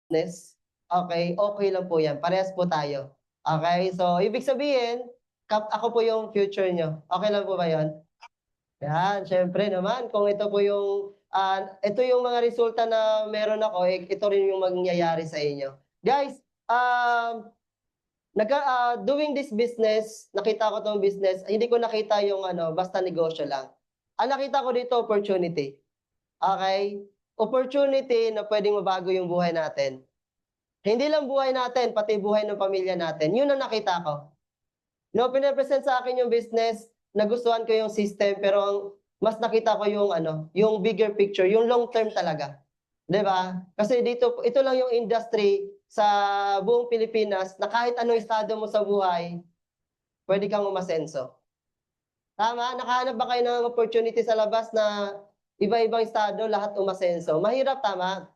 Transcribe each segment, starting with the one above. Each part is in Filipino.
business, okay, okay lang po yan. Parehas po tayo. Okay, so ibig sabihin, ako po yung future nyo. Okay lang po ba yun? Yan, syempre naman, kung ito po yung, ito yung mga resulta na meron ako, ito rin yung mangyayari sa inyo. Guys, doing this business, nakita ko tong business, hindi ko nakita yung basta negosyo lang. Ang nakita ko dito, opportunity. Okay? Opportunity na pwedeng mabago yung buhay natin. Hindi lang buhay natin, pati buhay ng pamilya natin. Yun ang nakita ko. No, pinapresent sa akin yung business, nagustuhan ko yung system, pero ang mas nakita ko yung yung bigger picture, yung long term talaga. 'Di ba? Kasi dito, ito lang yung industry sa buong Pilipinas na kahit anong estado mo sa buhay, pwede kang umasenso. Tama? Nakahanap ba kayo ng opportunity sa labas na iba-ibang estado, lahat umasenso? Mahirap, tama?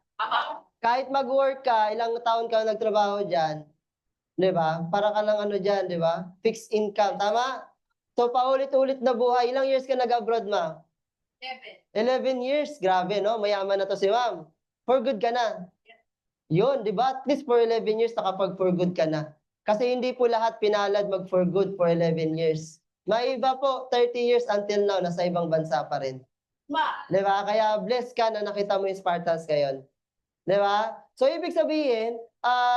Kahit mag-work ka, ilang taon ka nagtrabaho dyan, 'di ba? Para ka lang dyan, 'di ba? Fixed income, tama? So paulit-ulit na buhay. Ilang years ka nag-abroad, ma? 11 years. Grabe, no? Mayaman na to si ma'am. For good ka na. Yun, 'di ba? At least for 11 years nakapag for good ka na. Kasi hindi po lahat pinalad mag for good for 11 years. May iba po 30 years until now nasa ibang bansa pa rin. 'Di ba? Kaya blessed ka na nakita mo yung Spartans ngayon. 'Di ba? So ibig sabihin,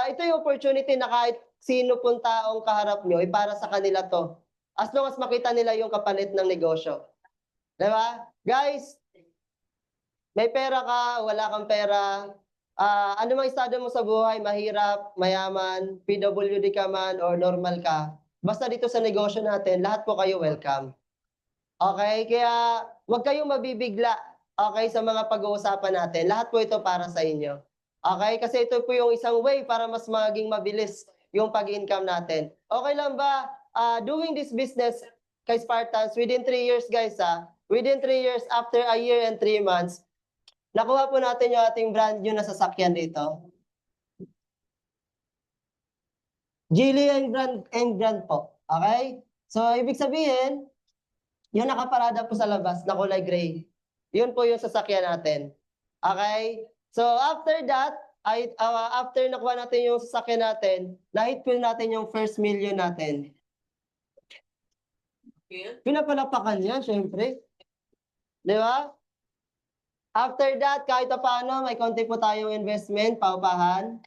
ito yung opportunity na kahit sino pong taong kaharap nyo, para sa kanila to. As long as makita nila yung kapalit ng negosyo. 'Di ba? Guys, may pera ka, wala kang pera, ano mang estado mo sa buhay, mahirap, mayaman, PWD ka man or normal ka, basta dito sa negosyo natin, lahat po kayo welcome. Okay? Kaya huwag kayong mabibigla, okay, sa mga pag-uusapan natin. Lahat po ito para sa inyo. Okay? Kasi ito po yung isang way para mas maging mabilis yung pag-income natin. Okay lang ba doing this business kay Spartans within 3 years, guys, within 3 years, after a year and 3 months, nakuha po natin yung ating brand new na sasakyan dito. Geely and Grand po. Okay? So, ibig sabihin, yung nakaparada po sa labas na kulay gray, yun po yung sasakyan natin. Okay? So, after that, after nakuha natin yung sasakyan natin, na-hit po natin yung first million natin. Pinapalapakan yan, syempre. Di ba? After that, kahit pa paano, may konti po tayong investment, paupahan.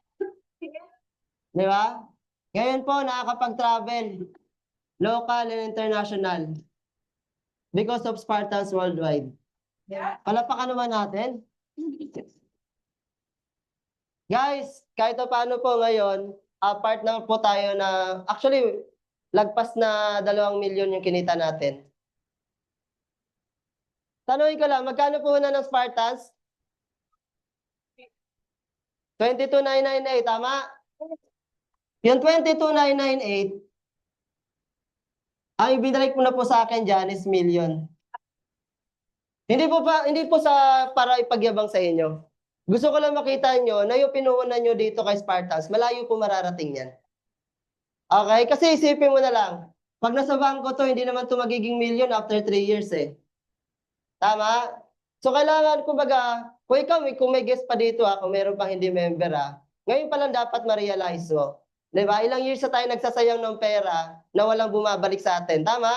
Di ba? Ngayon po, nakakapag-travel, local and international, because of Spartans Worldwide. Palapakan naman natin. Guys, kahit pa paano po ngayon, part na po tayo na, actually, lagpas na 2 milyon yung kinita natin. Tanungin ko lang, magkano po na ng Spartans? 22,998, tama? Yung 22,998, ang ibinalik mo na po sa akin dyan is million. Hindi po sa para ipagyabang sa inyo. Gusto ko lang makita nyo na yung pinuhunan nyo dito kay Spartans, malayo po mararating yan. Okay? Kasi isipin mo na lang, pag nasa bangko to, hindi naman to magiging million after 3 years eh. Tama? So kailangan, kumbaga, kung may guest pa dito kung meron pa hindi member ngayon pa lang dapat ma-realize mo. Diba? Ilang years na tayo nagsasayang ng pera na walang bumabalik sa atin. Tama?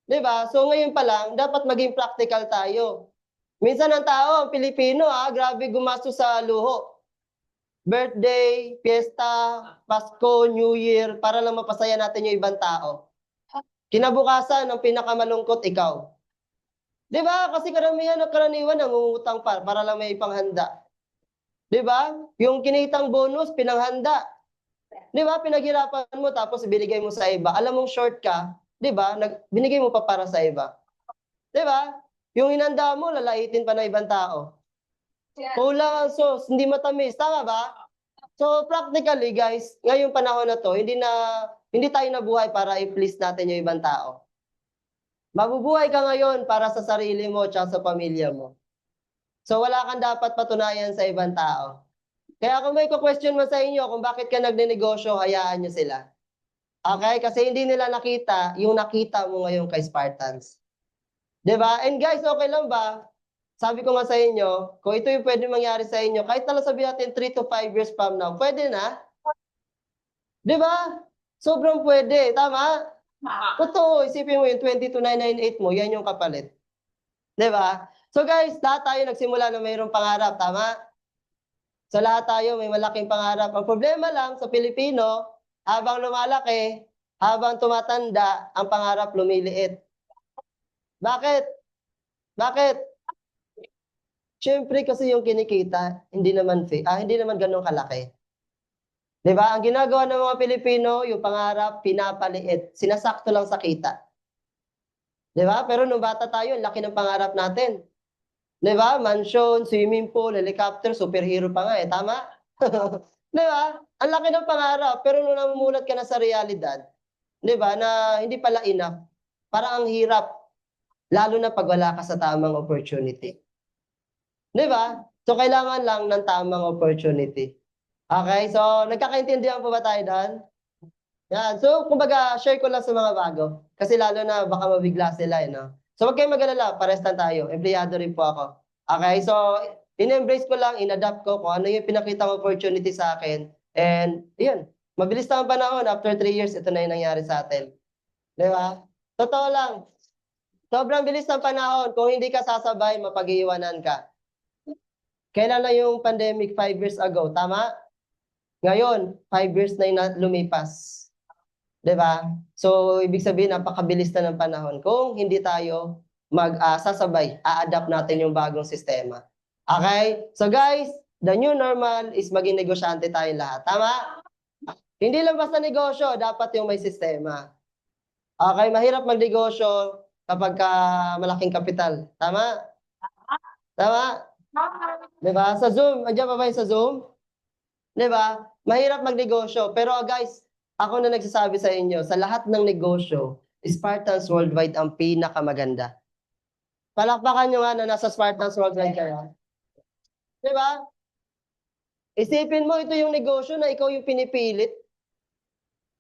Diba? So ngayon pa lang, dapat maging practical tayo. Minsan ang tao, ang Pilipino, grabe gumastos sa luho. Birthday, fiesta, Pasko, New Year, para lang mapasaya natin yung ibang tao. Kinabukasan, ang pinakamalungkot, ikaw. Diba? Kasi karaniwan, nangungutang para lang may ipanghanda. Diba? Yung kinitang bonus, pinanghanda. Diba? Pinaghirapan mo, tapos binigay mo sa iba. Alam mong short ka, diba? Binigay mo pa para sa iba. Diba? Yung inanda mo, lalaitin pa ng ibang tao. Kulang ang sauce, hindi matamis. Tama ba? So, practically, guys, ngayong panahon na to, hindi tayo nabuhay para i-please natin yung ibang tao. Mabubuhay ka ngayon para sa sarili mo at sa pamilya mo. So, wala kang dapat patunayan sa ibang tao. Kaya kung may question mo sa inyo kung bakit ka nagnenegosyo, hayaan nyo sila. Okay? Kasi hindi nila nakita yung nakita mo ngayon kay Spartans. Diba? And guys, okay lang ba? sabi ko nga sa inyo, kung ito yung pwede mangyari sa inyo, kahit na lang sabihin natin 3 to 5 years from now, pwede na. Di ba? Sobrang pwede. Tama? Totoo. Isipin mo yung 22,998 mo, yan yung kapalit. Di ba? So guys, lahat tayo nagsimula na mayroong pangarap. Tama? So lahat tayo may malaking pangarap. Ang problema lang sa Pilipino, habang lumalaki, habang tumatanda, ang pangarap lumiliit. Bakit? Bakit? Siyempre kasi yung kinikita, hindi naman ganun kalaki. 'Di ba? Ang ginagawa ng mga Pilipino, yung pangarap pinapaliit, sinasakto lang sa kita. 'Di ba? Pero nung bata tayo, ang laki ng pangarap natin. 'Di ba? Mansion, swimming pool, helicopter, superhero pa nga eh, tama? 'Di ba? Ang laki ng pangarap, pero nung namumulat ka na sa realidad, 'di ba, na hindi pala enough. Parang ang hirap, lalo na pag wala ka sa tamang opportunity. 'Di ba? So kailangan lang ng tamang opportunity. Okay? So nagkakaintindihan po ba tayo doon? Yan. So kumbaga share ko lang sa mga bago kasi lalo na baka mabigla sila eh, no? So wag kayong mag-alala, pares lang tayo. Empleyado rin po ako. Okay? So in-embrace ko lang, in-adapt ko kung ano yung pinakitang opportunity sa akin. And yun, mabilis na ang panahon. After 3 years, ito na yung nangyari sa atin. Di ba? Totoo lang. Sobrang bilis ng panahon. Kung hindi ka sasabay, mapag-iiwanan ka. Kailan na yung pandemic? 5 years ago, tama? Ngayon, 5 years na yung lumipas. 'Di ba? So, ibig sabihin, napakabilis na ng panahon kung hindi tayo sasabay, a-adapt natin yung bagong sistema. Okay? So guys, the new normal is maging negosyante tayo lahat. Tama? Hindi lang basta negosyo, dapat yung may sistema. Okay, mahirap magnegosyo kapag malaking kapital. Tama? Tama? 'Di ba? Sa Zoom, andiyan pa ba yung sa Zoom? 'Di ba? Mahirap magnegosyo. Pero guys, ako na nagsasabi sa inyo, sa lahat ng negosyo, Spartans Worldwide ang pinakamaganda. Palakpakan nyo nga na nasa Spartans Worldwide kayo. 'Di ba? Isipin mo, ito yung negosyo na ikaw yung pinipilit.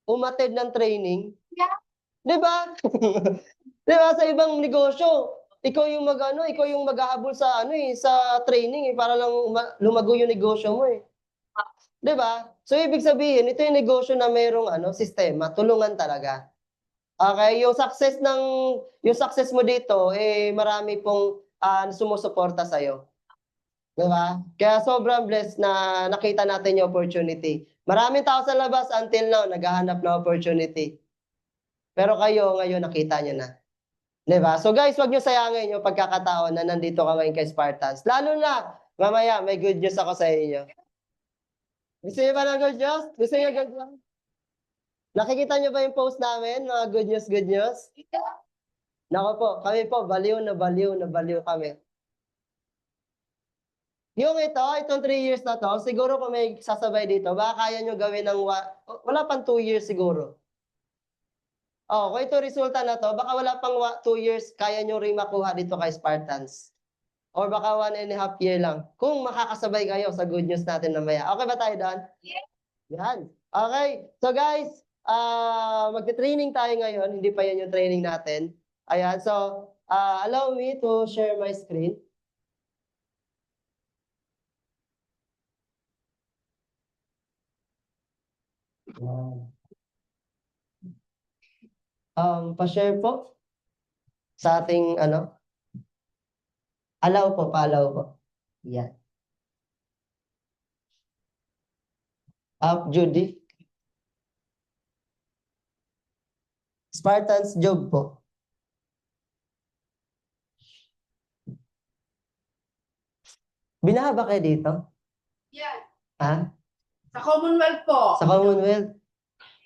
Umattend ng training. 'Di ba? 'Di ba? Sa ibang negosyo, ikaw yung maghahabol sa sa training para lang lumago yung negosyo mo eh. 'Di ba? So ibig sabihin, ito yung negosyo na mayroong sistema, tulungan talaga. Okay, yung success mo dito marami pong sumusuporta sa iyo. 'Di ba? Kaya sobrang blessed na nakita natin yung opportunity. Maraming tao sa labas until now naghahanap ng opportunity. Pero kayo ngayon nakita niyo na. 'Di ba? So guys, wag niyo sayangin yung pagkakataon na nandito ka ngayon kay Spartans. Lalo na mamaya may good news ako sa inyo. Gusto niyo ba ng good news? Gusto niyo good news? Nakikita niyo ba yung post namin, mga good news, good news? Nako po, kami po, baliw na baliw na baliw kami. Yung itong 3 years na to, siguro kung may sasabay dito, baka kaya nyo gawin ng, wala pang 2 years siguro. Oh, kung ito resulta na to, baka wala pang 2 years, kaya nyo rin makuha dito kay Spartans. Or baka 1.5 year lang. Kung makakasabay kayo sa good news natin mamaya. Okay ba tayo doon? Yeah. Yan. Okay. So guys, magte-training tayo ngayon. Hindi pa yan yung training natin. Ayan. So, allow me to share my screen. Pa-share po sa ating allow po, pa-allow po. Yan. Judy. Spartans job po. Binaba kayo dito? Yeah. Ha? Sa Commonwealth po. Sa Commonwealth?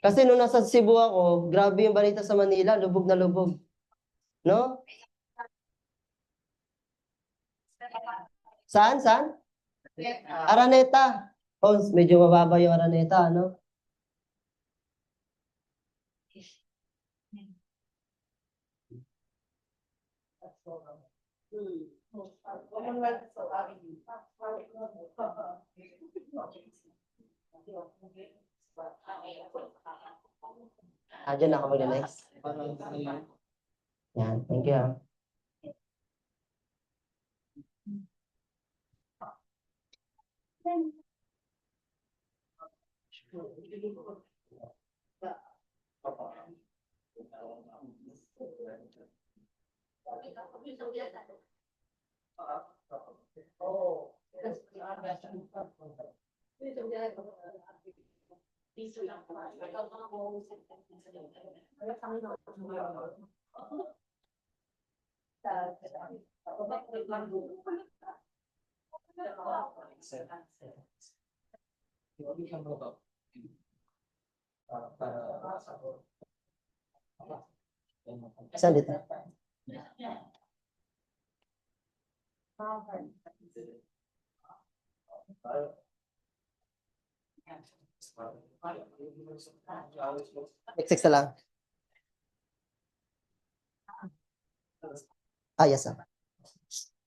Kasi nung nasa Cebu ako, grabe yung balita sa Manila, lubog na lubog. No? Saan? Saan? Araneta. Oh, medyo mababa yung Araneta, ano? Commonwealth po. Diyan ako mag-next. Yan, thank you. Saan dito? X6 na lang. Yes, sir.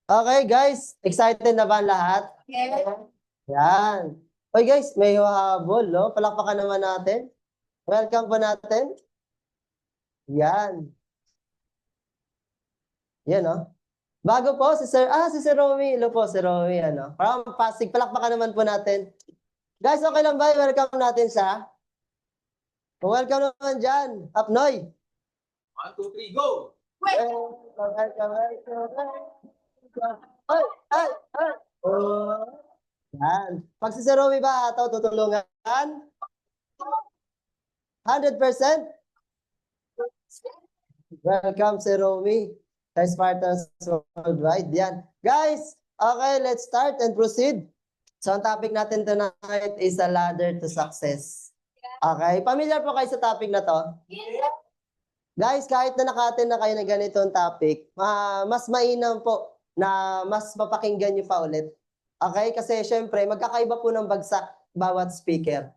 Okay, guys. Excited na ba ang lahat? Yes. Yan. Oy, guys, may habol, no? Palakpakan naman natin. Welcome po natin. Yan. Yan, no? Bago po, si Sir Romy. Hello po, Sir Romy, ano? Parang Pasig. Palakpakan naman po natin. Guys, okay lang ba? Welcome natin siya. Welcome naman dyan. Apnoy. 1, 2, 3, go! Welcome. Ay, ay, ay. Oh. Yan. Pag si Sir Romy ba ito tutulungan? 100%? Welcome, Sir Romy. Kay Spartans Worldwide. Yan. Guys, okay, let's start and proceed. So, ang topic natin tonight is a ladder to success. Okay, familiar po kayo sa topic na to? Guys, kahit na naka-attend na kayo ng ganitong topic, mas mainam po na mas mapakinggan nyo pa ulit. Okay, kasi syempre, magkakaiba po ng bagsak bawat speaker.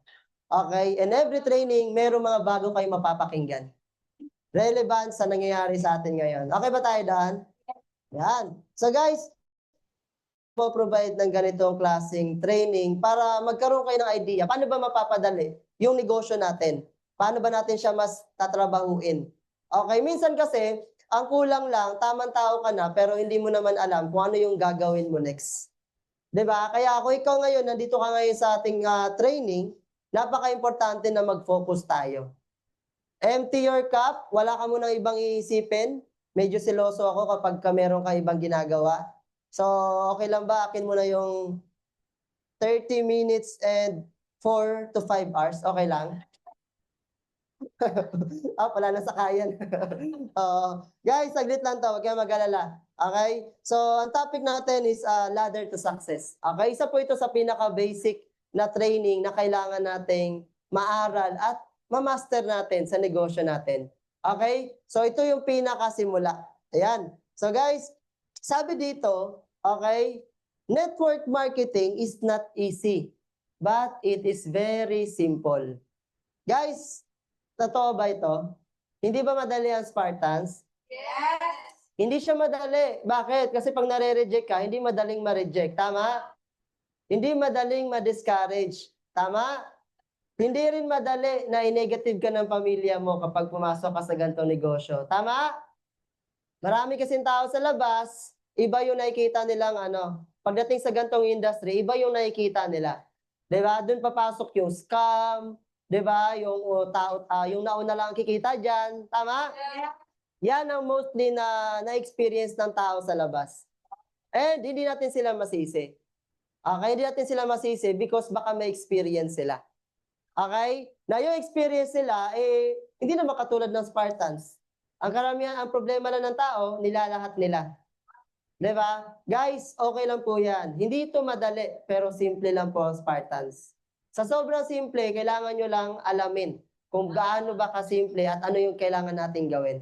Okay, and every training, merong mga bago kayo mapapakinggan. Relevant sa nangyayari sa atin ngayon. Okay ba tayo daan? Yan. So guys, po provide ng ganitong klaseng training para magkaroon kayo ng idea. Paano ba mapapadali yung negosyo natin? Paano ba natin siya mas tatrabahuin? Okay, minsan kasi, ang kulang lang, tamang tao ka na, pero hindi mo naman alam kung ano yung gagawin mo next. 'Di ba? Kaya ako ikaw ngayon, nandito ka ngayon sa ating training, napaka-importante na mag-focus tayo. Empty your cup, wala ka munang ibang iisipin. Medyo seloso ako kapag meron ka ibang ginagawa. So, okay lang ba? Akin mo na yung 30 minutes and 4 to 5 hours. Okay lang? Wala na sa kayan. Guys, saglit lang to. Huwag kayong mag-alala. Okay? So, ang topic natin is ladder to success. Okay? Isa po ito sa pinaka-basic na training na kailangan nating maaral at ma-master natin sa negosyo natin. Okay? So, ito yung pinakasimula. Ayan. So, guys, sabi dito, okay, network marketing is not easy, but it is very simple. Guys, totoo ba ito? Hindi ba madali ang Spartans? Yes. Hindi siya madali. Bakit? Kasi pag nare-reject ka, hindi madaling ma-reject. Tama? Hindi madaling ma-discourage. Tama? Hindi rin madali na i-negative ka ng pamilya mo kapag pumasok ka sa ganitong negosyo. Tama? Marami kasing tao sa labas, iba yung nakikita nilang pagdating sa ganitong industry, iba yung nakikita nila. 'Di ba? Doon papasok yung scam, 'di ba? Yung yung nauna lang kikita diyan, tama? Yan ang mostly na-experience ng tao sa labas. And hindi natin sila masisi. Okay, hindi natin sila masisi because baka may experience sila. Okay? Na yung experience nila, hindi na makatulad ng Spartans. Ang karamihan, ang problema lang ng tao, nilalahat nila. 'Di ba? Guys, okay lang po yan. Hindi ito madali, pero simple lang po ang Spartans. Sa sobrang simple, kailangan nyo lang alamin kung gaano ba kasimple at ano yung kailangan natin gawin.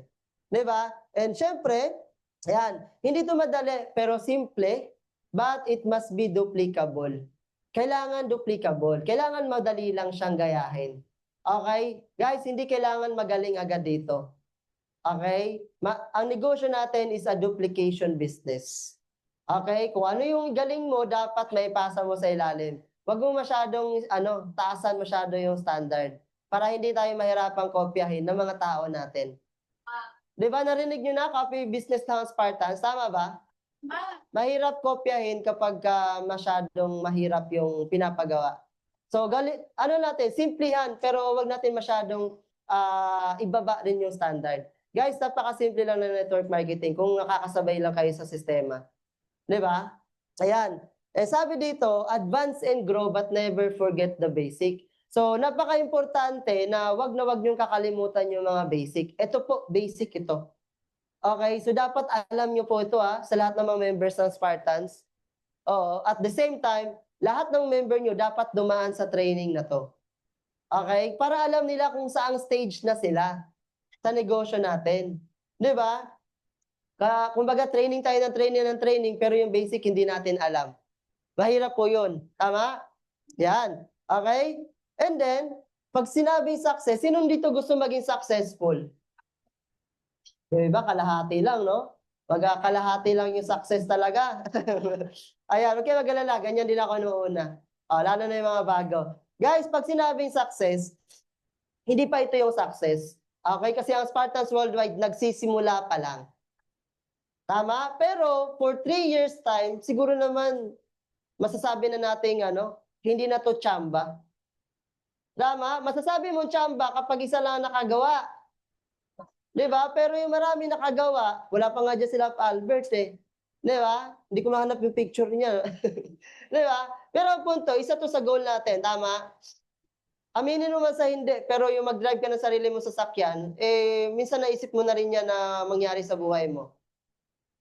'Di ba? And syempre, ayan, hindi ito madali, pero simple, but it must be duplicable. Kailangan duplicable. Kailangan madali lang siyang gayahin. Okay? Guys, hindi kailangan magaling agad dito. Okay? Ang negosyo natin is a duplication business. Okay? Kung ano yung galing mo, dapat maipasa mo sa ilalim. Huwag mo masyadong, taasan masyado yung standard para hindi tayo mahirapang kopyahin ng mga tao natin. Di ba narinig nyo na, copy business ng Spartans? Tama ba? Mahirap kopyahin kapag masyadong mahirap yung pinapagawa. So, ano natin, simplihan, pero wag natin masyadong ibaba rin yung standard. Guys, napakasimple lang ng network marketing kung nakakasabay lang kayo sa sistema. Di ba? Ayan. Eh, sabi dito, advance and grow but never forget the basic. So, napaka-importante na wag niyong kakalimutan yung mga basic. Ito po, basic ito. Okay, so dapat alam niyo po ito sa lahat ng mga members ng Spartans. Oo, at the same time, lahat ng member niyo dapat dumaan sa training na to. Okay? Para alam nila kung saang stage na sila sa negosyo natin. 'Di ba? Kumbaga training tayo ng training pero yung basic hindi natin alam. Mahirap po 'yun. Tama? Yan. Okay? And then, pag sinabing success, sinong dito gusto maging successful? Yung iba, kalahati lang, no? Pag kalahati lang yung success talaga. Ayan, huwag kayo mag-alala. Ganyan din ako noon na. Lalo na yung mga bago. Guys, pag sinabing success, hindi pa ito yung success. Okay? Kasi ang Spartans Worldwide, nagsisimula pa lang. Tama? Pero, for 3 years time, siguro naman, masasabi na natin, hindi na to tsamba. Tama? Masasabi mo tsamba kapag isa lang nakagawa. Di ba? Pero yung marami nakagawa, wala pa nga dyan sila Albert eh. Di ba? Hindi ko mahanap yung picture niya. Di ba? Pero ang punto, isa to sa goal natin, tama? Aminin mo man sa hindi, pero yung mag-drive ka ng sarili mo sa sakyan, minsan naisip mo na rin yan na mangyari sa buhay mo.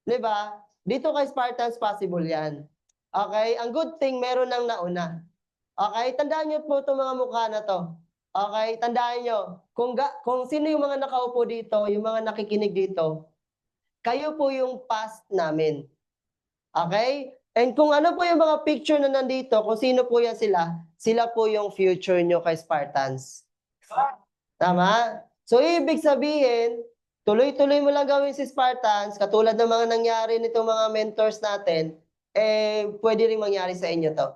Di ba? Dito kay Spartans, possible yan. Okay? Ang good thing, meron nang nauna. Okay? Tandaan nyo po itong mga mukha na to. Okay, tandaan nyo, kung sino yung mga nakaupo dito, yung mga nakikinig dito, kayo po yung past namin. Okay? And kung ano po yung mga picture na nandito, kung sino po yan sila po yung future nyo kay Spartans. Tama? So, ibig sabihin, tuloy-tuloy mo lang gawin si Spartans, katulad ng mga nangyari nitong mga mentors natin, pwede rin mangyari sa inyo to.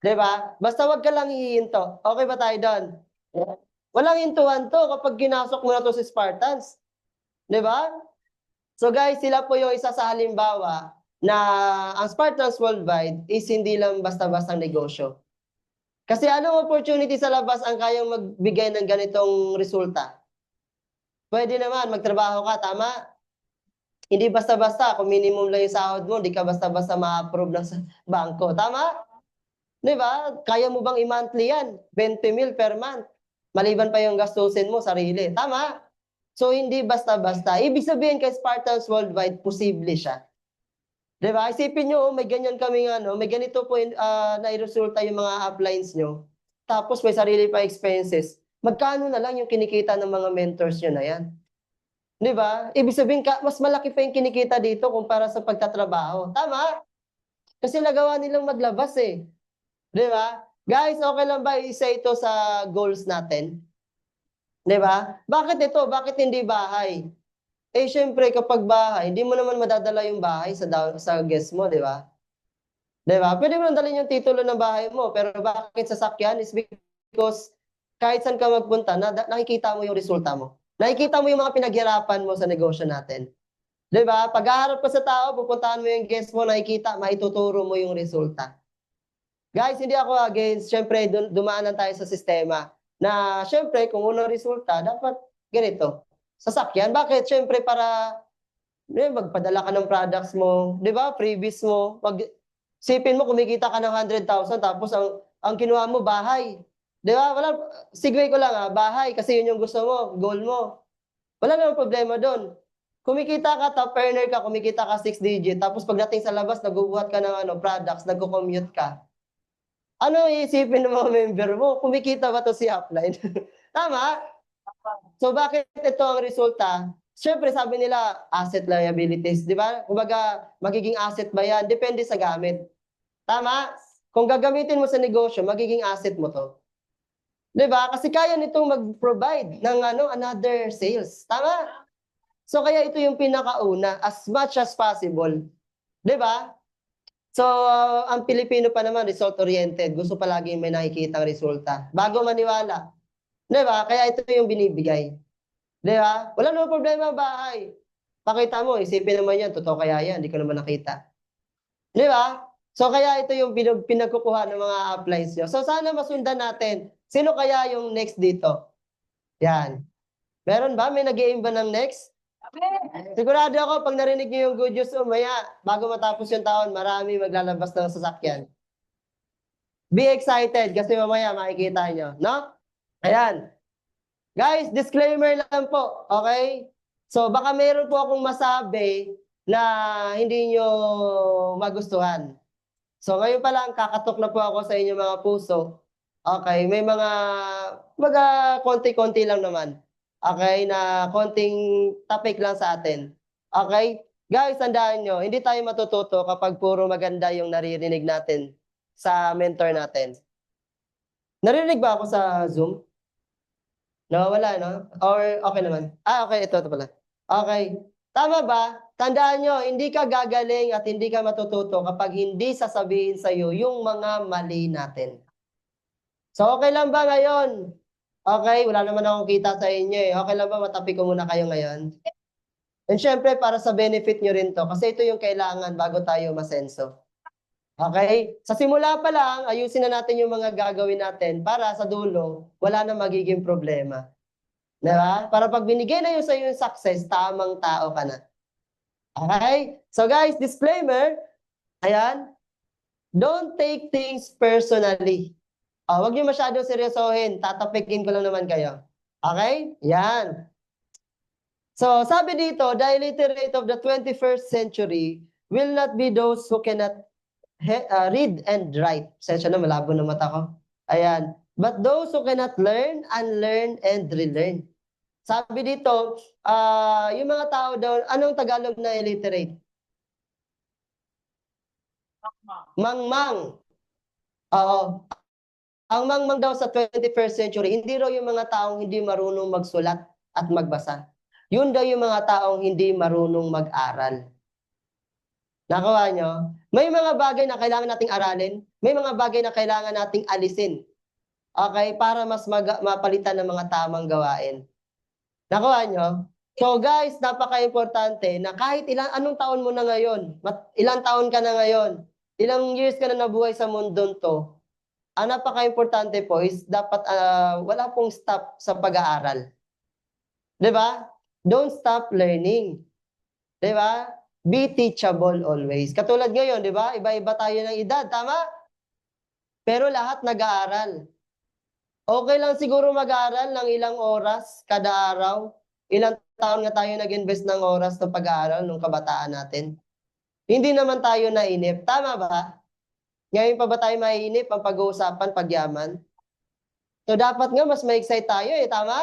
Diba? Basta wag ka lang hihinto. Okay ba tayo doon? Walang hintuan to kapag ginasok mo na to si Spartans. Di ba? So guys, sila po yung isa sa halimbawa na ang Spartans Worldwide is hindi lang basta-bastang negosyo. Kasi anong opportunity sa labas ang kayang magbigay ng ganitong resulta? Pwede naman, magtrabaho ka, tama? Hindi basta-basta, kung minimum lang yung sahod mo, hindi ka basta-basta ma-approve ng bangko, tama? Di ba? Kaya mo bang i-monthly yan? 20,000 per month. Maliban pa yung gastusin mo, sarili. Tama? So, hindi basta-basta. Ibig sabihin kay Spartans Worldwide, posible siya. Diba? Isipin nyo, may ganyan kaming may ganito po na-resulta yung mga uplines nyo. Tapos may sarili pa expenses. Magkano na lang yung kinikita ng mga mentors nyo na yan? Diba? Ibig sabihin, mas malaki pa yung kinikita dito kumpara sa pagtatrabaho. Tama? Kasi nagawa nilang maglabas eh. Diba? Guys, okay lang ba isa ito sa goals natin? Di ba? Bakit ito? Bakit hindi bahay? Syempre, kapag bahay, hindi mo naman madadala yung bahay sa guest mo, di ba? Di ba? Pwede mo dalhin yung titulo ng bahay mo, pero bakit sasakyan is because kahit saan ka magpunta, nakikita mo yung resulta mo. Nakikita mo yung mga pinaghirapan mo sa negosyo natin. Di ba? Pag-aharap ka sa tao, pupuntahan mo yung guest mo, nakikita, maituturo mo yung resulta. Guys, hindi ako against, syempre, dumaanan tayo sa sistema na, syempre, kung unang resulta, dapat ganito. Sasakyan. Bakit? Syempre, para magpadala ka ng products mo, di ba? Freebies mo. Sipin mo, kumikita ka ng 100,000, tapos ang kinuha mo, bahay. Di ba? Segue ko lang bahay, kasi yun yung gusto mo, goal mo. Wala namang problema doon. Kumikita ka, top earner ka, kumikita ka 6 digit, tapos pagdating sa labas, nagubuhat ka ng products, nagko-commute ka. Ano iisipin ng mga member mo? Kumikita ba to si upline? Tama? So bakit ito ang resulta? Siyempre sabi nila asset liabilities, di ba? Kumbaga magiging asset ba yan? Depende sa gamit. Tama? Kung gagamitin mo sa negosyo, magiging asset mo to. Di ba? Kasi kaya nitong mag-provide ng another sales. Tama? So kaya ito yung pinakauna as much as possible. Di ba? So, ang Pilipino pa naman, result-oriented. Gusto palagi may nakikitang resulta. Bago maniwala. Di ba? Kaya ito yung binibigay. Di ba? Wala namang problema bahay. Pakita mo, isipin naman yan, totoo kaya yan, hindi ko naman nakita. Di ba? So kaya ito yung pinagkukuha ng mga applies nyo. So sana masundan natin. Sino kaya yung next dito? Yan. Meron ba? May nag-i-aim ba ng next? Sigurado ako, pag narinig niyo yung good news, umaya, bago matapos yung taon, marami maglalabas ng sasakyan. Be excited kasi mamaya makikita nyo, no? Ayan. Guys, disclaimer lang po, okay? So baka meron po akong masabi na hindi nyo magustuhan. So ngayon pa lang, kakatok na po ako sa inyo mga puso. Okay, may mga konti-konti lang naman. Okay, na konting topic lang sa atin. Okay? Guys, tandaan nyo, hindi tayo matututo kapag puro maganda yung naririnig natin sa mentor natin. Narinig ba ako sa Zoom? Nawawala, no? Or okay naman? Okay, ito pala. Okay. Tama ba? Tandaan nyo, hindi ka gagaling at hindi ka matututo kapag hindi sasabihin sa'yo yung mga mali natin. So, okay lang ba ngayon? Okay, wala naman akong kita sa inyo eh. Okay lang ba matapi ko muna kayo ngayon? And syempre, para sa benefit nyo rin to, kasi ito yung kailangan bago tayo masenso. Okay? Sa simula pa lang, ayusin na natin yung mga gagawin natin para sa dulo, wala na magiging problema. Diba? Para pag binigay na yung sa'yo yung success, tamang tao ka na. Okay? So guys, disclaimer, ayan, don't take things personally. Huwag niyo masyadong seryosohin. Tatapikin ko lang naman kayo. Okay? Yan. So, sabi dito, the illiterate of the 21st century will not be those who cannot read and write. Sensya na, malabo na mata ko. Ayan. But those who cannot learn, unlearn, and relearn. Sabi dito, yung mga tao daw, anong Tagalog na illiterate? Mangmang. Oo. Ang mangmang daw sa 21st century, hindi raw yung mga taong hindi marunong magsulat at magbasa. Yun daw yung mga taong hindi marunong mag-aral. Nakuha nyo? May mga bagay na kailangan nating aralin. May mga bagay na kailangan nating alisin. Okay? Para mas mapalitan ng mga tamang gawain. Nakuha nyo? So guys, napaka-importante na kahit anong taon mo na ngayon, ilang taon ka na ngayon, ilang years ka na nabuhay sa mundong to, ang napaka-importante po is dapat wala pong stop sa pag-aaral. 'Di ba? Don't stop learning. 'Di ba? Be teachable always. Katulad ngayon, 'di ba? Iba-iba tayo ng edad, tama? Pero lahat nag-aaral. Okay lang siguro mag-aaral ng ilang oras kada araw. Ilang taon nga tayo nag-invest ng oras sa pag-aaral nung kabataan natin. Hindi naman tayo nainip. Tama ba? Ngayon pa ba tayo maiinip ang pag-uusapan pagyaman? So, dapat nga mas ma-excite tayo eh. Tama?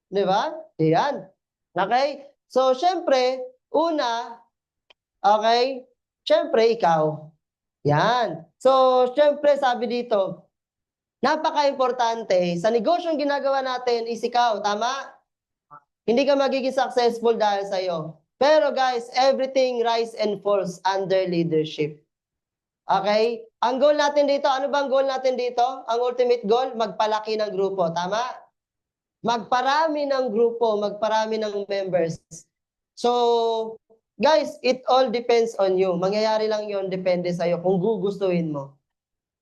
Di ba? Yan. Okay? So, syempre, una, okay, syempre, ikaw. Yan. So, syempre, sabi dito, napaka-importante, sa negosyong ginagawa natin is ikaw. Tama? Hindi ka magiging successful dahil sa'yo. Pero guys, everything rise and falls under leadership. Okay? Ang goal natin dito, ano bang goal natin dito? Ang ultimate goal, magpalaki ng grupo. Tama? Magparami ng grupo, magparami ng members. So, guys, it all depends on you. Mangyayari lang yon, depende sa'yo kung gugustuhin mo.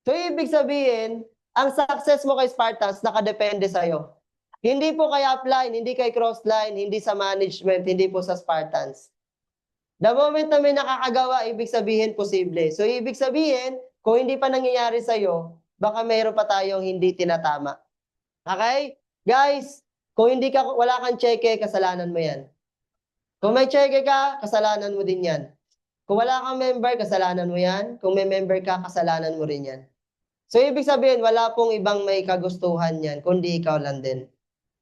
So, ibig sabihin, ang success mo kay Spartans, nakadepende sa'yo. Hindi po kay upline, hindi kay crossline, hindi sa management, hindi po sa Spartans. The moment na may nakakagawa, ibig sabihin posible. So, ibig sabihin, kung hindi pa nangyayari sa'yo, baka mayroon pa tayong hindi tinatama. Okay? Guys, kung wala kang cheque, kasalanan mo yan. Kung may cheque ka, kasalanan mo din yan. Kung wala kang member, kasalanan mo yan. Kung may member ka, kasalanan mo rin yan. So, ibig sabihin, wala pong ibang may kagustuhan yan, kundi ikaw lang din.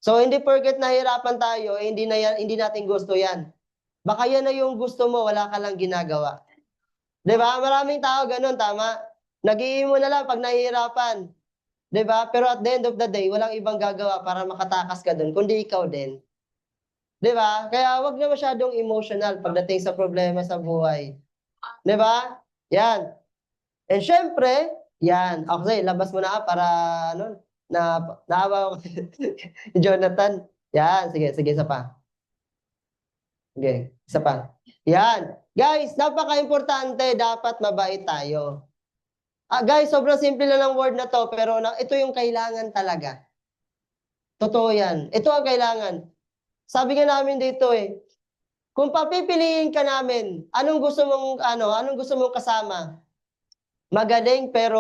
So, hindi porket nahirapan tayo, hindi natin gusto yan. Baka yan na yung gusto mo, wala ka lang ginagawa. Diba? Maraming tao ganun, tama? Nag-iimo na lang pag nahihirapan. Diba? Pero at the end of the day, walang ibang gagawa para makatakas ka dun, kundi ikaw din. Diba? Kaya wag na masyadong emotional pagdating sa problema sa buhay. Diba? Yan. And syempre, yan. Okay, labas mo na para, naawa ko. Jonathan. Yan, sige, isa pa. Okay, isa pa. Yan. Guys, napaka-importante, dapat mabait tayo. Guys, sobrang simple lang ng word na to, pero ito yung kailangan talaga. Totoo yan. Ito ang kailangan. Sabi nga namin dito kung papipiliin ka namin, anong gusto mong kasama? Magaling pero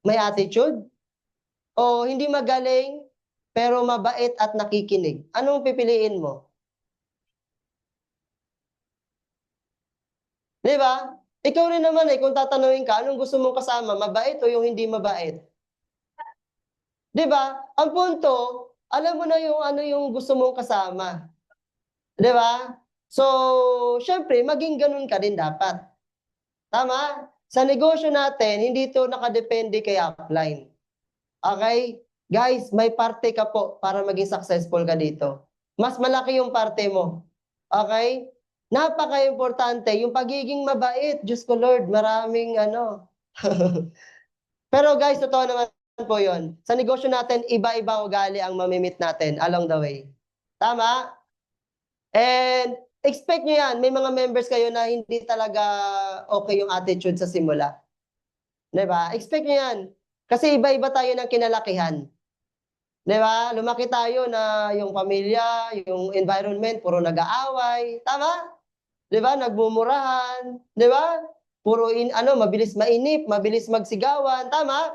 may attitude? O hindi magaling pero mabait at nakikinig? Anong pipiliin mo? Di ba? Ikaw rin naman kung tatanungin ka, anong gusto mong kasama? Mabait o yung hindi mabait? Di ba? Ang punto, alam mo na yung ano yung gusto mong kasama. Di ba? So, syempre, maging ganun ka din dapat. Tama? Sa negosyo natin, hindi ito nakadepende kay upline. Okay? Guys, may parte ka po para maging successful ka dito. Mas malaki yung parte mo. Okay? Napaka-importante. Yung pagiging mabait. Diyos ko Lord, maraming Pero guys, totoo naman po yun. Sa negosyo natin, iba-ibang ugali ang mamimit natin along the way. Tama? And expect nyo yan. May mga members kayo na hindi talaga okay yung attitude sa simula. Diba? Expect nyo yan. Kasi iba-iba tayo ng kinalakihan. Diba? Lumaki tayo na yung pamilya, yung environment, puro nag-aaway. Tama? Diba? Nagmumurahan. Diba? Puro mabilis mainip, mabilis magsigawan. Tama?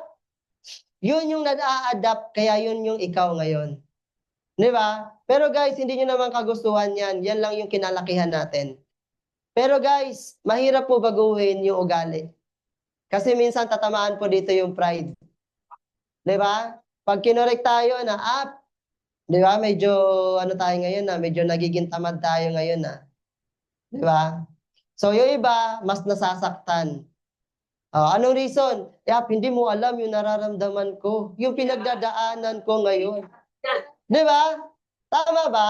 Yun yung nag-a-adapt, kaya yun yung ikaw ngayon. Diba? Pero guys, hindi nyo naman kagustuhan yan. Yan lang yung kinalakihan natin. Pero guys, mahirap po baguhin yung ugali. Kasi minsan tatamaan po dito yung pride. Diba? Pag kinorek tayo na diba? Medyo tayo ngayon medyo nagiging tamad tayo ngayon Diba? So yung iba, mas nasasaktan. Anong reason? Hindi mo alam yung nararamdaman ko. Yung pinagdadaanan ko ngayon. Diba? Tama ba?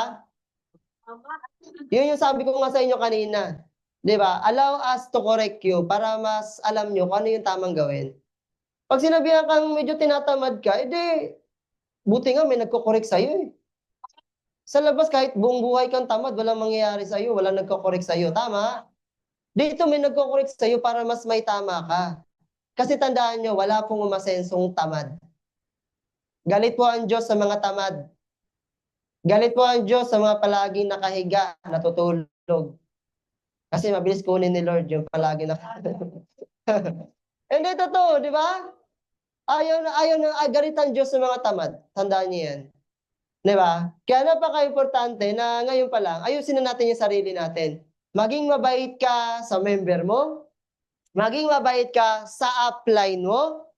Yun yung sabi ko nga sa inyo kanina. Diba? Allow us to correct you para mas alam nyo kung ano yung tamang gawin. Pag sinabihan kang medyo tinatamad ka, buti nga may nagko-correct sa'yo Sa labas, kahit buong buhay kang tamad, walang mangyayari sa'yo, walang nagko-correct sa'yo. Tama? Dito may nagko-correct sa'yo para mas may tama ka. Kasi tandaan nyo, wala pong umasensong tamad. Galit po ang Diyos sa mga tamad. Galit po ang Diyos sa mga palaging nakahiga, natutulog. Kasi mabilis kunin ni Lord yung palagi Hindi totoo, di ba? Galit ang Diyos sa mga tamad. Tandaan niyo yan. Di ba? Kaya napaka-importante na ngayon pa lang, ayusin na natin yung sarili natin. Maging mabait ka sa member mo, maging mabait ka sa upline mo,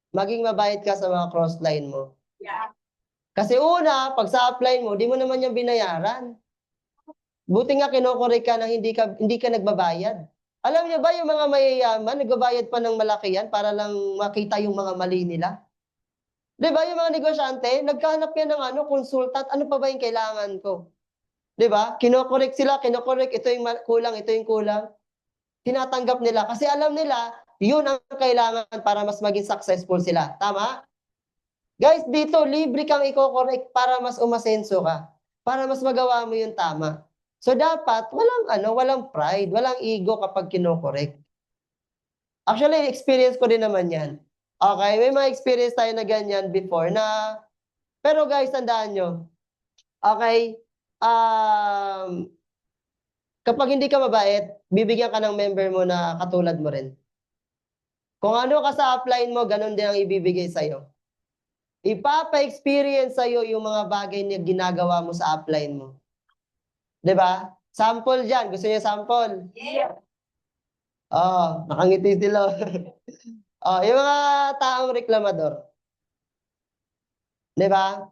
maging mabait ka sa mga crossline mo. Yeah. Kasi una, pag sa upline mo, di mo naman yung binayaran. Buti nga kinokorek ka na hindi ka nagbabayad. Alam niyo ba yung mga mayayaman, nagbabayad pa ng malaki yan para lang makita yung mga mali nila? Di ba yung mga negosyante, nagkahanap yan ng consultant, ano pa ba yung kailangan ko? Di ba? Kinokorek sila, ito yung kulang, ito yung kulang. Tinatanggap nila kasi alam nila, yun ang kailangan para mas maging successful sila. Tama? Guys, dito, libre kang i-correct para mas umasenso ka. Para mas magawa mo yung tama. So, dapat, walang pride, walang ego kapag kinokorek. Actually, experience ko din naman yan. Okay, may mga experience tayo na ganyan before pero guys, tandaan nyo, okay, kapag hindi ka mabait, bibigyan ka ng member mo na katulad mo rin. Kung ano ka sa upline mo, ganun din ang ibibigay sa'yo. Ipapa-experience sa'yo yung mga bagay na ginagawa mo sa upline mo. Diba? Sample dyan. Gusto niyo sample? Yeah. Nakangiti sila. Yung mga taong reklamador. Diba?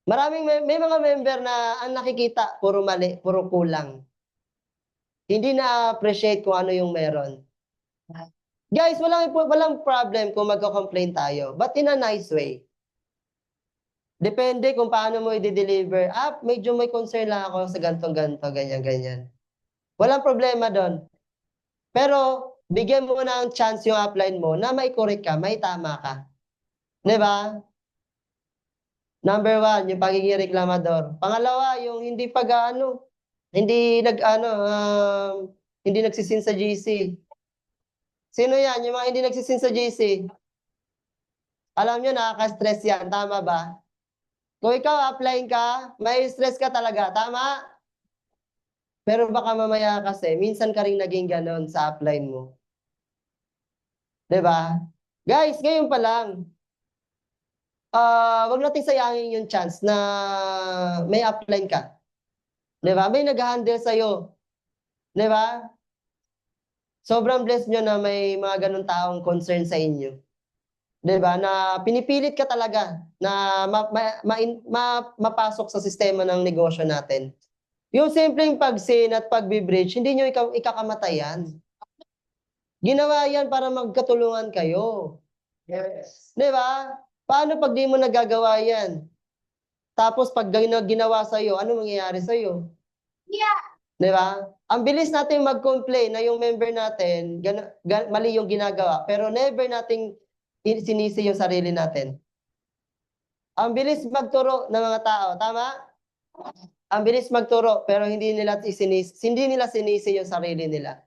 May mga member na ang nakikita, puro mali, puro kulang. Hindi na-appreciate kung ano yung meron. Guys, walang problem kung magko-complain tayo, but in a nice way. Depende kung paano mo i-deliver. Medyo may concern lang ako sa ganto-ganto, ganyan-ganyan. Walang problema doon. Pero, bigyan mo na ang chance yung upline mo na may correct ka, may tama ka. Di ba? Number one, yung pagiging reklamador. Pangalawa, yung hindi hindi hindi nagsisin sa GC. Sino yan? Yung mga hindi nagsisin sa GC. Alam nyo, nakaka-stress yan. Tama ba? Kung ikaw applying ka, may stress ka talaga. Tama? Pero baka mamaya kasi, minsan ka rin naging ganon sa apply mo. 'Di ba? Guys, ngayon pa lang, wag nating sayangin yung chance na may apply ka. 'Di ba? May nag-handle sa'yo. 'Di ba? Sobrang blessed nyo na may mga ganun taong concern sa inyo. 'Di ba? Na pinipilit ka talaga na mapasok sa sistema ng negosyo natin. Yung simpleng pag-sin at pag-bridge, hindi nyo ikakamatayan. Ginawa yan para magkatulungan kayo. Yes. 'Di ba? Paano pag di mo nagagawa yan? Tapos pag ginawa sa'yo, ano mangyayari sa'yo? Yeah. 'Di ba? Ang bilis natin mag-complain na yung member natin, mali yung ginagawa, pero never nating sinisi yung sarili natin. Ang bilis magturo ng mga tao, tama? Ang bilis magturo, pero hindi nila sinisi yung sarili nila.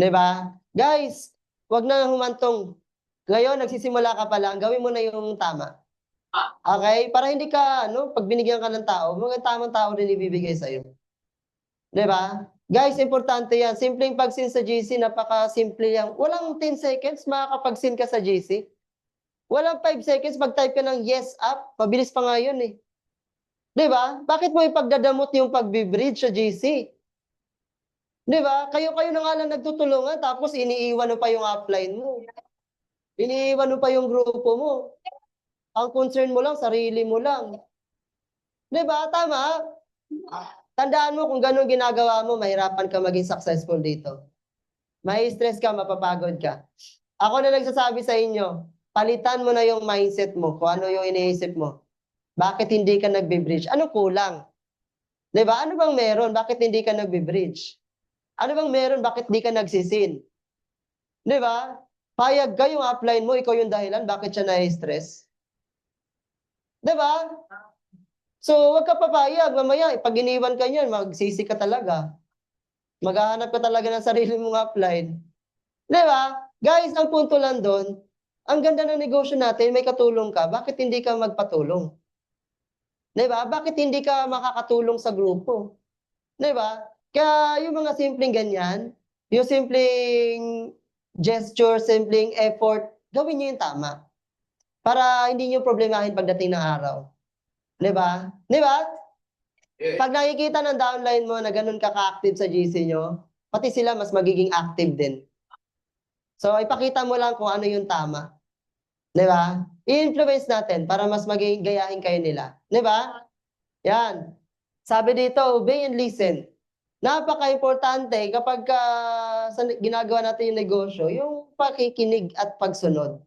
'Di ba? Guys, wag na humantong. Ngayon, nagsisimula ka pa lang, gawin mo na yung tama. Okay? Para hindi ka, pag binigyan ka ng tao, mga tamang tao rin ibibigay sa'yo. 'Di ba? Guys, importante yan. Simpleng pag-sin sa GC, napaka-simple yan. Walang 10 seconds, makakapag-sin ka sa GC. Walang 5 seconds, mag-type ka ng yes up. Pabilis pa nga yun eh. 'Di ba? Bakit mo ipagdadamot yung pag-bridge sa GC? 'Di ba? Kayo-kayo na nga lang nagtutulungan, tapos iniiwan mo pa yung upline mo. Iniiwan mo pa yung grupo mo. Ang concern mo lang, sarili mo lang. 'Di ba? Tama? Tandaan mo kung gano'ng ginagawa mo, mahirapan ka maging successful dito. May stress ka, mapapagod ka. Ako na nagsasabi sa inyo, palitan mo na yung mindset mo, kung ano yung iniisip mo. Bakit hindi ka nagbe-bridge? Ano kulang? 'Di ba? Ano bang meron? Bakit hindi ka nagbe-bridge? Ano bang meron? Bakit hindi ka nagsisin? 'Di ba? Payag ka yung upline mo, ikaw yung dahilan, bakit siya na-stress? 'Di ba? So, wag ka papayag. Mamaya, pag iniwan ka niyan, magsisi ka talaga. Maghahanap ka talaga ng sarili mong upline. 'Di ba? Guys, ang punto lang doon, ang ganda ng negosyo natin, may katulong ka, bakit hindi ka magpatulong? 'Di ba? Bakit hindi ka makakatulong sa grupo? 'Di ba? Kaya yung mga simpleng ganyan, yung simpleng gesture, simpleng effort, gawin niyo yung tama. Para hindi niyo problemahin pagdating ng araw. 'Di ba? 'Di ba? Yes. Pag nakikita ng downline mo na ganun ka-active sa GC nyo, pati sila mas magiging active din. So, ipakita mo lang kung ano yung tama. 'Di ba? I-influence natin para mas maging gayahin kayo nila. 'Di ba? Yan. Sabi dito, obey and listen. Napaka-importante kapag ginagawa natin yung negosyo, yung pakikinig at pagsunod.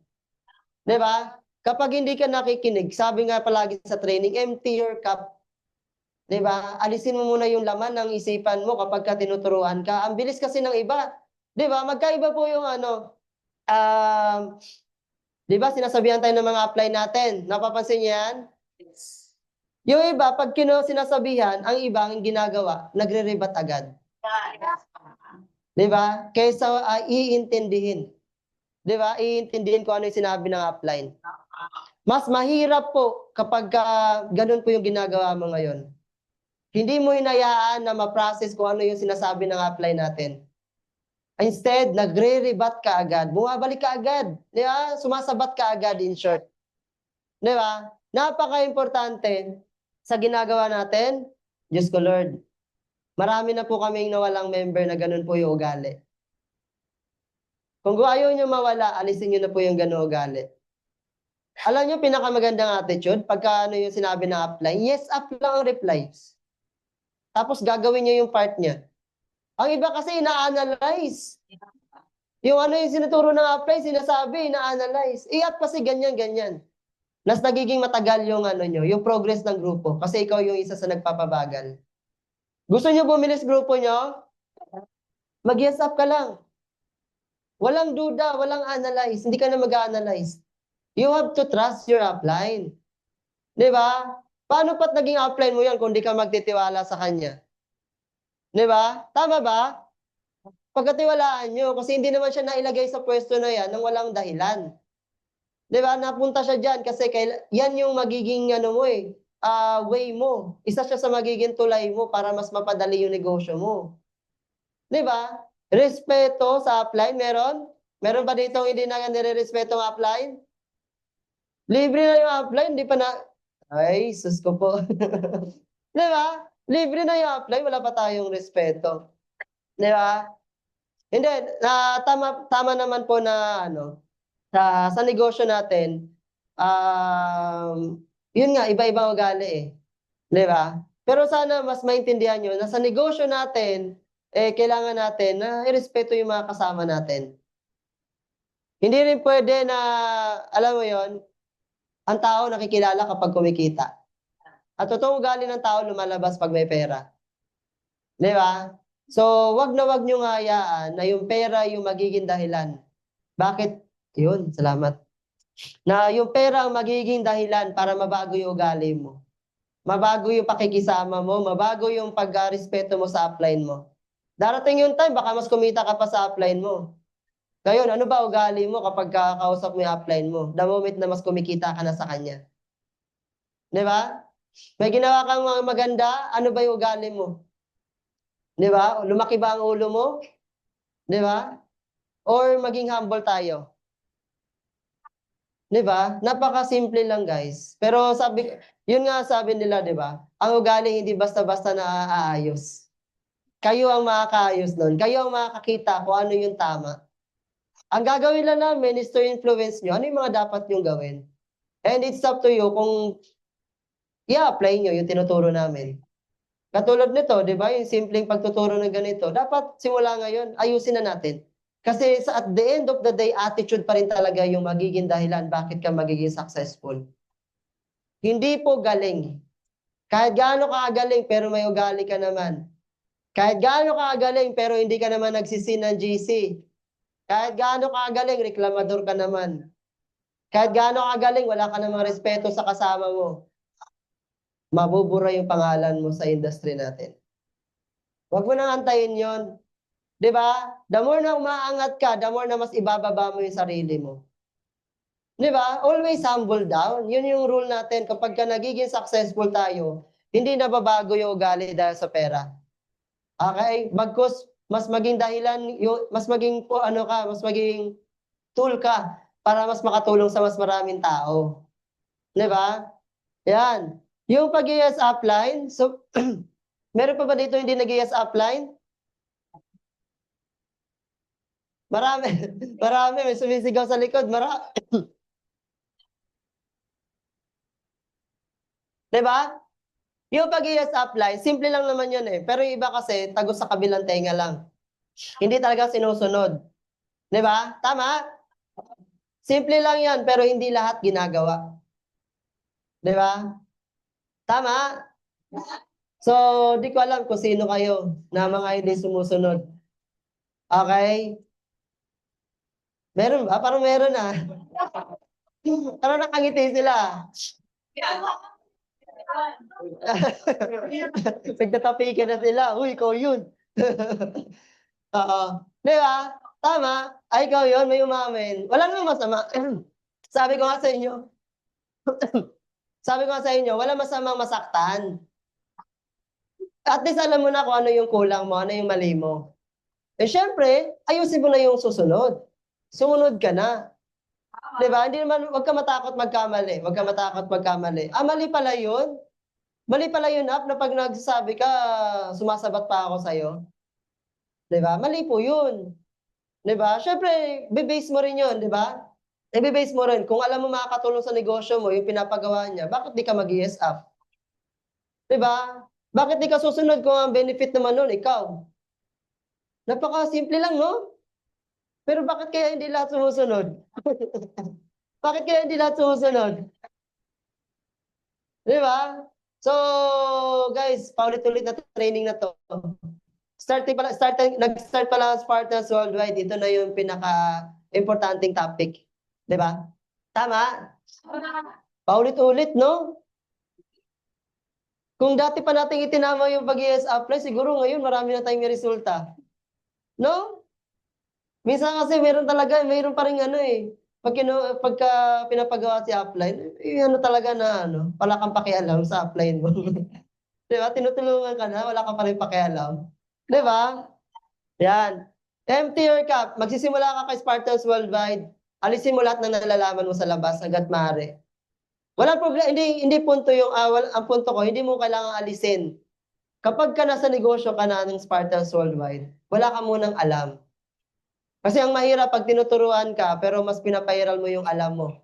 'Di ba? Kapag hindi ka nakikinig, sabi nga palagi sa training, empty your cup. 'Di ba? Alisin mo muna yung laman ng isipan mo kapag ka tinuturuan ka. Ang bilis kasi ng iba. 'Di ba? Magkaiba po yung um, 'di ba sinasabihan tayo ng mga apply natin. Napapansin niyo 'yan? Yung iba, pag sinasabihan, ang iba ang ginagawa, nagre-rebat agad. 'Di ba? Kaysa iintindihin. 'Di ba? Iintindihin kung ano yung sinabi ng upline. Mas mahirap po kapag ganun po yung ginagawa mo ngayon. Hindi mo hinayaan na ma-process kung ano yung sinasabi ng upline natin. Instead, nagre-rebat ka agad. Bumabalik ka agad. 'Di ba? Sumasabat ka agad, in short. 'Di ba? Napaka-importante sa ginagawa natin. Diyos ko Lord. Marami na po kaming nawalang member na ganun po yung ugali. Kung ayaw nyo mawala, alisin nyo na po yung ganun ugali. Alam nyo, pinakamagandang attitude, pagka ano yung sinabi ng upline, yes up lang ang replies. Tapos gagawin nyo yung part niya. Ang iba kasi ina-analyze. Yung ano yung sinuturo ng upline, sinasabi, ina-analyze. I-up kasi ganyan-ganyan. Nas nagiging matagal yung yung progress ng grupo. Kasi ikaw yung isa sa nagpapabagal. Gusto nyo bumilis grupo nyo? Mag-yes up ka lang. Walang duda, walang analyze. Hindi ka na mag-analyze. You have to trust your upline. Di ba? Paano pat naging upline mo yan kung di ka magtitiwala sa kanya? Di ba? Tama ba? Pagkatiwalaan nyo, kasi hindi naman siya nailagay sa pwesto na yan nang walang dahilan. Di ba? Napunta siya dyan kasi yan yung magiging ano mo way mo. Isa siya sa magiging tulay mo para mas mapadali yung negosyo mo. Di ba? Respeto sa upline, meron? Meron ba dito hindi na nire-respeto ang upline? Libre na yung upline, di pa na... Ay, sus ko po. Di ba? Libre na yung upline, wala pa tayong respeto. Di ba? Hindi, tama naman po na sa negosyo natin, yun nga, iba-ibang ugali eh. Di ba? Pero sana mas maintindihan nyo na sa negosyo natin, kailangan natin na irespeto yung mga kasama natin. Hindi rin pwede na, alam mo yon, ang tao nakikilala kapag kumikita. At totoong ugali ng tao lumalabas pag may pera. Di ba? So, wag na wag nyo nga hayaan na yung pera yung magiging dahilan. Bakit? Yun, salamat. Na yung pera ang magiging dahilan para mabago yung ugali mo. Mabago yung pakikisama mo, mabago yung pag-respeto mo sa upline mo. Darating yung time, baka mas kumita ka pa sa upline mo. Ngayon, ano ba ugali mo kapag kakausap mo yung upline mo? The moment na mas kumikita ka na sa kanya. Di ba? May ginawa kang mga maganda, ano ba yung ugali mo? Di ba? Lumaki ba ang ulo mo? Di ba? Or maging humble tayo? Di ba? Napaka-simple lang, guys. Pero yun nga sabi nila, di ba? Ang ugali hindi basta-basta naaayos. Kayo ang makakaayos nun. Kayo ang makakakita kung ano yung tama. Ang gagawin lang namin is to influence nyo. Ano yung mga dapat nyo gawin? And it's up to you kung i-apply nyo yung tinuturo namin. Katulad nito, di ba? Yung simpleng pagtuturo ng ganito. Dapat simula ngayon, ayusin na natin. Kasi at the end of the day, attitude pa rin talaga yung magiging dahilan bakit ka magiging successful. Hindi po galing. Kahit gaano ka galing pero may ugali ka naman. Kahit gaano ka galing pero hindi ka naman nagsisin ng GC. Kahit gaano ka galing, reklamador ka naman. Kahit gaano ka galing, wala ka namang respeto sa kasama mo. Mabubura yung pangalan mo sa industry natin. Huwag mo nang antayin yon. Di ba? The more na umaangat ka, the more na mas ibababa mo yung sarili mo. Di ba? Always humble down. Yun yung rule natin. Kapag ka nagiging successful tayo, hindi na babago yung ugali dahil sa pera. Okay? Bagkus, mas maging dahilan, mas maging mas maging tool ka para mas makatulong sa mas maraming tao. Di ba? Yan. Yung pag-yes upline, so, meron pa ba dito hindi nag-yes upline? Marami. Marami. May sumisigaw sa likod. Diba? Yung pag-yes upline, simple lang naman yun eh. Pero yung iba kasi, tagos sa kabilang tenga lang. Hindi talaga sinusunod. Diba? Tama? Simple lang yan, pero hindi lahat ginagawa. Diba? Tama? So, di ko alam kung sino kayo na mga hindi sumusunod. Okay? Meron ba? Parang meron ah. Parang nakangiti sila. Nagtatapikan na sila. Uy, ikaw yun. Oo. Di ba? Tama. Ay, ikaw yun. May umamin. Wala namang masama. Sabi ko nga sa inyo. Sabi ko nga sa inyo, wala masamang masaktan. At least alam mo na kung ano yung kulang mo, ano yung mali mo. Eh, syempre, ayusin mo na yung susunod. Sumunod ka na. Diba? Hindi naman, wag ka matakot magkamali. Wag ka matakot magkamali. Ah, mali pala yun? Mali pala yun, Ap, na pag nagsasabi ka, sumasabat pa ako sa'yo. Diba? Mali po yun. Diba? Syempre, bibase mo rin yun, diba? I-base mo rin. Kung alam mo makakatulong sa negosyo mo, yung pinapagawa niya, bakit di ka mag-yes up? Diba? Bakit di ka susunod kung ang benefit naman nun, ikaw? Napaka-simple lang, no? Pero bakit kaya hindi lahat sumusunod? Bakit kaya hindi lahat sumusunod? Di ba? So, guys, paulit-ulit na training na to. Nag-start pa lang ang Spartans Worldwide. Ito na yung pinaka-importanting topic. Di ba? Tama? Paulit-ulit, no? Kung dati pa nating itinama yung pag-ES apply, siguro ngayon marami na tayong may resulta. No? Minsan kasi mayroon pa rin ano eh. Pagka pinapagawa si apply, ano talaga na ano, wala kang pakialam sa apply mo. Di ba? Tinutulungan ka na, wala ka pa rin pakialam. Di ba? Yan. Empty your cup. Magsisimula ka kay Spartans Worldwide. Alisin mo lahat ng nalalaman mo sa labas hanggat maaari. Walang problema, hindi punto ang punto ko, hindi mo kailangang alisin. Kapag ka nasa negosyo ka na ng Spartans Worldwide, wala ka munang alam. Kasi ang mahirap pag tinuturuan ka, pero mas pinapahiral mo yung alam mo.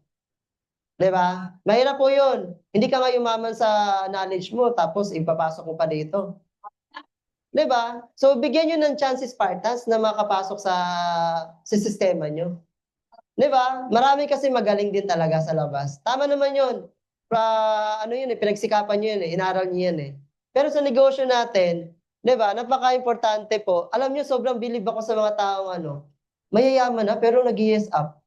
'Di ba? Mahirap po yun. Hindi ka nga yumaman sa knowledge mo, tapos ipapasok mo pa dito. 'Di ba? So, bigyan nyo ng chance Spartans na makapasok sa sistema nyo. 'Di ba? Marami kasi magaling din talaga sa labas. Tama naman 'yun. Ano 'yun eh, pinagsikapan niyo 'yun eh, inaral niyo 'yan eh. Pero sa negosyo natin, 'di ba? Napaka-importante po. Alam niyo sobrang bilib ako sa mga taong mayayaman na pero nag-yes up.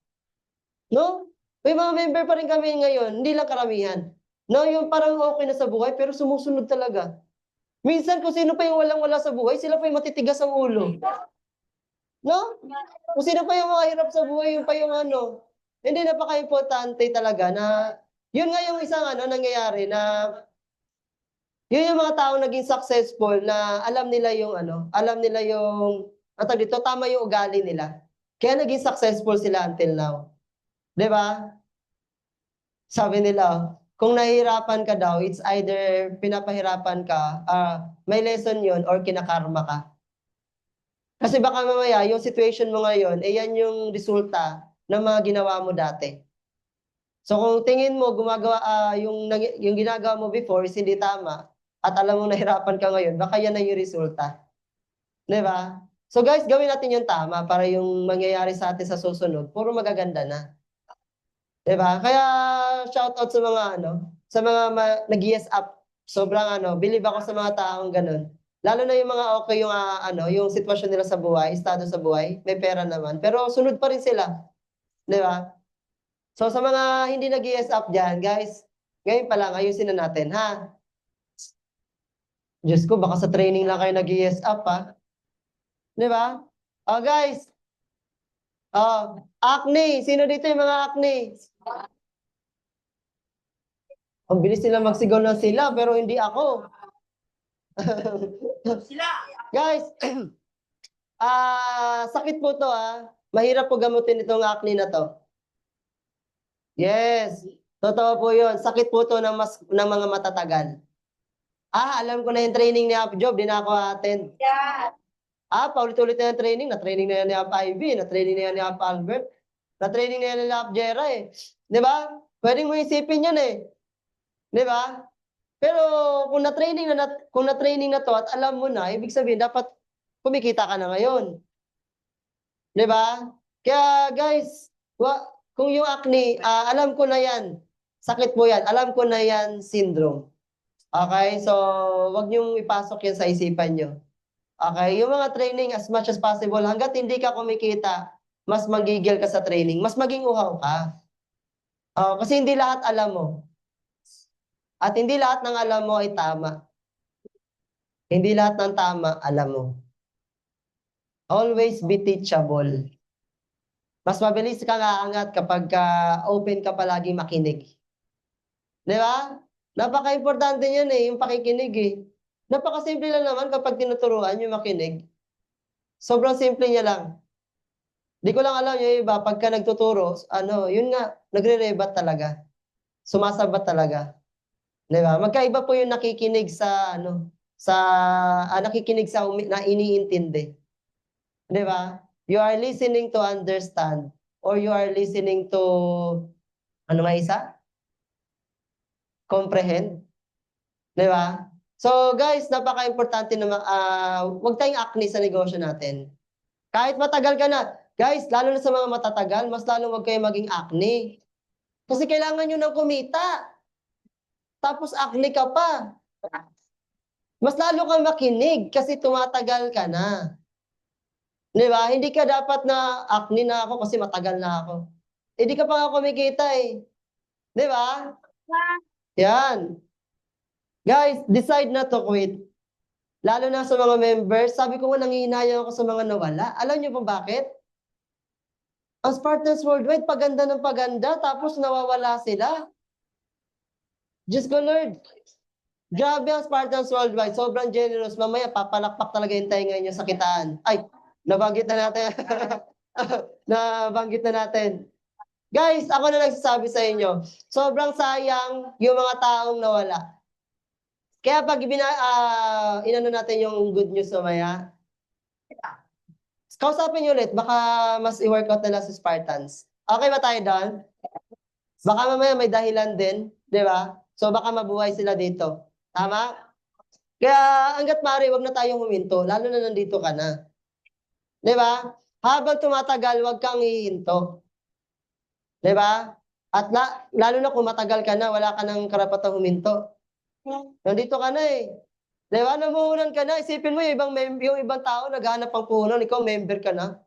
No? May mga member pa rin kami ngayon, hindi lang karamihan. No, yung parang okay na sa buhay pero sumusunod talaga. Minsan kung sino pa yung walang-wala sa buhay, sila pa yung matitigas ang ulo. No? Kung sino pa yung mga hirap sa buhay, yun pa yung Hindi, napaka-importante talaga na, yun nga yung isang nangyayari na, yun yung mga taong naging successful na alam nila yung dito, tama yung ugali nila. Kaya naging successful sila until now. 'Di ba? Sabi nila, kung nahihirapan ka daw, it's either pinapahirapan ka, may lesson yun or kinakarma ka. Kasi baka mamaya, yung situation mo ngayon, yan yung resulta ng mga ginawa mo dati. So kung tingin mo, yung ginagawa mo before is hindi tama, at alam mo nahirapan ka ngayon, baka yan na yung resulta. 'Di ba? So guys, gawin natin yung tama para yung mangyayari sa atin sa susunod, puro magaganda na. 'Di ba? Kaya shoutout sa mga nag-yes up. Sobrang believe ako sa mga taong ganun. Lalo na yung mga okay yung sitwasyon nila sa buhay, estado sa buhay, may pera naman, pero sunod pa rin sila, 'di ba? So sa mga hindi nag-yes up diyan, guys, ngayon pa lang ayusin na natin, ha? Diyos ko, baka sa training lang kayo nag-yes up, ha? 'Di ba? Oh, guys. Oh, acne. Sino dito yung mga acne? Ang bilis nila magsigaw na sila, pero hindi ako. Sila. Guys, sakit po to Mahirap po gamutin itong acne na to. Yes, totoo po yun. Sakit po to ng mga matatagal. Alam ko na yung training ni Half Job, di na ako attend. Yeah. Paulit-ulit na yung training. Na-training na yan ni Half Ivy, na-training na yan ni Half Albert, na-training na yan ni Half Jera eh. Di ba? Pwedeng mo isipin yan eh. Di ba? Pero kung na-training na to at alam mo na, ibig sabihin dapat kumikita ka na ngayon. 'Di ba? Kaya guys, kung yung acne, alam ko na 'yan. Sakit po 'yan. Alam ko na 'yan syndrome. Okay? So, wag niyong ipasok 'yan sa isipan niyo. Okay? Yung mga training as much as possible, hangga't hindi ka kumikita, mas magigil ka sa training, mas maging uhaw ka. Kasi hindi lahat alam mo. At hindi lahat ng alam mo ay tama. Hindi lahat ng tama alam mo. Always be teachable. Mas mabilis kang aangat kapag open ka palagi makinig. Di ba? Napaka-importante niyan yung pakikinig Napaka-simple lang naman kapag tinuturuan yung makinig. Sobrang simple niya lang. Di ko lang alam yung iba, pagka nagtuturo, yun nga, nagre-rebat talaga. Sumasabat talaga. Di ba? Magkaiba po yung nakikinig nakikinig sa na iniintindi. Di ba? You are listening to understand or you are listening to comprehend. Di ba? So guys, napaka-importante na wag tayong acne sa negosyo natin. Kahit matagal ka na, guys, lalo na sa mga matatagal, mas lalo wag kayo maging acne. Kasi kailangan nyo ng kumita. Tapos acne ka pa. Mas lalo kang makinig kasi tumatagal ka na. Di ba? Hindi ka dapat na acne na ako kasi matagal na ako. Hindi ka pa nga kumikita eh. Di ba? Yan. Guys, decide na to quit. Lalo na sa mga members, sabi ko nga nangihinayang ako sa mga nawala. Alam niyo po bakit? Ang Spartans Worldwide, paganda ng paganda, tapos nawawala sila. Diyos ko Lord, grabe ang Spartans Worldwide, sobrang generous. Mamaya papalakpak talaga yung tayo ngayon yung sakitaan. Ay, nabanggit na natin. Nabanggit na natin. Guys, ako na nagsasabi sa inyo, sobrang sayang yung mga taong nawala. Kaya pag inano natin yung good news mamaya, kausapin nyo ulit, baka mas i-workout nila sa Spartans. Okay ba tayo doon? Baka mamaya may dahilan din, di ba? So baka mabuhay sila dito. Tama? Kaya hanggat maaari, wag na tayong huminto, lalo na nandito ka na. Di ba? Habang tumatagal, wag kang hihinto. Di ba? At lalo na kung matagal ka na, wala ka ng karapatang huminto. Nandito ka na eh. Di ba? Namuhunan ka na. Isipin mo yung ibang tao naghahanap ng puhunan, ikaw member ka na.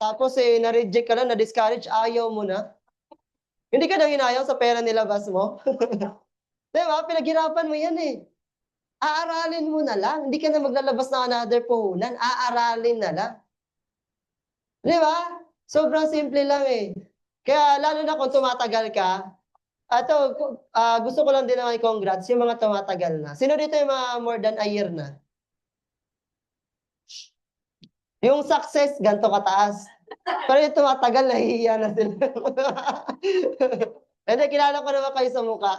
Tapos na-reject ka na, na-discourage, ayaw mo na. Hindi ka nang hinayang sa pera nilabas mo. Di ba? Pinaghirapan mo yan eh. Aaralin mo na lang. Hindi ka na maglalabas ng another puhunan. Aaralin na lang. Di ba? Sobrang simple lang eh. Kaya lalo na kung tumatagal ka, gusto ko lang din naman i-congrats yung mga tumatagal na. Sino dito yung mga more than a year na? Yung success, ganito kataas. Pero yung tumatagal, nahihiya na sila. Hindi, kilala ko naman kayo sa mukha.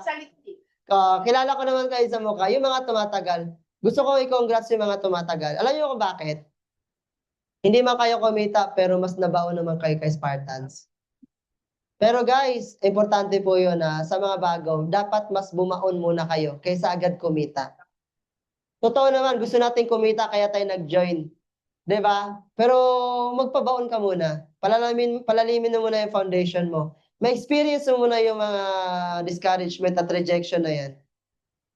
Kilala ko naman kayo sa mukha. Yung mga tumatagal. Gusto ko i-congrats yung mga tumatagal. Alam niyo kung bakit? Hindi man kayo kumita, pero mas nabaon naman kayo kay Spartans. Pero guys, importante po yun na sa mga bago, dapat mas bumaon muna kayo kaysa agad kumita. Totoo naman, gusto natin kumita kaya tayo nag-join. 'Di ba? Pero magpabaon ka muna. Palalimin mo muna yung foundation mo. Ma-experience mo muna yung mga discouragement at rejection na yan.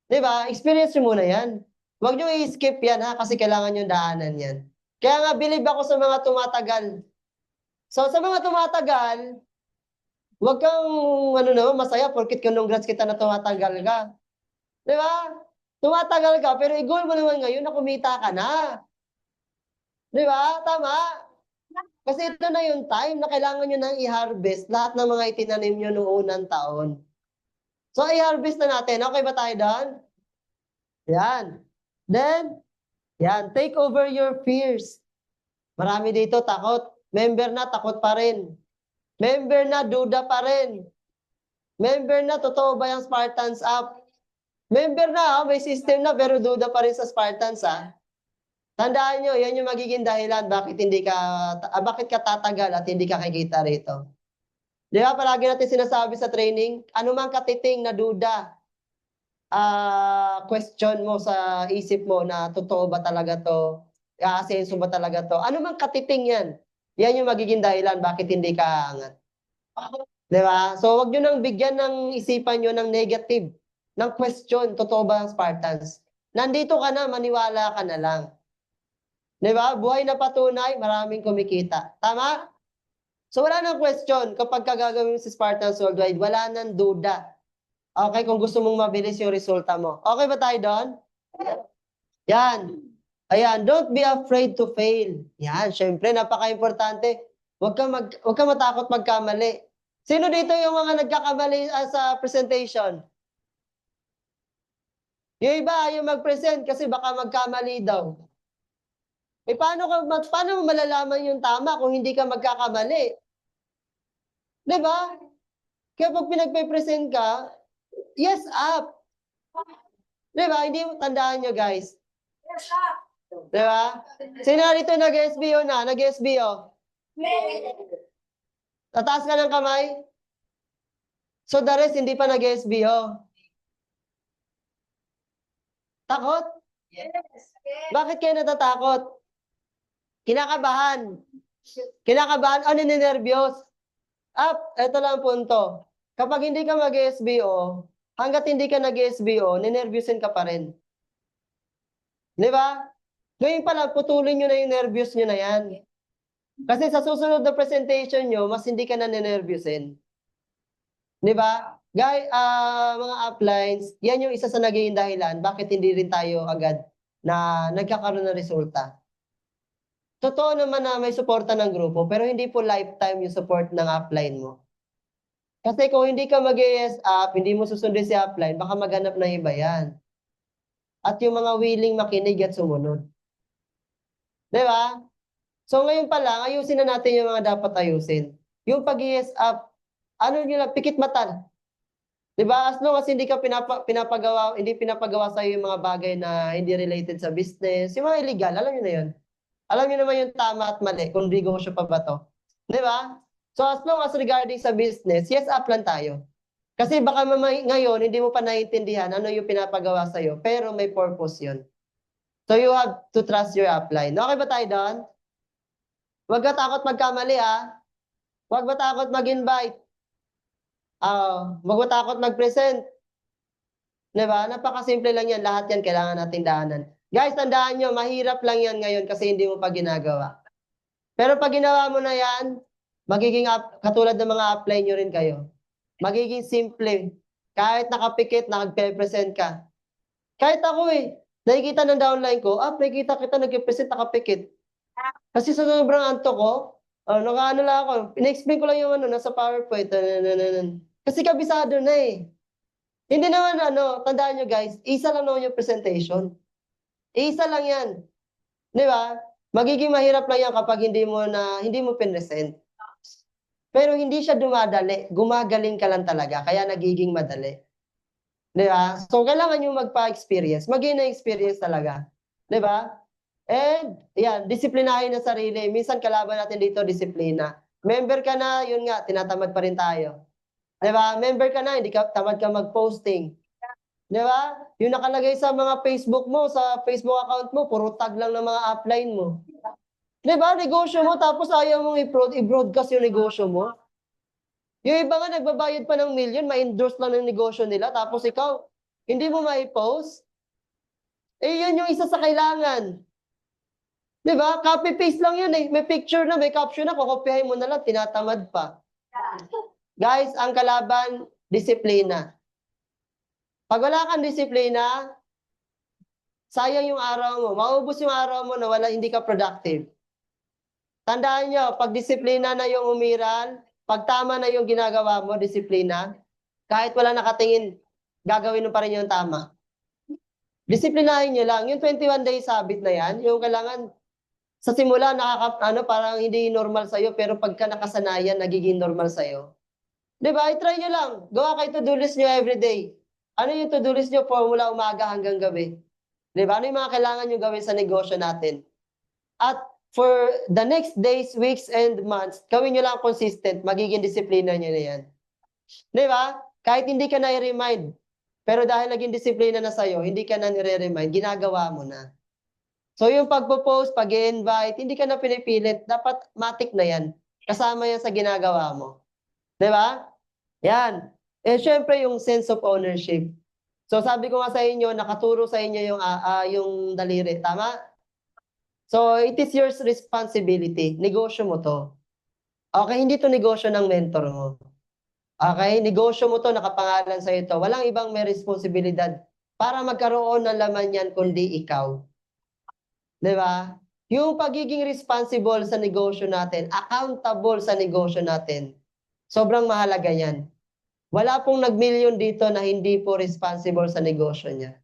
'Di ba? Experience mo muna yan. Huwag nyo i-skip yan ha, kasi kailangan yung daanan yan. Kaya nga, believe ako sa mga tumatagal. So, sa mga tumatagal, huwag kang, masaya porkit congrats kita na tumatagal ka. Di ba? Tumatagal ka, pero i-goal mo naman ngayon na kumita ka na. Di ba? Tama? Kasi ito na yung time na kailangan nyo nang i-harvest lahat ng mga itinanim nyo noong unang taon. So, i-harvest na natin. Okay ba tayo doon? Yan. Then, yan. Take over your fears. Marami dito takot. Member na, takot pa rin. Member na, duda pa rin. Member na, totoo ba yung Spartans app? Member na, may system na, pero duda pa rin sa Spartans, ha? Tandaan nyo, yan yung magiging dahilan bakit ka tatagal at hindi ka kikita rito. Di ba, palagi natin sinasabi sa training, anumang katiting na duda, question mo sa isip mo na totoo ba talaga to, aasenso ba talaga to, anumang katiting yan. Yan yung magiging dahilan bakit hindi ka aangat. Di ba? So, wag nyo nang bigyan ng isipan nyo ng negative, ng question, totoo ba ang Spartans? Nandito ka na, maniwala ka na lang. Di ba? Buhay na patunay, maraming kumikita. Tama? So, wala nang question. Kapag kagagawin si Spartans Worldwide, wala nang duda. Okay, kung gusto mong mabilis yung resulta mo. Okay ba tayo doon? Yan. Ayan, don't be afraid to fail. Yan, syempre, napaka-importante. Huwag ka matakot magkamali. Sino dito yung mga nagkakamali sa presentation? Yung iba, yung mag-present kasi baka magkamali daw. Paano mo malalaman yung tama kung hindi ka magkakamali? Diba? Kaya pag pinagpe-present ka, yes up. Diba? Hindi mo tandaan nyo, guys. Yes, up. Diba? Sino dito nag-SBO na? Nag-SBO? Tataas ka ng kamay? So the rest, hindi pa nag-SBO. Takot? Yes. Bakit kayo natatakot? Kinakabahan. Kinakabahan o ninenervyos? Ito lang ang punto. Kapag hindi ka mag-SBO, hanggat hindi ka nag-SBO, ninervyusin ka pa rin. Di ba? Ngayon pala, putulin nyo na yung nervyos nyo na yan. Kasi sa susunod na presentation nyo, mas hindi ka na ninervyusin. Di ba? Mga uplines, yan yung isa sa naging dahilan bakit hindi rin tayo agad na nagkakaroon ng resulta. Totoo naman na may suporta ng grupo, pero hindi po lifetime yung support ng upline mo. Kasi kung hindi ka mag-yes up, hindi mo susundin si upline, baka maghanap ng iba yan. At yung mga willing makinig at sumunod. Di ba? So ngayon pa lang, ayusin na natin yung mga dapat ayusin. Yung pag-yes up, ano nyo lang, pikit mata. Di ba? As long as hindi ka hindi pinapagawa sa'yo yung mga bagay na hindi related sa business, yung mga illegal, alam nyo na yun. Alam niyo naman yung tama at mali, kung negosyo pa ba to. Di ba? So as long as regarding sa business, yes up lang tayo. Kasi baka ngayon, hindi mo pa naiintindihan ano yung pinapagawa sa'yo, pero may purpose yun. So you have to trust your upline. Okay ba tayo doon? Huwag ka takot magkamali Huwag matakot mag-invite. Huwag matakot mag-present. Diba? Napakasimple lang yan. Lahat yan kailangan nating daanan. Guys, tandaan nyo, mahirap lang yan ngayon kasi hindi mo pa ginagawa. Pero pag ginawa mo na yan, magiging katulad ng mga apply nyo rin kayo. Magiging simple. Kahit nakapikit, nag-present ka. Kahit ako nakikita ng downline ko, nakikita kita nag-present nakapikit. Kasi sa sobrang anto ko, nakaano lang ako, in-explain ko lang yung nasa PowerPoint. Kasi kabisado na Hindi naman tandaan nyo guys, isa lang naman yung presentation. Isa lang yan. Di ba? Magiging mahirap lang yan kapag hindi mo pinresent. Pero hindi siya dumadali. Gumagaling ka lang talaga. Kaya nagiging madali. Di ba? So, kailangan nyo magpa-experience. Maging na-experience talaga. Di ba? And, yan, disiplinahin na sarili. Minsan kalaban natin dito, disiplina. Member ka na, yun nga, tinatamad pa rin tayo. Di ba? Member ka na, hindi ka tamad ka mag-posting. Di ba? Yung nakalagay sa mga Facebook mo, sa Facebook account mo, puro tag lang ng mga upline mo. Di ba? Negosyo mo, tapos ayaw mong i-broadcast yung negosyo mo. Yung iba nga, nagbabayad pa ng million, ma-endorse lang ng negosyo nila, tapos ikaw, hindi mo ma-post. Yan yung isa sa kailangan. Di ba? Copy-paste lang yan May picture na, may caption na, kukopiyahin mo na lang, tinatamad pa. Guys, ang kalaban, disiplina. Pag wala kang disiplina, sayang yung araw mo. Maubos yung araw mo na hindi ka productive. Tandaan nyo, pag disiplina na yung umiral, pag tama na yung ginagawa mo, disiplina, kahit wala nakatingin, gagawin mo pa rin yung tama. Disiplinahin nyo lang. Yung 21 days habit na yan, yung kailangan, sa simula, parang hindi normal sa'yo, pero pagka nakasanayan, nagiging normal sa'yo. Diba? I-try nyo lang. Gawa kayo to-do list nyo everyday. Ano yung to-do list nyo? Formula umaga hanggang gabi. Diba? Ano yung mga kailangan nyo gawin sa negosyo natin? At for the next days, weeks, and months, gawin nyo lang consistent. Magiging disiplina nyo na yan. Diba? Kahit hindi ka na i-remind. Pero dahil naging disiplina na sa'yo, hindi ka na nire-remind, ginagawa mo na. So yung pagpo-post, pag-i-invite, hindi ka na pinipilit. Dapat matik na yan. Kasama yan sa ginagawa mo. Diba? Yan. Syempre yung sense of ownership. So sabi ko nga sa inyo, nakaturo sa inyo yung daliri. Tama? So it is your responsibility. Negosyo mo to. Okay, hindi to negosyo ng mentor mo. Okay, negosyo mo to, nakapangalan sa ito. Walang ibang may responsibilidad para magkaroon ng laman yan kundi ikaw. Diba? Yung pagiging responsible sa negosyo natin, accountable sa negosyo natin, sobrang mahalaga yan. Wala pong nag-million dito na hindi po responsible sa negosyo niya.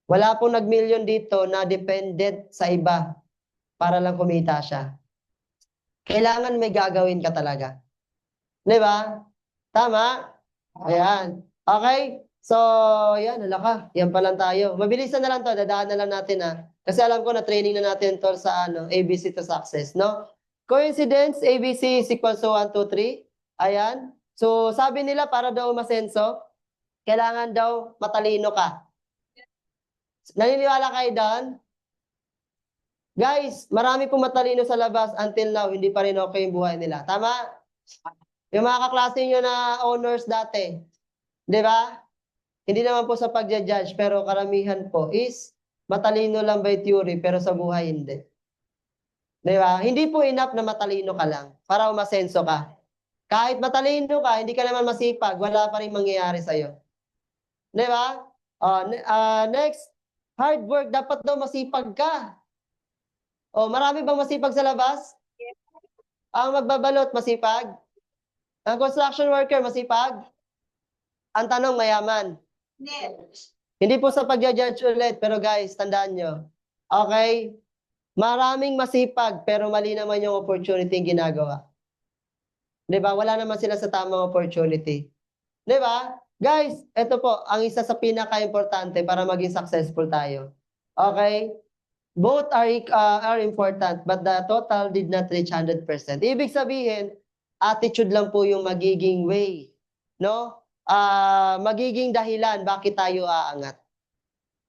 Wala pong nag-million dito na dependent sa iba para lang kumita siya. Kailangan may gagawin ka talaga. Di ba? Tama? Ayan. Okay? So, yan. Yan pa lang tayo. Mabilisan na lang to. Dadaan na lang natin Kasi alam ko na training na natin to sa ABC to Success. No? Coincidence, ABC is equals to 1, 2, 3. Ayan. So, sabi nila para daw masenso, kailangan daw matalino ka. Naniniwala kayo doon? Guys, marami pong matalino sa labas until now, hindi pa rin okay yung buhay nila. Tama? Yung mga kaklase nyo na owners dati, di ba? Hindi naman po sa pagja-judge, pero karamihan po is matalino lang by theory, pero sa buhay hindi. Di ba? Hindi po enough na matalino ka lang para umasenso ka. Kahit matalino ka, hindi ka naman masipag, wala pa rin mangyayari sa'yo. Di ba? Next, hard work, dapat daw masipag ka. Marami bang masipag sa labas? Ang magbabalot, masipag? Ang construction worker, masipag? Ang tanong, mayaman? Yes. Hindi po sa pagja-judge ulit, pero guys, tandaan nyo. Okay? Maraming masipag, pero mali naman yung opportunity yung ginagawa. Di ba? Wala naman sila sa tamang opportunity. Di ba? Guys, ito po, ang isa sa pinaka-importante para maging successful tayo. Okay? Both are important, but the total did not reach 100%. Ibig sabihin, attitude lang po yung magiging way. No? Magiging dahilan bakit tayo aangat.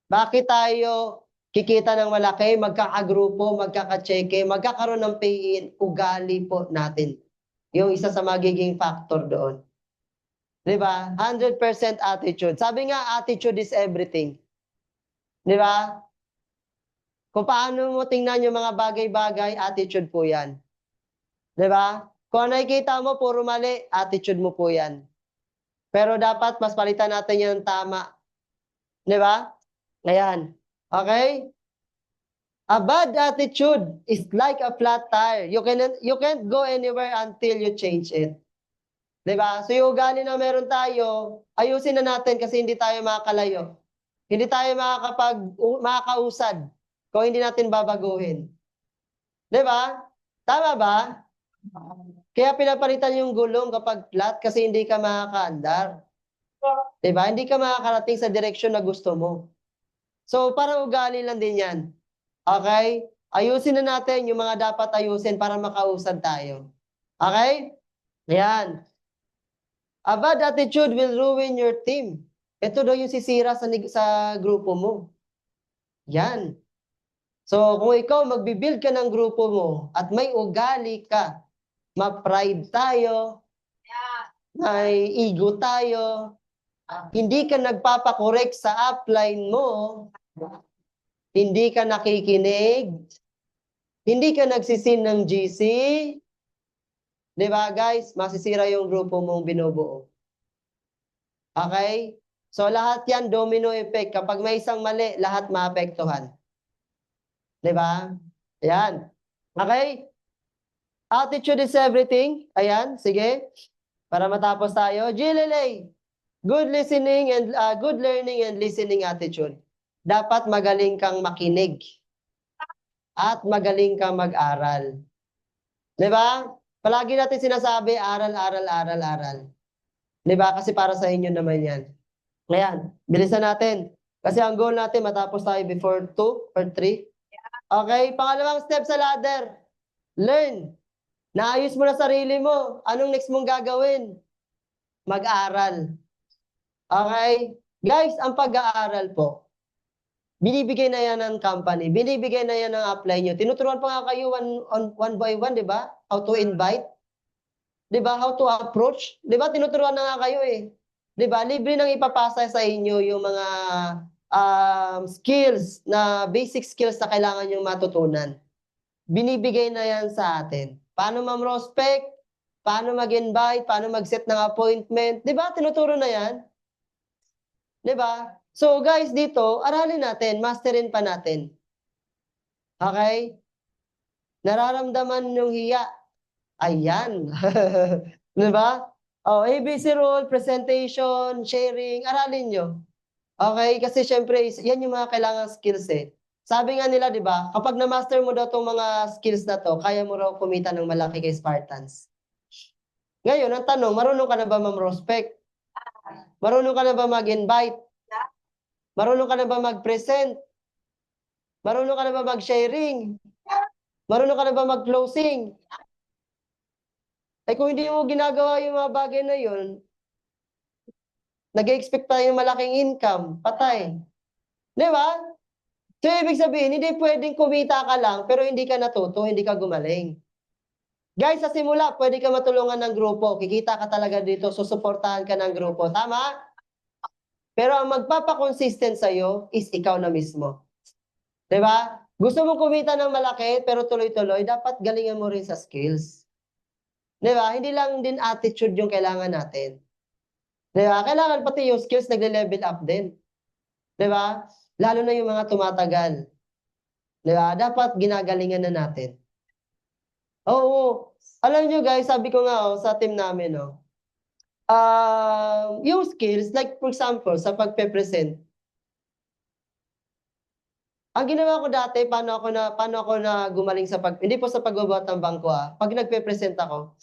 Bakit tayo kikita ng malaki, magkakagrupo, magkakacheque, magkakaroon ng pay-in, ugali po natin. Yung isa sa magiging factor doon. Di ba? 100% attitude. Sabi nga, attitude is everything. Di ba? Kung paano mo tingnan yung mga bagay-bagay, attitude po yan. Di ba? Kung nakikita mo, puro mali, attitude mo po yan. Pero dapat mas palitan natin yung tama. Di ba? Ayan. Okay? A bad attitude is like a flat tire. You can't go anywhere until you change it. Diba? So yung ugali na meron tayo, ayusin na natin kasi hindi tayo makakalayo. Hindi tayo makakausad kung hindi natin babaguhin. Diba? Tama ba? Kaya pinapalitan yung gulong kapag flat kasi hindi ka makakaandar. Diba? Hindi ka makakarating sa direksyon na gusto mo. So parang ugali lang din yan. Okay? Ayusin na natin yung mga dapat ayusin para makausad tayo. Okay? Ayan. A bad attitude will ruin your team. Ito daw yung sisira sa grupo mo. Yan. So, kung ikaw magbibuild ka ng grupo mo at may ugali ka, ma-pride tayo, may ego tayo, hindi ka nagpapakorek sa upline mo, hindi ka nakikinig, hindi ka nagsisin ng GC, di ba guys? Masisira yung grupo mong binubuo. Okay? So lahat yan domino effect. Kapag may isang mali, lahat maapektuhan. Di ba? Ayan. Okay? Attitude is everything. Ayan, sige. Para matapos tayo. GLLA. Good listening and good learning and listening attitude. Dapat magaling kang makinig. At magaling kang mag-aral. Di ba? Palagi natin sinasabi, aral, aral, aral, aral. Di ba? Kasi para sa inyo naman yan. Ayan, bilisan natin. Kasi ang goal natin, matapos tayo before 2 or 3. Okay, pangalawang step sa ladder. Learn. Naayos mo na sarili mo. Anong next mong gagawin? Mag-aral. Okay? Guys, ang pag-aaral po, binibigay na yan ng company, binibigay na yan ng apply nyo. Tinuturuan pa nga kayo one by one, di ba? How to invite. Di ba? How to approach. Di ba? Tinuturuan na nga kayo eh. Di ba? Libre nang ipapasa sa inyo yung mga skills, na basic skills na kailangan nyo matutunan. Binibigay na yan sa atin. Paano ma-prospect? Paano mag-invite? Paano mag-set ng appointment? Di ba? Tinuturo na yan. Di ba? So guys, dito, aralin natin, masterin pa natin. Okay? Nararamdaman yung hiya. Ayan. Di ba? ABC rule, presentation, sharing, aralin nyo. Okay? Kasi syempre, yan yung mga kailangang skills eh. Sabi nga nila, di ba, kapag na-master mo daw itong mga skills na to, kaya mo raw kumita ng malaki kay Spartans. Ngayon, ang tanong, marunong ka na ba ma-prospect? Marunong ka na ba mag-invite? Marunong ka na ba mag-present? Marunong ka na ba mag-sharing? Marunong ka na ba mag-closing? Kung hindi mo ginagawa yung mga bagay na yun, nag-expect tayo ng malaking income, patay. Di ba? So, ibig sabihin, hindi pwedeng kumita ka lang, pero hindi ka natuto, hindi ka gumaling. Guys, sa simula, pwede ka matulungan ng grupo. Kikita ka talaga dito, susuportahan ka ng grupo. Tama? Pero ang magpapakonsistent sa'yo is ikaw na mismo. Diba? Gusto mong kumita ng malaki, pero tuloy-tuloy, dapat galingan mo rin sa skills. Di ba? Hindi lang din attitude yung kailangan natin. Di ba? Kailangan pati yung skills nagle-level up din. Di ba? Lalo na yung mga tumatagal. Di ba? Dapat ginagalingan na natin. Oo. Alam nyo guys, sabi ko nga sa team namin, yung skills, like for example, sa pagpe-present, ang ginawa ko dati, paano ako na gumaling hindi po sa pagbabuhat ng bangko pag nagpe-present ako,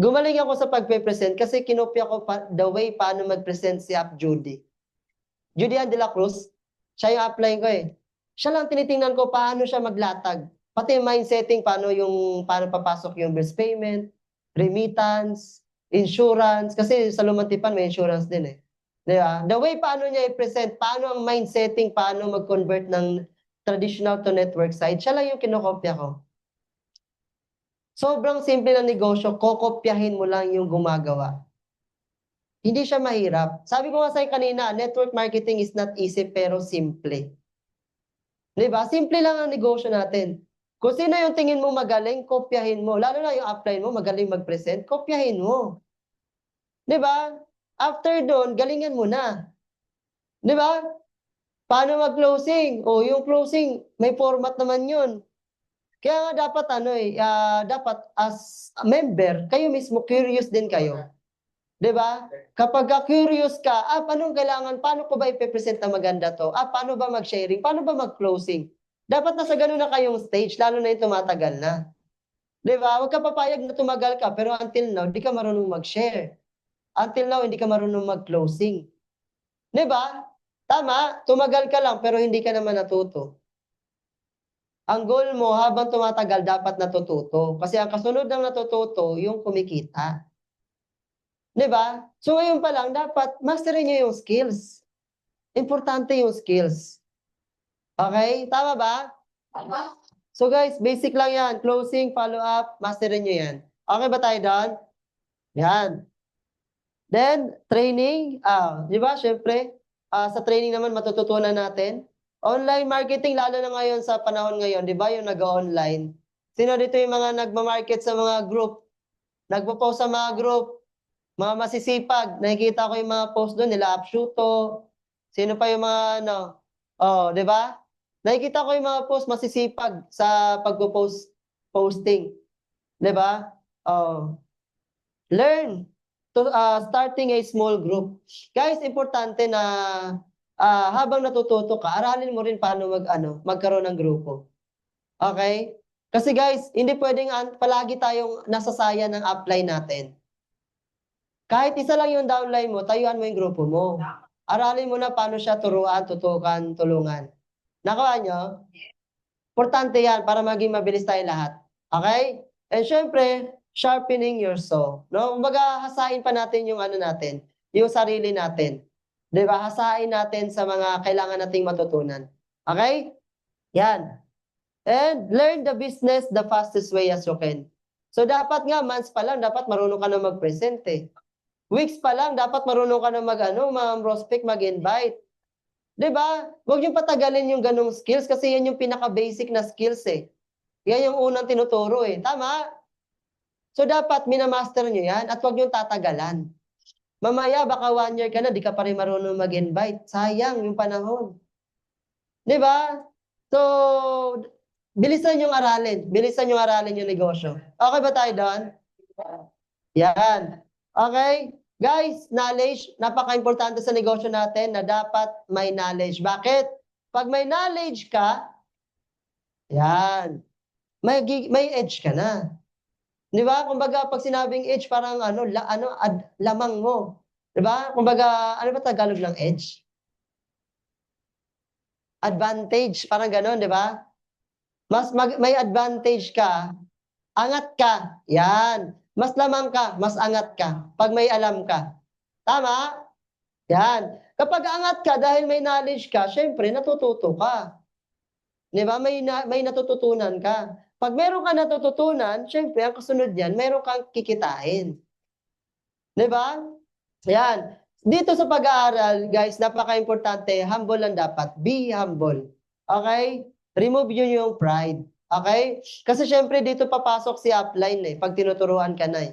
gumaling ako sa pagpe-present kasi kinopya ko the way paano mag-present si Ap Judy. Judy Ann de la Cruz, siya yung apply ko eh. Siya lang tinitingnan ko paano siya maglatag. Pati yung mindsetting, paano papasok yung bills payment, remittance, insurance, kasi sa Lumantipan may insurance din eh. Diba? The way paano niya i-present, paano ang mindsetting, paano mag-convert ng traditional to network side, siya lang yung kinokopya ko. Sobrang simple ng negosyo, kokopyahin mo lang yung gumagawa. Hindi siya mahirap. Sabi ko nga sa'yo kanina, network marketing is not easy pero simple. Diba? Simple lang ang negosyo natin. Kung sino yung tingin mo magaling, kopyahin mo. Lalo na yung upline mo, magaling mag-present, kopyahin mo. Diba? After doon, galingan mo na. Diba? Paano mag-closing? O, yung closing, may format naman yun. Kaya nga dapat dapat as a member, kayo mismo curious din kayo. 'Di ba? Kapag curious ka, paano ko ba i-present na maganda to? Paano ba mag-sharing? Paano ba mag-closing? Dapat nasa ganun na kayong stage, lalo na yung tumatagal na. 'Di ba? Huwag ka papayag na tumagal ka, pero until now, hindi ka marunong mag-share. Until now, hindi ka marunong mag-closing. 'Di ba? Tama, tumagal ka lang, pero hindi ka naman natuto. Ang goal mo habang tumatagal dapat natututo. Kasi ang kasunod ng natututo, yung kumikita. 'Di ba? So ngayon pa lang, dapat masterin nyo yung skills. Importante yung skills. Okay? Tama ba? Tama. So guys, basic lang yan. Closing, follow-up, masterin nyo yan. Okay ba tayo doon? Yan. Then, training. Di ba? Siyempre, sa training naman matututunan natin. Online marketing, lalo na ngayon sa panahon ngayon, di ba? Yung nag-online. Sino dito yung mga nagmamarket sa mga group? Nagpo-post sa mga group? Mga masisipag. Nakikita ko yung mga post doon, nila Apshuto. Sino pa yung mga di ba? Nakikita ko yung mga post masisipag sa posting. Di ba? Learn to starting a small group. Guys, importante na habang natututo ka, aralin mo rin paano magkaroon ng grupo. Okay? Kasi guys, hindi pwedeng palagi tayong nasasaya ng upline natin. Kahit isa lang yung downline mo, tayuan mo yung grupo mo. Aralin mo na paano siya turuan, tutukan, tulungan. Nakuha nyo? Importante yan para maging mabilis tayo lahat. Okay? And syempre, sharpening your saw. No? Kumbaga, hasain pa natin yung natin, yung sarili natin. Diba? Hasain natin sa mga kailangan nating matutunan. Okay? Yan. And learn the business the fastest way as you can. So dapat nga, months pa lang, dapat marunong ka na mag-present eh. Weeks pa lang, dapat marunong ka na mag-prospect, mag-invite. Diba? Huwag yung patagalin yung ganong skills kasi yan yung pinaka-basic na skills eh. Yan yung unang tinuturo eh. Tama? So dapat minamaster nyo yan at huwag yung tatagalan. Mamaya baka 1 year ka na, di ka pa rin marunong mag-invite. Sayang yung panahon. Diba? So, bilisan yung aralin. Bilisan yung aralin yung negosyo. Okay ba tayo doon? Yan. Okay? Guys, knowledge, napaka-importante sa negosyo natin na dapat may knowledge. Bakit? Pag may knowledge ka, yan, may edge ka na. Di ba? Kumbaga, pag sinabing edge, parang lamang mo. Di ba? Kumbaga, ano ba Tagalog ng edge? Advantage, parang gano'n, di ba? May advantage ka, angat ka, yan. Mas lamang ka, mas angat ka, pag may alam ka. Tama? Yan. Kapag angat ka, dahil may knowledge ka, syempre, natututo ka. Di ba? May natututunan ka. Pag meron ka natututunan, syempre, ang kasunod yan, meron kang kikitain. Di ba? Yan. Dito sa pag-aaral, guys, napaka-importante, humble lang dapat. Be humble. Okay? Remove yun yung pride. Okay? Kasi syempre dito papasok si upline pag tinuturuan ka na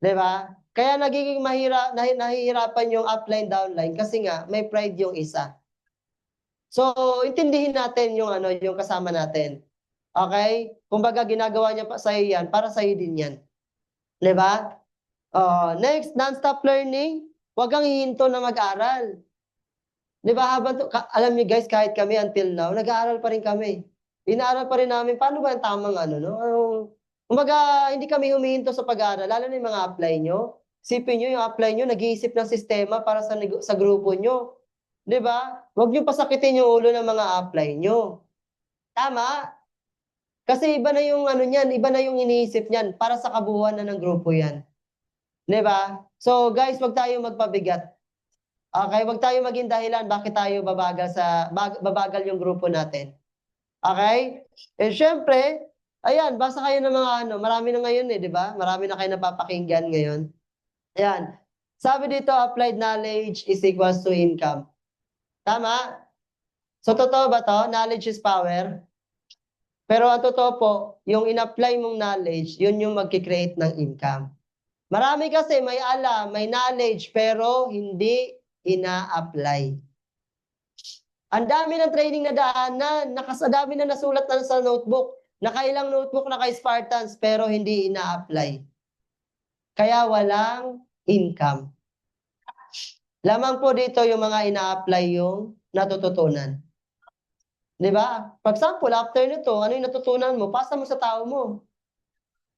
'Di ba? Kaya nagiging nahihirapan yung upline downline kasi nga may pride yung isa. So, intindihin natin yung ano, yung kasama natin. Okay? Kumbaga ginagawa niya pa sa'yo yan, para sa'yo din yan. 'Di ba? Next, non-stop learning. Huwag kang hihinto na mag-aral. 'Di ba alam niyo guys, kahit kami until now, nag-aaral pa rin kami. Inaaral pa rin namin paano ba ang tamang ano, no? Kumbaga, hindi kami humihinto sa pag-aaral, lalo na yung mga apply nyo. Isipin nyo, yung apply nyo, nag-iisip ng sistema para sa grupo nyo. 'Di ba? Huwag nyo pasakitin yung ulo ng mga apply nyo. Tama? Kasi iba na yung ano niyan, iba na yung iniisip niyan para sa kabuuan na ng grupo yan. 'Di ba? So guys, wag tayong magpabigat. Okay, wag tayong maging dahilan bakit tayo babagal yung grupo natin. Okay? And syempre, ayan, basa kayo ng mga ano, marami na ngayon 'di ba? Marami na kayo napapakinggan ngayon. Ayan. Sabi dito, applied knowledge is equals to income. Tama? So totoo ba 'to? Knowledge is power. Pero ang totoo po, yung in-apply mong knowledge, yun yung magki-create ng income. Marami kasi may alam, may knowledge, pero hindi ina-apply. Ang dami ng training na daanan, dami na nasulat na sa notebook, nakailang notebook, naka-Spartans, pero hindi ina-apply. Kaya walang income. Lamang po dito yung mga ina-apply yung natututunan. 'Di ba? For example, after nito, ano yung natutunan mo? Pasa mo sa tao mo.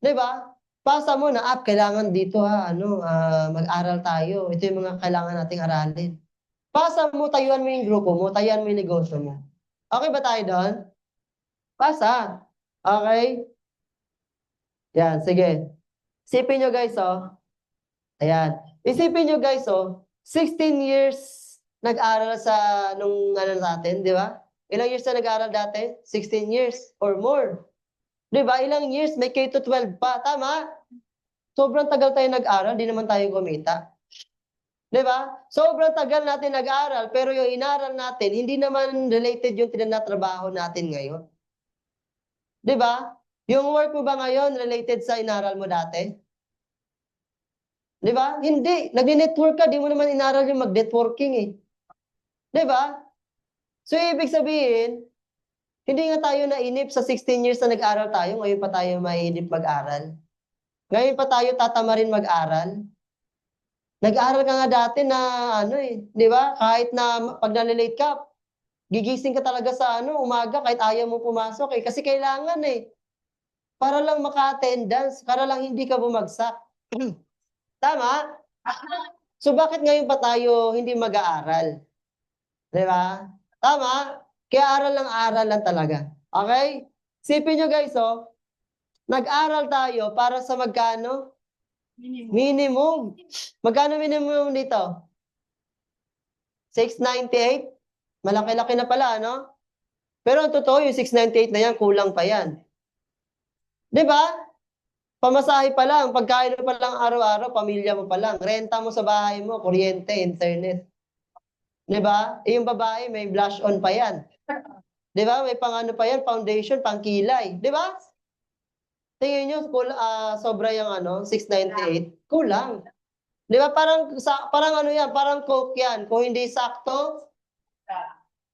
'Di ba? Pasa mo na, kailangan dito mag-aral tayo. Ito yung mga kailangan nating aralin. Pasa mo, tayuan mo yung grupo mo, tayuan mo yung negosyo mo. Okay ba tayo doon? Pasa. Okay? Yan, sige. Isipin nyo guys, Ayan. Isipin nyo guys, 16 years nag-aral nung natin, di ba? Ilang years na nag-aral dati? 16 years or more. Di ba? Ilang years, may K-12 pa. Tama? Sobrang tagal tayo nag-aral, di naman tayo kumita. Di ba? Sobrang tagal natin nag-aral, pero yung inaral natin, hindi naman related yung tinatrabaho natin ngayon. Di ba? Yung work mo ba ngayon related sa inaral mo dati? Di ba? Hindi. Nag-network ka, di mo naman inaral yung mag-networking eh. Di ba? So, ibig sabihin, hindi nga tayo nainip sa 16 years na nag-aral tayo, ngayon pa tayo mainip mag-aral. Ngayon pa tayo tatamarin mag-aral. Nag-aral ka nga dati na di ba? Kahit na pag nalilate ka, gigising ka talaga sa umaga kahit ayaw mo pumasok kasi kailangan para lang maka-attendance, para lang hindi ka bumagsak. Tama? So bakit ngayon pa tayo hindi mag-aaral? Di ba? Tama? Kaya aral lang talaga. Okay? Sipin nyo guys, nag-aral tayo para sa magkano? Minimum. Magkano minimum dito? 698? Malaki-laki na pala, Pero ang totoo, yung 698 na yan, kulang pa yan. Di ba? Pamasahe pa lang, pagkain mo pa lang araw-araw, pamilya mo pa lang, renta mo sa bahay mo, kuryente, internet. Di ba? Yung babae, may blush on pa yan. Di ba? May pa yan, foundation, pangkilay. Di ba? Tingin nyo, sobra yung 698. Kulang. Di ba? Parang yan, parang Coke yan. Kung hindi sakto,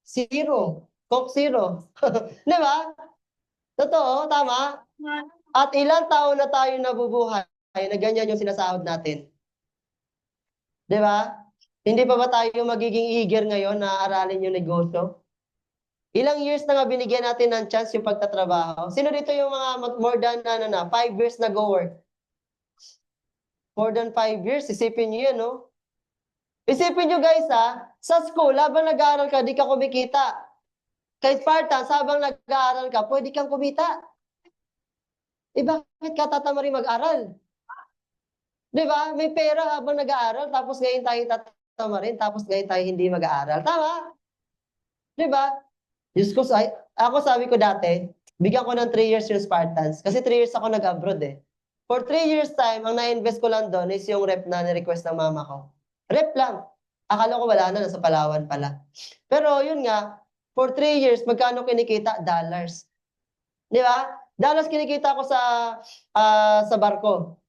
zero. Coke zero. Di ba? Totoo, tama? At ilang taon na tayo nabubuhay na ganyan yung sinasahod natin. Di ba? Hindi pa ba tayo magiging eager ngayon na aralin yung negosyo? Ilang years na nga binigyan natin ng chance yung pagtatrabaho? Sino dito yung mga more than 5 years na go-work? More than 5 years, isipin nyo yan, Isipin nyo guys, sa school, habang nag-aaral ka, di ka kumikita. Kay Spartans, habang nag-aaral ka, pwede kang kumita. Bakit ka tatamarin mag-aral? Di ba? May pera habang nag-aaral, tapos ngayon tayo tatamarin, tapos ngayon tayo hindi mag-aaral. Tama? Di ba? Diyos ko, ako sabi ko dati, bigyan ko ng 3 years yung Spartans. Kasi 3 years ako nag-abroad For 3 years time, ang na-invest ko lang doon is yung rep na ni-request ng mama ko. Rep lang. Akala ko wala na, nasa Palawan pala. Pero yun nga, for 3 years, magkano kinikita? Dollars. Di ba? Dollars kinikita ko sa barko.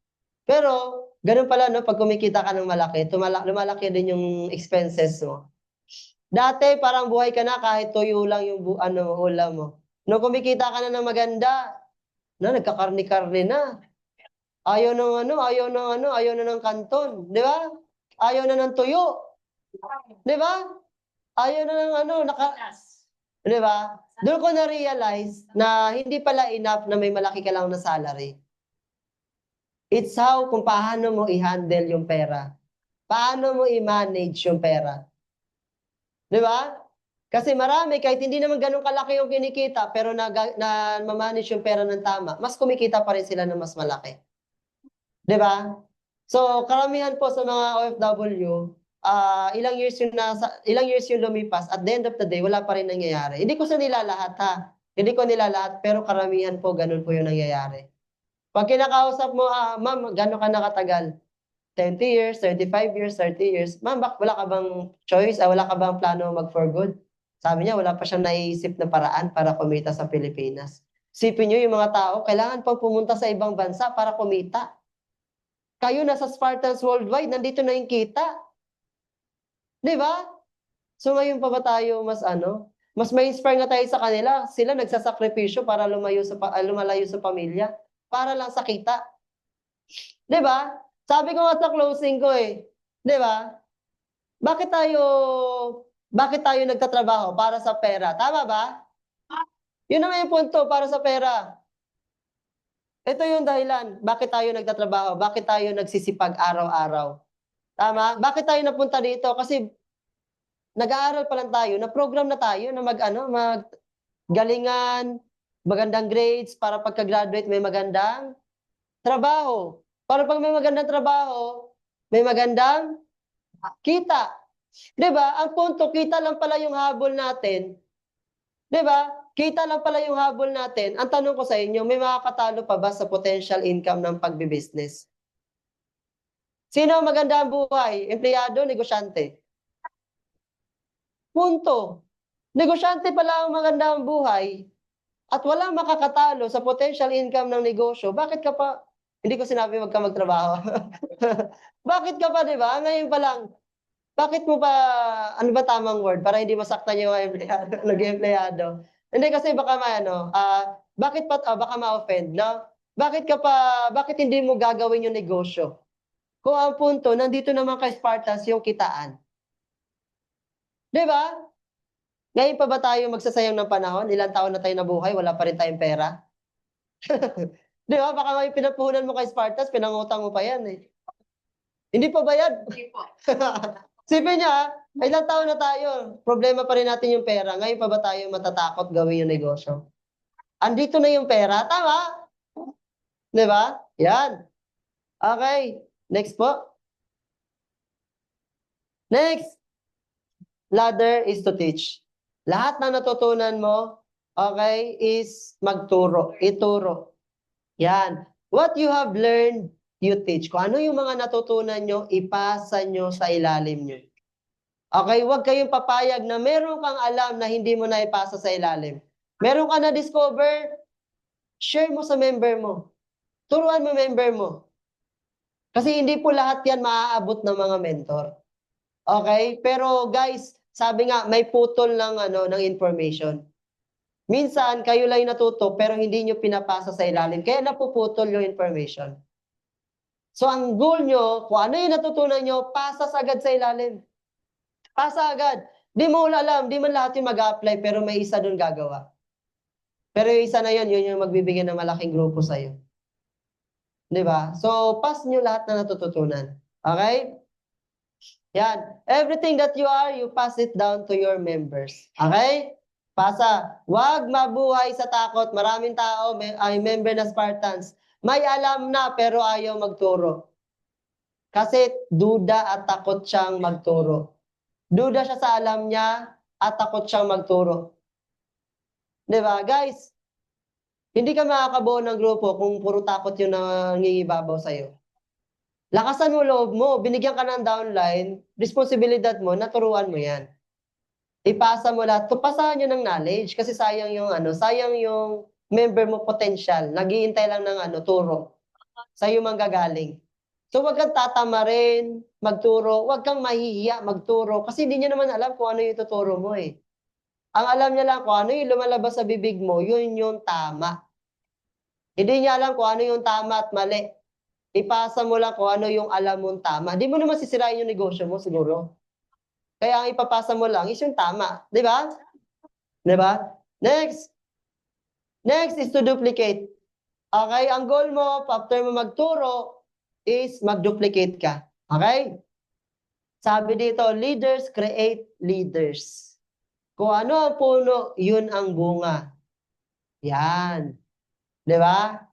Pero, Ganun pala, no? Pag kumikita ka ng malaki, lumalaki din yung expenses mo. Dati, parang buhay ka na kahit tuyo lang yung ulam mo. Nung kumikita ka na ng maganda, nagkakarni-karni na. Ayaw na ng kanton, di ba? Ayaw na ng tuyo, di ba? Ayaw na ng di ba? Doon ko na-realize na hindi pala enough na may malaki ka lang na salary. It's how kung paano mo i-handle yung pera. Paano mo i-manage yung pera. Di ba? Kasi marami, kahit hindi naman ganun kalaki yung kinikita, pero na manage yung pera ng tama, mas kumikita pa rin sila ng mas malaki. Di ba? So, karamihan po sa mga OFW, ilang years yung lumipas, at the end of the day, wala pa rin nangyayari. Hindi ko sa nila lahat, ha? Hindi ko nila lahat, pero karamihan po, ganun po yung nangyayari. Pag kinakausap mo, ma'am, gano'n ka nakatagal? 20 years, 35 years, 30 years. Ma'am, wala ka bang choice? Wala ka bang plano mag-for good? Sabi niya, wala pa siyang naiisip na paraan para kumita sa Pilipinas. Sipin niyo yung mga tao, kailangan pang pumunta sa ibang bansa para kumita. Kayo nasa Spartans Worldwide, nandito na yung kita. Di ba? So ngayon pa ba tayo mas may inspire nga tayo sa kanila. Sila nagsasakripisyo para lumalayo sa pamilya. Para lang sa kita. Di ba? Sabi ko nga sa closing ko di ba? Bakit tayo nagtatrabaho para sa pera? Tama ba? Yun naman yung punto, para sa pera. Ito yung dahilan. Bakit tayo nagtatrabaho? Bakit tayo nagsisipag araw-araw? Tama? Bakit tayo napunta dito? Kasi nag-aaral pa lang tayo, na-program na tayo na galingan, magandang grades, para pagka-graduate may magandang trabaho. Para pag may magandang trabaho, may magandang kita. 'Di ba? Ang punto, kita lang pala yung habol natin. 'Di ba? Kita lang pala yung habol natin. Ang tanong ko sa inyo, may makakatalo pa ba sa potential income ng pagbi-business? Sino ang maganda ang buhay? Empleyado, negosyante? Punto. Negosyante pala ang maganda ang buhay at walang makakatalo sa potential income ng negosyo. Bakit ka pa, hindi ko sinabi wag ka magtrabaho. Bakit ka pa, di ba? Ngayon pa lang, bakit mo pa, ano ba tamang word? Para hindi masaktan yung empleyado, nag-empleyado. Hindi kasi baka baka ma-offend, no? Bakit hindi mo gagawin yung negosyo? Kung ang punto, nandito naman kay Spartans yung kitaan. Di ba? Ngayon pa ba tayo magsasayang ng panahon? Ilang taon na tayo nabuhay, wala pa rin tayong pera? Di ba? Baka may pinapuhunan mo kay Spartans, pinangutang mo pa yan Hindi pa bayad. Hindi po. Sipin niya, ilang taon na tayo, problema pa rin natin yung pera. Ngayon pa ba tayo matatakot gawin yung negosyo? Andito na yung pera, tama? Di ba? Yan. Okay. Next po. Next. Ladder is to teach. Lahat na natutunan mo, okay, is magturo, ituro. Yan. What you have learned, you teach. Kung ano yung mga natutunan nyo, ipasa nyo sa ilalim nyo. Okay, huwag kayong papayag na meron kang alam na hindi mo na ipasa sa ilalim. Meron ka na-discover, share mo sa member mo. Turuan mo member mo. Kasi hindi po lahat yan maaabot ng mga mentor. Okay? Pero guys, sabi nga, may putol ng information. Minsan, kayo lang natuto, pero hindi nyo pinapasa sa ilalim. Kaya napuputol yung information. So, ang goal nyo, kung ano yung natutunan nyo, pasa agad sa ilalim. Pasa agad. Di mo alam, di man lahat yung mag-apply, pero may isa doon gagawa. Pero yung isa na yun yung magbibigay ng malaking grupo sa'yo. Di ba? So, pass nyo lahat na natututunan. Okay? Yan. Everything that you are, you pass it down to your members. Okay? Pasa. Huwag mabuhay sa takot. Maraming tao ay member na Spartans. May alam na pero ayaw magturo. Kasi duda at takot siyang magturo. Duda siya sa alam niya at takot siyang magturo. Di ba? Guys, hindi ka makakabuo ng grupo kung puro takot yung nangingibabaw sa'yo. Lakasan mo loob mo, binigyan ka ng downline, responsibilidad mo, naturuan mo yan. Ipasa mo lahat, tupasahan nyo ng knowledge kasi sayang yung member mo potential, naghihintay lang ng turo. Sa'yo manggagaling. So wag kang tatamarin, magturo, wag kang mahihiya magturo kasi hindi niya naman alam kung ano yung tuturo mo eh. Ang alam niya lang kung ano yung lumalabas sa bibig mo, yun yung tama. Hindi niya alam kung ano yung tama at mali. Ipasa mo lang kung ano yung alam mong tama. Di mo naman sisirain yung negosyo mo siguro. Kaya ang ipapasa mo lang is yung tama. Di ba? Di ba? Next. Next is to duplicate. Okay? Ang goal mo, after mo magturo, is mag-duplicate ka. Okay? Sabi dito, leaders create leaders. Kung ano ang puno, yun ang bunga. Yan. Di ba?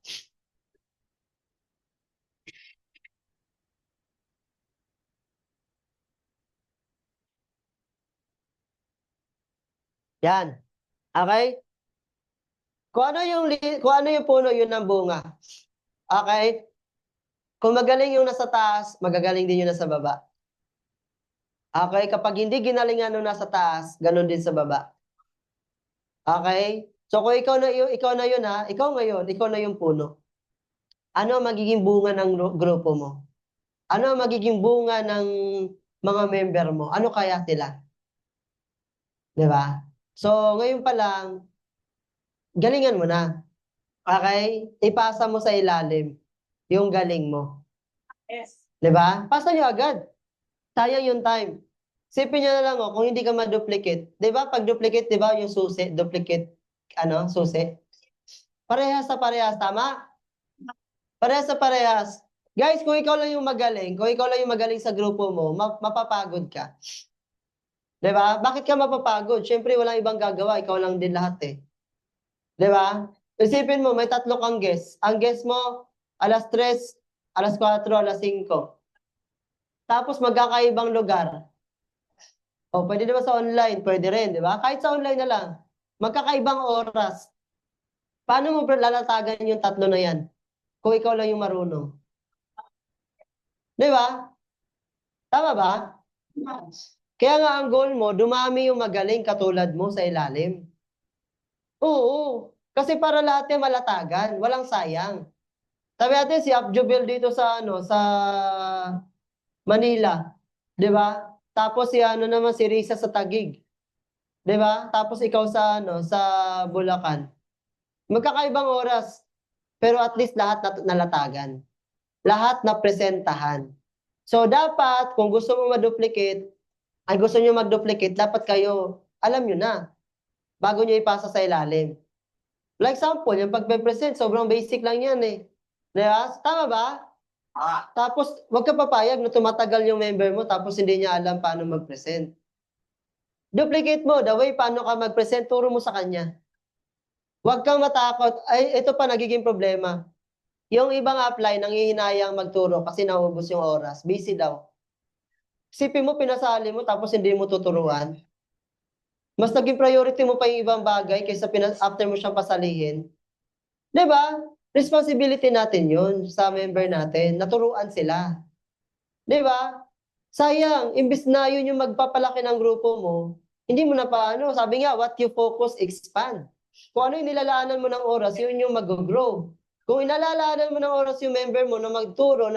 Yan. Okay? Kung ano yung puno, yun ang bunga. Okay? Kung magaling yung nasa taas, magagaling din yung nasa baba. Okay? Kapag hindi ginalingan nung nasa taas, ganun din sa baba. Okay? So kung ikaw na yun ha, ikaw ngayon, ikaw na yung puno. Ano ang magiging bunga ng grupo mo? Ano ang magiging bunga ng mga member mo? Ano kaya sila? 'Di ba? So ngayon pa lang, galingan mo na. Okay? Ipasa mo sa ilalim yung galing mo. Yes. 'Di ba? Pasa nyo agad. Sayang yung time. Sipin nyo na lang, kung hindi ka ma-duplicate. 'Di ba? Pag duplicate, 'di ba, yung susi, duplicate, susi. Parehas sa parehas, tama? Parehas sa parehas. Guys, kung ikaw lang yung magaling sa grupo mo, mapapagod ka. 'Di ba? Bakit ka mapapagod? Siyempre, walang ibang gagawa. Ikaw lang din lahat eh. 'Di ba? Isipin mo, may 3 kang guest. Ang guest mo, alas 3, alas 4, alas 5. Tapos magkakaibang lugar. O, pwede naman sa online, pwede rin, di ba? Kahit sa online na lang. Magkakaibang oras. Paano mo lalatagan yung 3 na yan? Kung ikaw lang yung marunong. Di ba? Tama ba? Kaya nga ang goal mo, dumami yung magaling katulad mo sa ilalim. Oo. Kasi para lahat yan malatagan. Walang sayang. Sabi natin si Abjubel dito sa Manila. Di ba? Tapos si naman si Risa sa Taguig. 'Di ba? Tapos ikaw sa sa Bulacan. Magkakaibang oras, pero at least lahat nalatagan. Lahat napresentahan. So dapat kung gusto mo gusto niyo mag-duplicate, dapat kayo alam niyo na bago niyo ipasa sa ilalim. Like example, yung pagpe-present, sobrang basic lang 'yan eh. 'Di ba? Tama ba? Tapos wag ka papayag na tumatagal yung member mo tapos hindi niya alam paano mag-present. Duplicate mo, the way paano ka mag-present, turo mo sa kanya. Huwag kang matakot. Ay, ito pa nagiging problema. Yung ibang apply, nanghihinayang magturo kasi naubos yung oras. Busy daw. Isipin mo, pinasali mo tapos hindi mo tuturuan. Mas naging priority mo pa yung ibang bagay kaysa after mo siyang pasalihin. 'Di ba? Responsibility natin yun sa member natin. Naturuan sila. 'Di ba? Sayang, imbis na yun yung magpapalaki ng grupo mo, hindi mo na paano. Sabi nga, what you focus, expand. Kung ano yung nilalaanan mo ng oras, yun yung mag-grow. Kung inalalaanan mo ng oras yung member mo na magturo,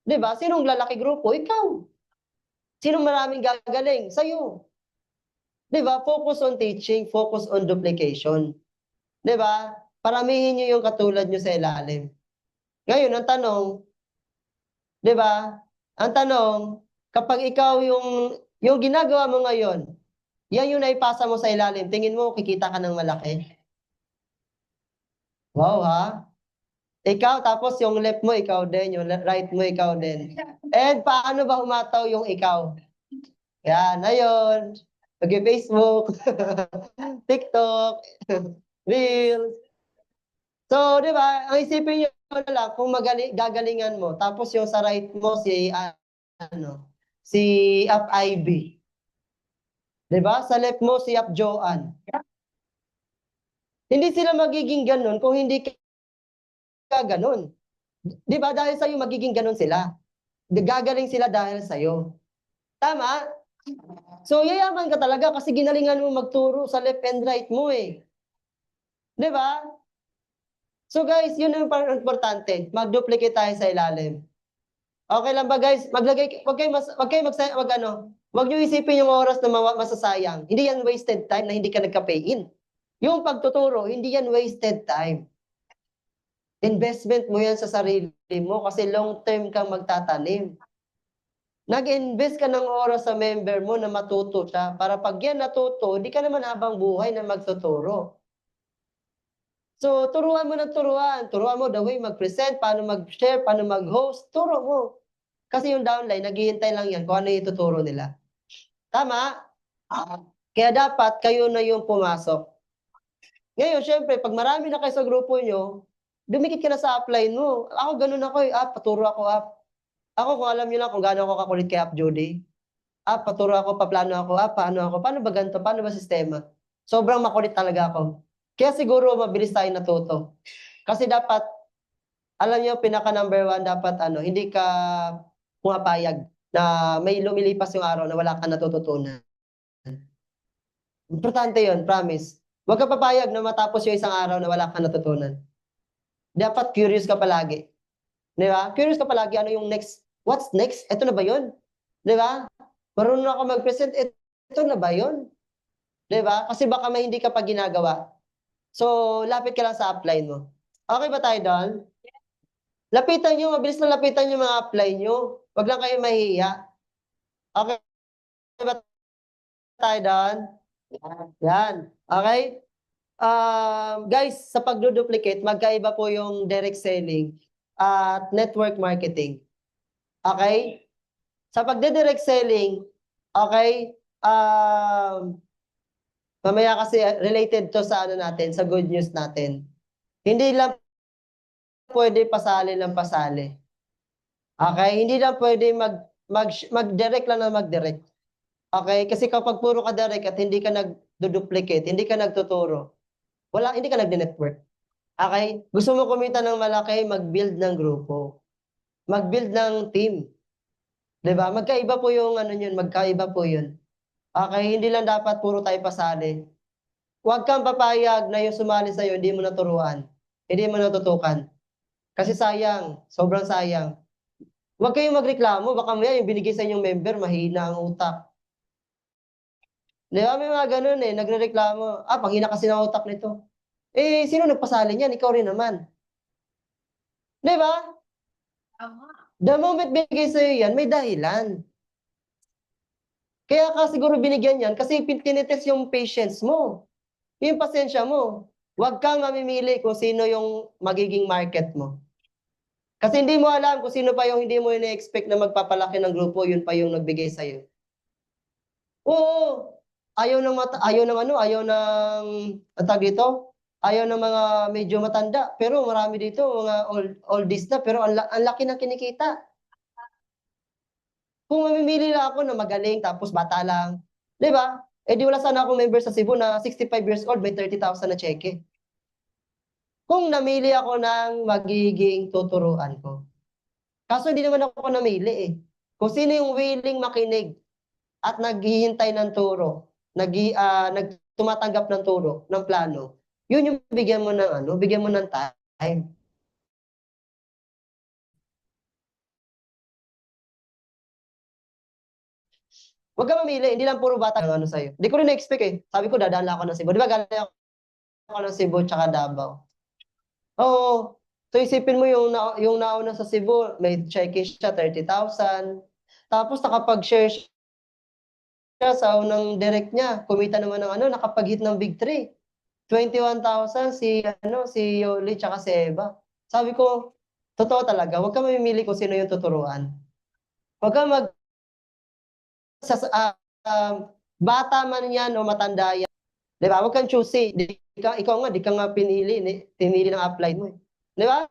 di ba? Sinong lalaki grupo? Ikaw. Sinong maraming gagaling? Sa'yo. Di ba? Focus on teaching, focus on duplication. Di ba? Paramihin nyo yung katulad nyo sa ilalim. Ngayon, ang tanong, di ba? Ang tanong, kapag ikaw yung ginagawa mo ngayon, yan yung naipasa mo sa ilalim, tingin mo, kikita ka ng malaki. Wow, ha? Ikaw, tapos yung left mo, ikaw din. Yung right mo, ikaw din. And paano ba humataw yung ikaw? Yan, ayun. Mag-Facebook, TikTok, Reels. So, di ba, ang isipin nyo na lang, kung gagalingan mo, tapos yung sa right mo, si Up Ivy. Di ba? Sa left mo, si Up Joanne. Hindi sila magiging ganun kung hindi ka ganun. Di ba? Dahil sa'yo, magiging ganun sila. Gagaling sila dahil sa'yo. Tama? So, yayaman ka talaga kasi ginalingan mo magturo sa left and right mo eh. Di ba? So guys, yun ang importante. Mag-duplicate tayo sa ilalim. Okay lang ba guys? Wag niyo isipin yung oras na masasayang. Hindi yan wasted time na hindi ka nagka-pay-in. Yung pagtuturo, hindi yan wasted time. Investment mo yan sa sarili mo kasi long term kang magtatanim. Nag-invest ka ng oras sa member mo na matuto siya para pag yan natuto, hindi ka naman habang buhay na magtuturo. So, turuan mo ng turuan. Turuan mo the way mag-present, paano mag-share, paano mag-host. Turo mo. Kasi yung downline, naghihintay lang yan kung ano yung ituturo nila. Tama? Kaya dapat kayo na yung pumasok. Ngayon, syempre, pag marami na kayo sa grupo nyo, dumikit ka na sa upline mo. Ako, ganun ako eh. Paturo ako Ako, kung alam nyo lang kung gaano ako kakulit kay App Jody. Paturo ako, paplano ako. Paano ba ganito? Paano ba sistema? Sobrang makulit talaga ako. Kaya siguro mabilis tayo natuto. Kasi dapat, alam nyo, pinaka number 1, dapat hindi ka pumapayag na may lumilipas yung araw na wala ka natututunan. Importante yon, promise. Huwag ka papayag na matapos yung isang araw na wala ka natutunan. Dapat curious ka palagi. Di ba? Curious ka palagi, ano yung next? What's next? Ito na ba yun? Di ba? Marunong ako mag-present, ito na ba yun? Di ba? Kasi baka may hindi ka pa ginagawa. So, lapit ka lang sa upline mo. Okay ba tayo doon? Lapitan nyo, mabilis na lapitan yung mga upline nyo. Huwag lang kayo mahihiya. Okay ba tayo doon? Yan. Okay? Guys, sa pagduduplicate, magkaiba po yung direct selling at network marketing. Okay? Sa pagde-direct selling, okay, mamaya kasi related to sa natin, sa good news natin. Hindi lang pwede pasali ng pasali. Okay? Hindi lang pwede mag-direct lang na mag-direct. Okay? Kasi kapag puro ka direct at hindi ka nag-duplicate, hindi ka nagtuturo, hindi ka nag-network. Okay? Gusto mo kumita ng malaki, mag-build ng grupo. Mag-build ng team. 'Di ba? Magkaiba po yung magkaiba po 'yun. Okay, hindi lang dapat puro tayo pasali. Huwag kang papayag na yung sumali sa'yo, hindi mo naturuan. Hindi mo natutukan. Kasi sayang, sobrang sayang. Huwag kayong magreklamo, baka maya yung binigay sa inyong member, mahina ang utak. Di ba? May mga ganun nagrereklamo. Panghina kasi ng utak nito. Sino nagpasali niyan? Ikaw rin naman. Di ba? Tama. The moment binigay sa'yo yan, may dahilan. Kaya ka siguro binigyan yan kasi tinitest yung patience mo. Yung pasensya mo. Huwag kang mamimili kung sino yung magiging market mo. Kasi hindi mo alam kung sino pa yung hindi mo ina-expect na magpapalaki ng grupo, yun pa yung nagbigay sa'yo. Oo, ayaw ng tawag dito, ayaw ng mga medyo matanda, pero marami dito, mga oldies na, pero ang laki ng kinikita. Kung mamimili lang ako na magaling, tapos bata lang, di ba? Di wala sana akong member sa Cebu na 65 years old, may 30,000 na cheque. Kung namili ako ng magiging tuturuan ko. Kaso hindi naman ako namili Kung sino yung willing makinig at naghihintay ng turo, tumatanggap ng turo, ng plano, yun yung bigyan mo ng bigyan mo ng time. Huwag ka mamili, hindi lang puro bata ang sa'yo. Hindi ko rin na-expect Sabi ko, dadaan lang ako ng Cebu. Di ba galing ako ng Cebu tsaka Davao? Oo. So isipin mo yung nauna sa Cebu, may cheque siya, 30,000. Tapos nakapag-share siya sa unang direct niya. Kumita naman ng nakapag-hit ng Big 3. 21,000 si Yoli tsaka si Eva. Sabi ko, totoo talaga, huwag ka mamimili kung sino yung tuturuan. Huwag ka bata man yan o matanda yan. Di ba? Huwag kang choosy. Ikaw nga, di ka nga pinili ng upline mo. Di ba?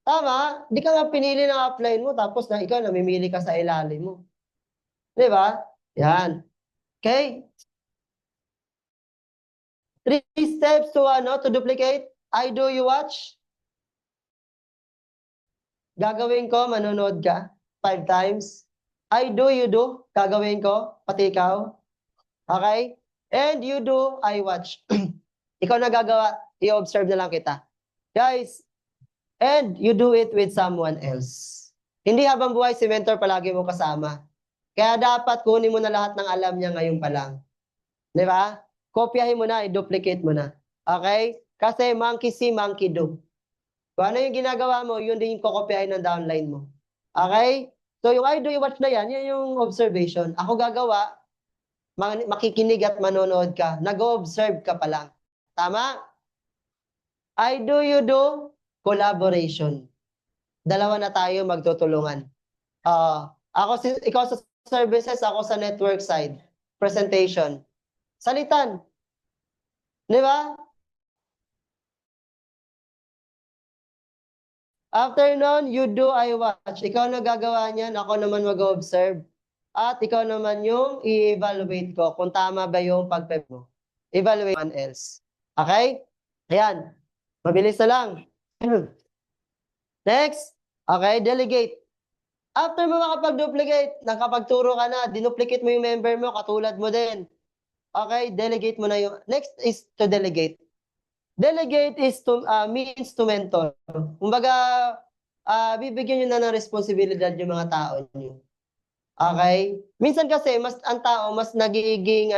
Tama? Di ka nga pinili ng upline mo, tapos ikaw namimili ka sa ilalim mo. Di ba? Yan. Okay? 3 steps to duplicate. I do, you watch. Gagawin ko, manonood ka 5 times. I do, you do. Gagawin ko, pati ikaw. Okay? And you do, I watch. Ikaw na gagawa, i-observe na lang kita. Guys, and you do it with someone else. Hindi habang buhay si mentor palagi mo kasama. Kaya dapat kunin mo na lahat ng alam niya ngayon pa lang. Di ba? Kopyahin mo na, i-duplicate mo na. Okay? Kasi monkey see, monkey do. Kung ano yung ginagawa mo, yun din yung kokopyahin ng downline mo. Okay? So yung I do, you watch na yan yung observation. Ako gagawa, makikinig at manonood ka. Nag-observe ka pa lang. Tama? I do, you do, collaboration. Dalawa na tayo magtutulungan. Ikaw sa services, ako sa network side. Presentation. Salitan. Di ba? After nun, you do, I watch. Ikaw na gagawa niyan, ako naman mag-observe. At ikaw naman yung i-evaluate ko kung tama ba yung pagpep mo. Evaluate someone else. Okay? Ayan. Mabilis na lang. Next. Okay, delegate. After mo makapag-duplicate, nakapagturo ka na, dinuplicate mo yung member mo, katulad mo din. Okay, delegate mo na yung... Next is to delegate. Delegate is to means to mentor. Kumbaga, bibigyan nyo na ng responsibilidad yung mga tao nyo. Okay? Minsan kasi, ang tao, mas nagiging,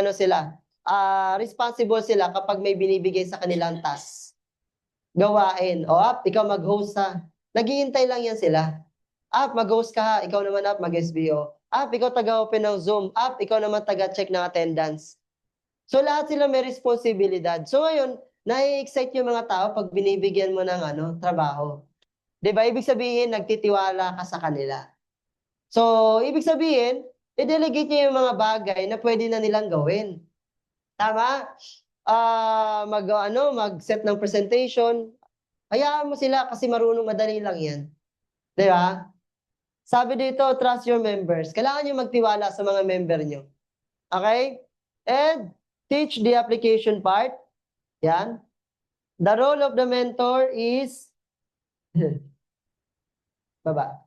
responsible sila kapag may binibigay sa kanilang task. Gawain. Ikaw mag-host ha. Naghihintay lang yan sila. Mag-host ka ha. Ikaw naman mag-SBO. Ikaw taga-open ng Zoom. Ikaw naman taga-check ng attendance. So, lahat sila may responsibilidad. So, ngayon, nai-excite yung mga tao pag binibigyan mo ng trabaho. Diba? Ibig sabihin, nagtitiwala ka sa kanila. So, ibig sabihin, i-delegate niya yung mga bagay na pwede na nilang gawin. Tama? Mag-set ng presentation. Hayaan mo sila kasi marunong, madali lang yan. Diba? Sabi dito, trust your members. Kailangan nyo magtiwala sa mga member nyo. Okay? And teach the application part. Yan. The role of the mentor is baba.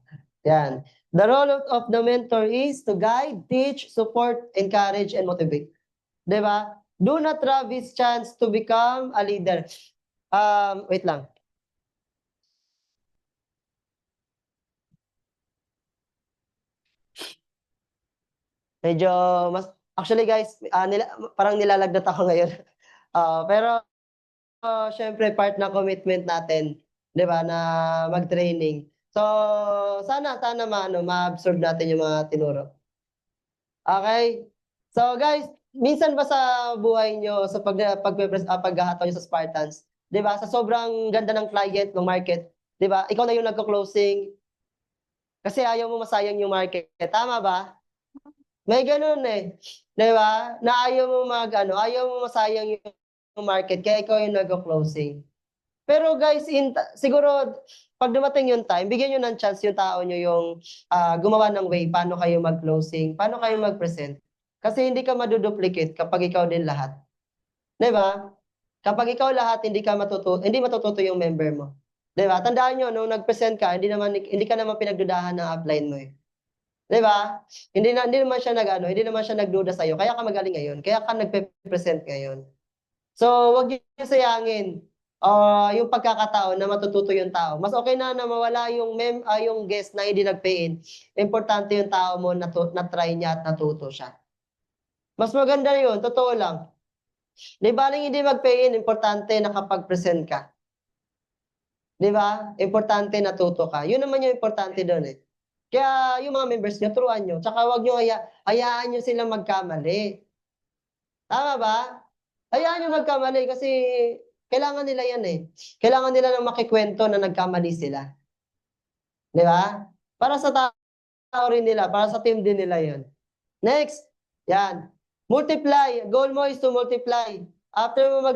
Yan. The role of the mentor is to guide, teach, support, encourage, and motivate. Diba? Do not rob his chance to become a leader. Wait lang. Medyo mas actually guys, parang nilalagnat ako ngayon. Pero syempre part ng commitment natin, 'di ba, na mag-training. So sana ma-absorb natin yung mga tinuro. Okay? So guys, minsan ba sa buhay nyo, sa paghahataw nyo sa Spartans, 'di ba, sa sobrang ganda ng client, ng market, 'di ba, ikaw na yung nagko-closing kasi ayaw mo masayang yung market. Tama ba? May ganun eh. 'Di ba? Na ayaw mo masayang yung market kaya ikaw yung nagko-closing. Pero guys, siguro pag dumating yung time, bigyan nyo ng chance yung tao nyo yung gumawa ng way paano kayo mag-closing, paano kayo mag-present. Kasi hindi ka maduduplicate kapag ikaw din lahat. 'Di ba? Kapag ikaw lahat, hindi matututo yung member mo. 'Di ba? Tandaan nyo, nung nag-present ka, hindi ka naman pinagdudahan ng upline mo eh. 'Di ba? Hindi naman siya hindi naman siya nagduda sa iyo. Kaya ka magaling ngayon. Kaya ka nagpe-present ngayon. So, wag niyo sayangin yung pagkakataon na matututo yung tao. Mas okay na mawala yung guest na hindi nag-pay-in. Importante yung tao mo na try niya at natuto siya. Mas maganda yun, totoo lang. Di baling hindi mag-pay-in, importante nakapag-present ka. Di ba? Importante natuto ka. Yun naman yung importante doon eh. Kaya yung mga members nyo, turuan nyo. Tsaka wag nyo hayaan nyo silang magkamali. Tama ba? Hayaan nyo magkamali kasi kailangan nila yan eh. Kailangan nila ng makikwento na nagkamali sila. Di ba? Para sa tao rin nila, para sa team din nila yun. Next, yan. Multiply. Goal mo is to multiply. After mo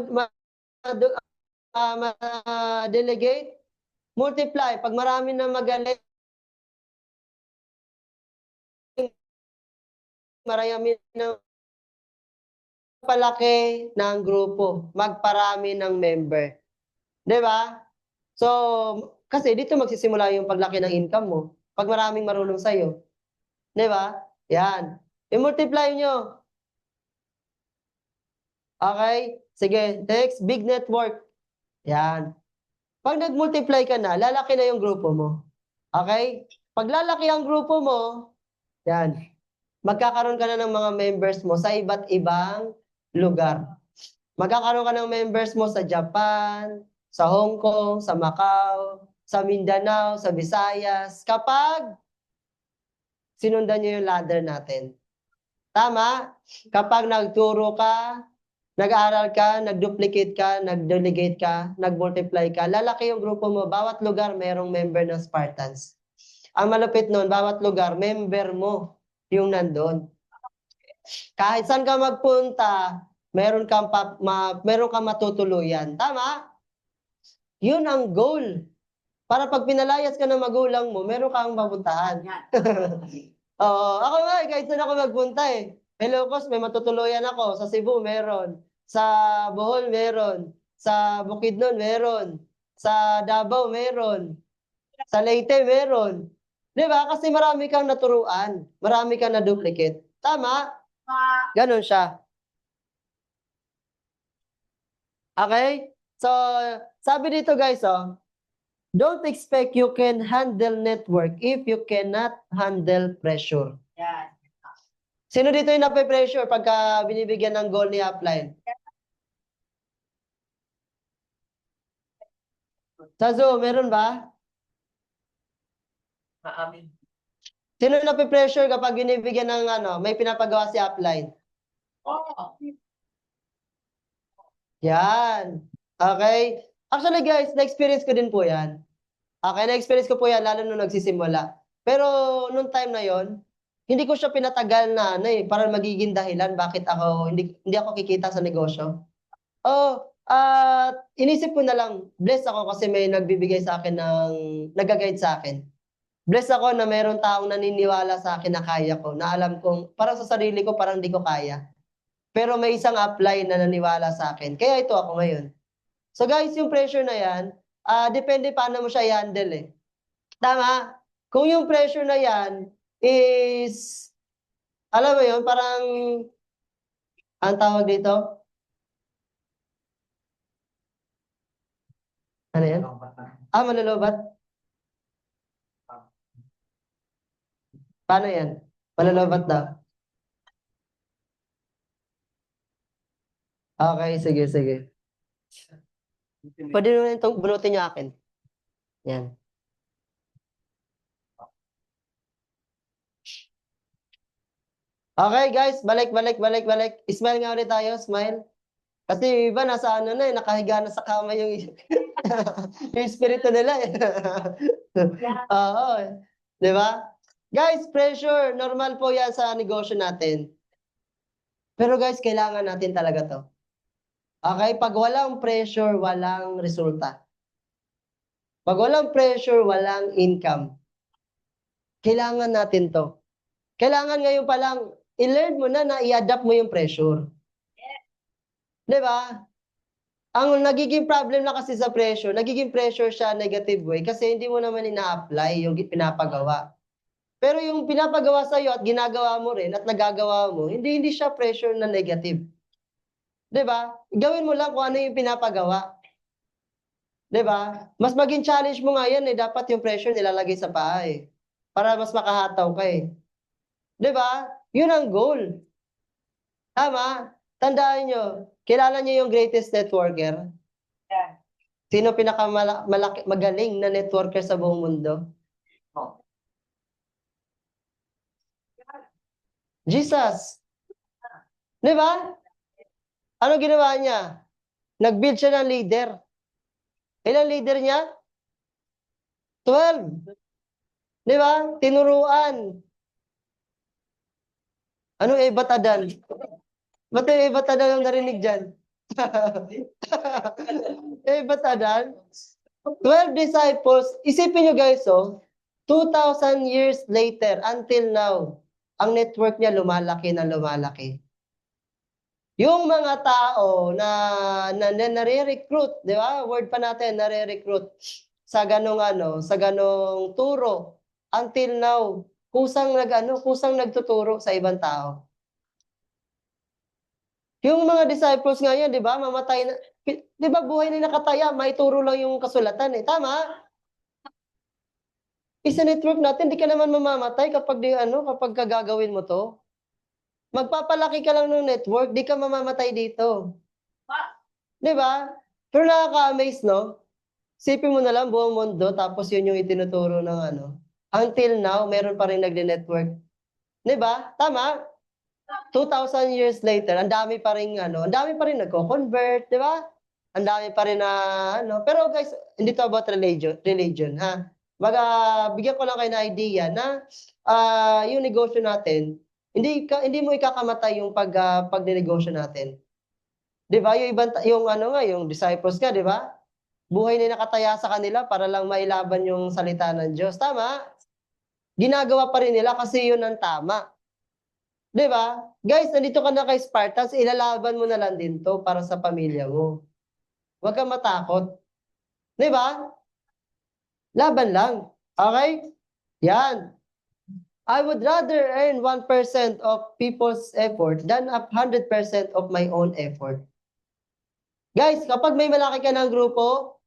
delegate, multiply. Pag marami na magaling, marami na palaki ng grupo, magparami ng member. 'Di ba? So, kasi dito magsisimula yung paglaki ng income mo pag maraming marunong sa iyo. 'Di ba? Yan. I-multiply nyo. Okay? Sige, next, big network. Yan. Pag nag-multiply ka na, lalaki na yung grupo mo. Okay? Paglalaki ang grupo mo, yan, magkakaroon ka na ng mga members mo sa iba't ibang lugar. Magkakaroon ka ng members mo sa Japan, sa Hong Kong, sa Macau, sa Mindanao, sa Visayas, kapag sinundan nyo yung ladder natin. Tama? Kapag nagturo ka, nag-aaral ka, nag-duplicate ka, nag-delegate ka, nag-multiply ka, lalaki yung grupo mo. Bawat lugar merong member ng Spartans. Ang malupit nun, bawat lugar, member mo yung nandun. Kahit saan ka magpunta, meron kang matutuluyan. Tama? Yun ang goal. Para pag pinalayas ka ng magulang mo, meron kang mapuntahan. Oo, ako nga, kahit saan ako magpunta eh. Hello, Ilocos, may matutuluyan ako. Sa Cebu, meron. Sa Bohol, meron. Sa Bukidnon, meron. Sa Davao, meron. Sa Leyte, meron. Di ba? Kasi marami kang naturuan. Marami kang na-duplicate. Tama? Ganon siya. Okay? So, sabi dito guys, don't expect you can handle network if you cannot handle pressure. Yan. Sino dito yung nape-pressure pagka binibigyan ng goal ni upline? Sa Zoom, meron ba? Amin. Sino nape-pressure kapag binibigyan ng may pinapagawa si upline? Oh. Yan. Okay? Actually guys, na-experience ko din po yan. Okay, na-experience ko po yan lalo nung nagsisimula. Pero nung time na yon, hindi ko siya pinatagal na para magiging dahilan bakit hindi ako kikita sa negosyo. Inisip ko na lang, blessed ako kasi may nagbibigay sa akin nag-guide sa akin. Blessed ako na mayroong taong naniniwala sa akin na kaya ko, na alam kong, parang sa sarili ko, parang hindi ko kaya. Pero may isang upline na naniwala sa akin. Kaya ito ako ngayon. So guys, yung pressure na yan, depende paano mo siya i-handle eh. Tama? Kung yung pressure na yan is, alam mo yun, parang, ang tawag dito? Ano yan? Malulubat? Paano yan? Malulubat daw. Okay, sige, sige. Pwede naman itong bunutin niyo akin. Yan. Okay, guys. Balik. Smile nga ulit tayo. Smile. Kasi iba nasa nakahiga na sa kama yung yung espiritu nila eh. Oo. Di ba? Guys, pressure. Normal po yan sa negosyo natin. Pero guys, kailangan natin talaga to. Okay? Pag walang pressure, walang resulta. Pag walang pressure, walang income. Kailangan natin to. Kailangan ngayon pa lang, i-learn mo na i-adapt mo yung pressure. Di ba? Ang nagiging problem na kasi sa pressure, nagiging pressure siya negative way kasi hindi mo naman ina-apply yung pinapagawa. Pero yung pinapagawa sa iyo at ginagawa mo rin at nagagawa mo, hindi siya pressure na negative. 'Di ba? Gawin mo lang kung ano yung pinapagawa. 'Di ba? Mas maging challenge mo nga yan dapat yung pressure nilalagay sa paa para mas makahataw ka 'Di ba? Yun ang goal. Tama? Tandaan nyo, kilala nyo yung greatest networker? Yan. Sino magaling na networker sa buong mundo? Jesus. Di ba? Ano ginawa niya? Nag-build siya ng leader. Ilang leader niya? 12. Di ba? Tinuruan. Anong ebatadan? Ba't yung ebatadan ang narinig dyan? Ebatadan? 12 disciples. Isipin nyo guys, 2,000 years later, until now, ang network niya lumalaki na lumalaki. Yung mga tao na nare-recruit, di ba? Word pa natin, nare-recruit sa ganong turo. Until now, kusang nagtuturo sa ibang tao. Yung mga disciples nga yan, di ba? Mamatay na, di ba buhay na nakataya, maituro lang yung kasulatan Tama? Isa network natin, di ka naman mamamatay kapag kapag gagawin mo to. Magpapalaki ka lang ng network, di ka mamamatay dito. Di ba? Pero nakaka-amaze, no? Sipin mo na lang buong mundo, tapos yun yung itinuturo ng Until now, meron pa rin nagle-network. Di ba? Tama? 2,000 years later, ang dami pa rin ang dami pa rin nagko-convert, di ba? Ang dami pa rin na Pero guys, hindi to about religion, ha? Bigyan ko lang kayo ng idea na yung negosyo natin, hindi mo ikakamatay yung pagnenegosyo natin. 'Di ba? Yung ibang yung disciples nga, 'di ba? Buhay na nakataya sa kanila para lang mailaban yung salita ng Diyos. Tama? Ginagawa pa rin nila kasi yun ang tama. 'Di ba? Guys, nandito ka na kay Spartans, ilalaban mo na lang din to para sa pamilya mo. Huwag kang matakot. 'Di ba? Laban lang. Okay? Yan. I would rather earn 1% of people's effort than 100% of my own effort. Guys, kapag may malaki ka ng grupo,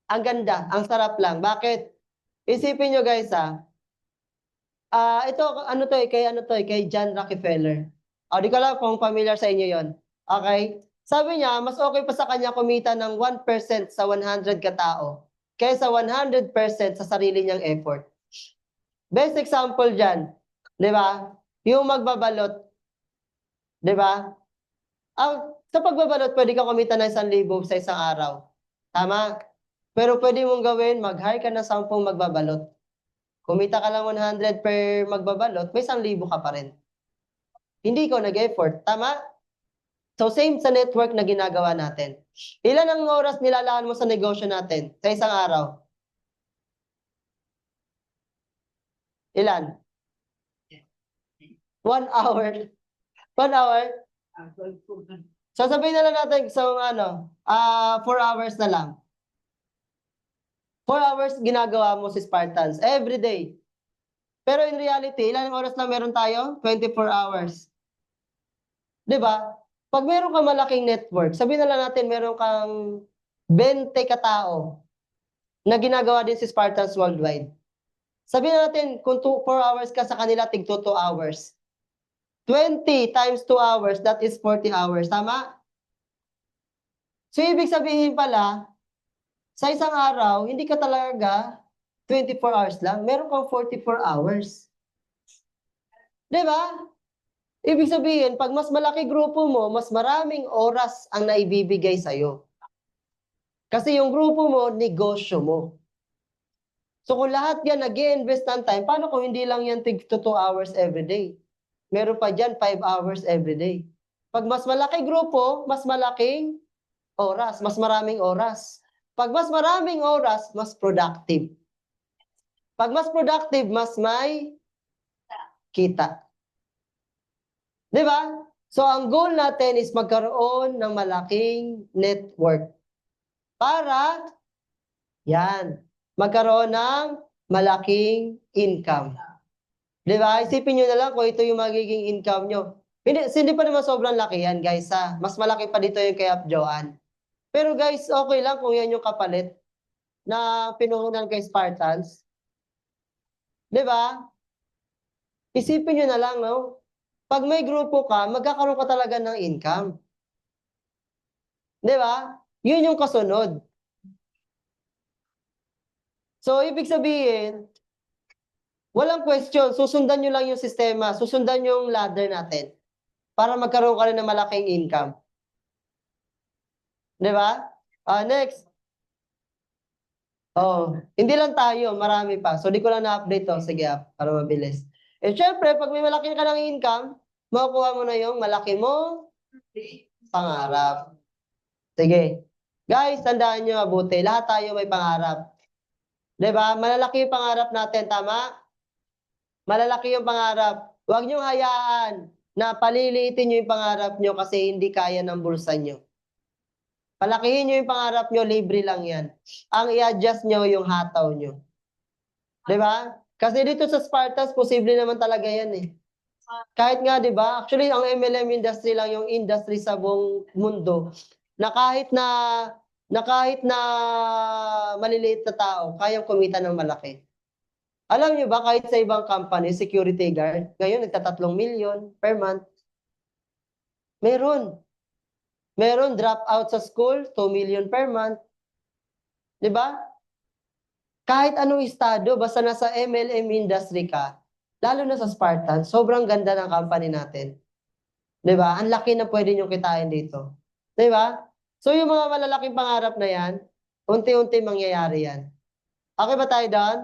ang ganda, ang sarap lang. Bakit? Isipin nyo guys ito, kay John Rockefeller. Di ko lang kung familiar sa inyo yon. Okay? Sabi niya, mas okay pa sa kanya kumita ng 1% sa 100 katao kaysa 100% sa sarili niyang effort. Best example dyan, di ba? Yung magbabalot, di ba? Sa pagbabalot, pwede ka kumita ng 1,000 sa isang araw. Tama? Pero pwede mong gawin, mag-hire ka ng 10 magbabalot. Kumita ka lang 100 per magbabalot, may 1,000 ka pa rin. Hindi ko nag-effort. Tama? So, same sa network na ginagawa natin. Ilan ang oras nilalaan mo sa negosyo natin sa isang araw? Ilan? 1 hour. 1 hour? So, sabihin na lang natin, 4 hours na lang. 4 hours ginagawa mo si Spartans every day. Pero in reality, ilang oras lang meron tayo? 24 hours. 'Di ba? Pag meron kang malaking network, sabihin na lang natin meron kang 20 katao na ginagawa din si Spartans worldwide. Sabihin na natin kung 4 hours ka sa kanila, tig 2 hours. 20 times 2 hours, that is 40 hours. Tama? So, ibig sabihin pala, sa isang araw, hindi ka talaga 24 hours lang. Meron kang 44 hours. 'Di ba? Ibig sabihin, pag mas malaki grupo mo, mas maraming oras ang naibibigay sa'yo. Kasi yung grupo mo, negosyo mo. So kung lahat yan nag-i-invest ng time, paano kung hindi lang yan tig 2 hours every day? Meron pa dyan 5 hours every day. Pag mas malaki grupo, mas malaking oras, mas maraming oras. Pag mas maraming oras, mas productive. Pag mas productive, mas may kita. Di ba? So, ang goal natin is magkaroon ng malaking network. Para, magkaroon ng malaking income. Di ba? Isipin nyo na lang kung ito yung magiging income nyo. Hindi pa naman sobrang laki yan, guys. Mas malaki pa dito yung kay Joanne. Pero guys, okay lang kung yan yung kapalit na pinuhunan kay Spartans. Di ba? Isipin nyo na lang, no? Pag may grupo ka, magkakaroon ka talaga ng income. Di ba? Yun yung kasunod. So, ibig sabihin, walang question, susundan nyo lang yung sistema, susundan yung ladder natin para magkaroon ka rin ng malaking income. Di ba? Next. Hindi lang tayo, marami pa. So, di ko lang na-update to. Sige, para mabilis. Syempre, pag may malaki ka ng income, makukuha mo na yung malaki mo pangarap. Sige. Guys, tandaan nyo mabuti. Lahat tayo may pangarap. Diba? Malalaki yung pangarap natin, tama? Malalaki yung pangarap. Huwag nyo hayaan na paliliitin nyo yung pangarap nyo kasi hindi kaya ng bulsa nyo. Palakihin nyo yung pangarap nyo, libre lang yan. Ang i-adjust nyo yung hataw nyo. Diba? Kasi dito sa Spartans, posible naman talaga yan eh. Kahit nga, di ba? Actually, ang MLM industry lang yung industry sa buong mundo na kahit na na kahit na maliliit na tao, kayang kumita ng malaki. Alam niyo ba, kahit sa ibang company, security guard, ngayon nagta-3 million per month. Meron. Meron drop out sa school, 2 million per month. Di ba? Kahit anong estado, basta nasa MLM industry ka, lalo na sa Spartan, sobrang ganda ng company natin. Di ba? Ang laki na pwede nyo kitain dito. Di ba? So yung mga malalaking pangarap na yan, unti-unti mangyayari yan. Okay ba tayo doon?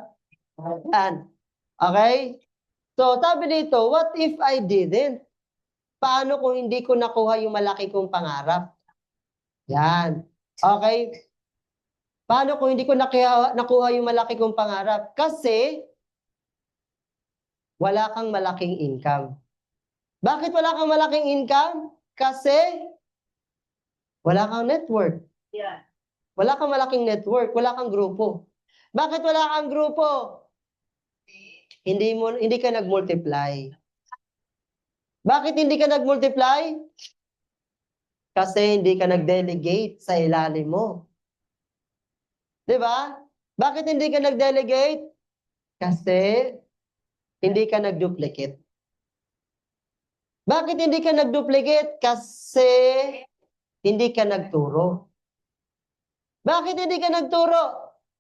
Yan. Okay? So sabi dito, what if I didn't? Paano kung hindi ko nakuha yung malaki kong pangarap? Yan. Okay? Paano kung hindi ko nakuha yung malaki kong pangarap? Kasi wala kang malaking income. Bakit wala kang malaking income? Kasi wala kang network. Yeah. Wala kang malaking network, wala kang grupo. Bakit wala kang grupo? Hindi ka nag-multiply. Bakit hindi ka nag-multiply? Kasi hindi ka nag-delegate sa ilalim mo. 'Di ba? Bakit hindi ka nag-delegate? Kasi hindi ka nag-duplicate. Bakit hindi ka nag-duplicate? Kasi hindi ka nagturo. Bakit hindi ka nagturo?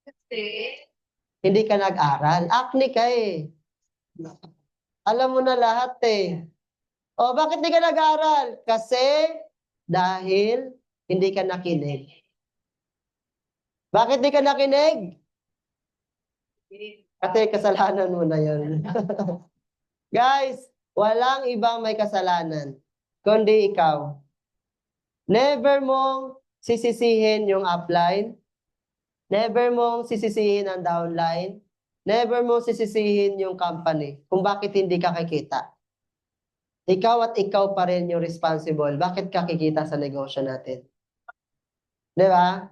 Kasi, Hindi ka nag-aral. Acne ka eh. Alam mo na lahat eh. O bakit hindi ka nag-aral? Kasi dahil hindi ka nakinig. Bakit hindi ka nakinig? Kasi kasalanan mo na yun. Guys, walang ibang may kasalanan, kundi ikaw. Never mong sisisihin yung upline. Never mong sisisihin ang downline. Never mong sisisihin yung company kung bakit hindi ka kikita. Ikaw at ikaw pa rin yung responsible. Bakit ka kikita sa negosyo natin? Di ba?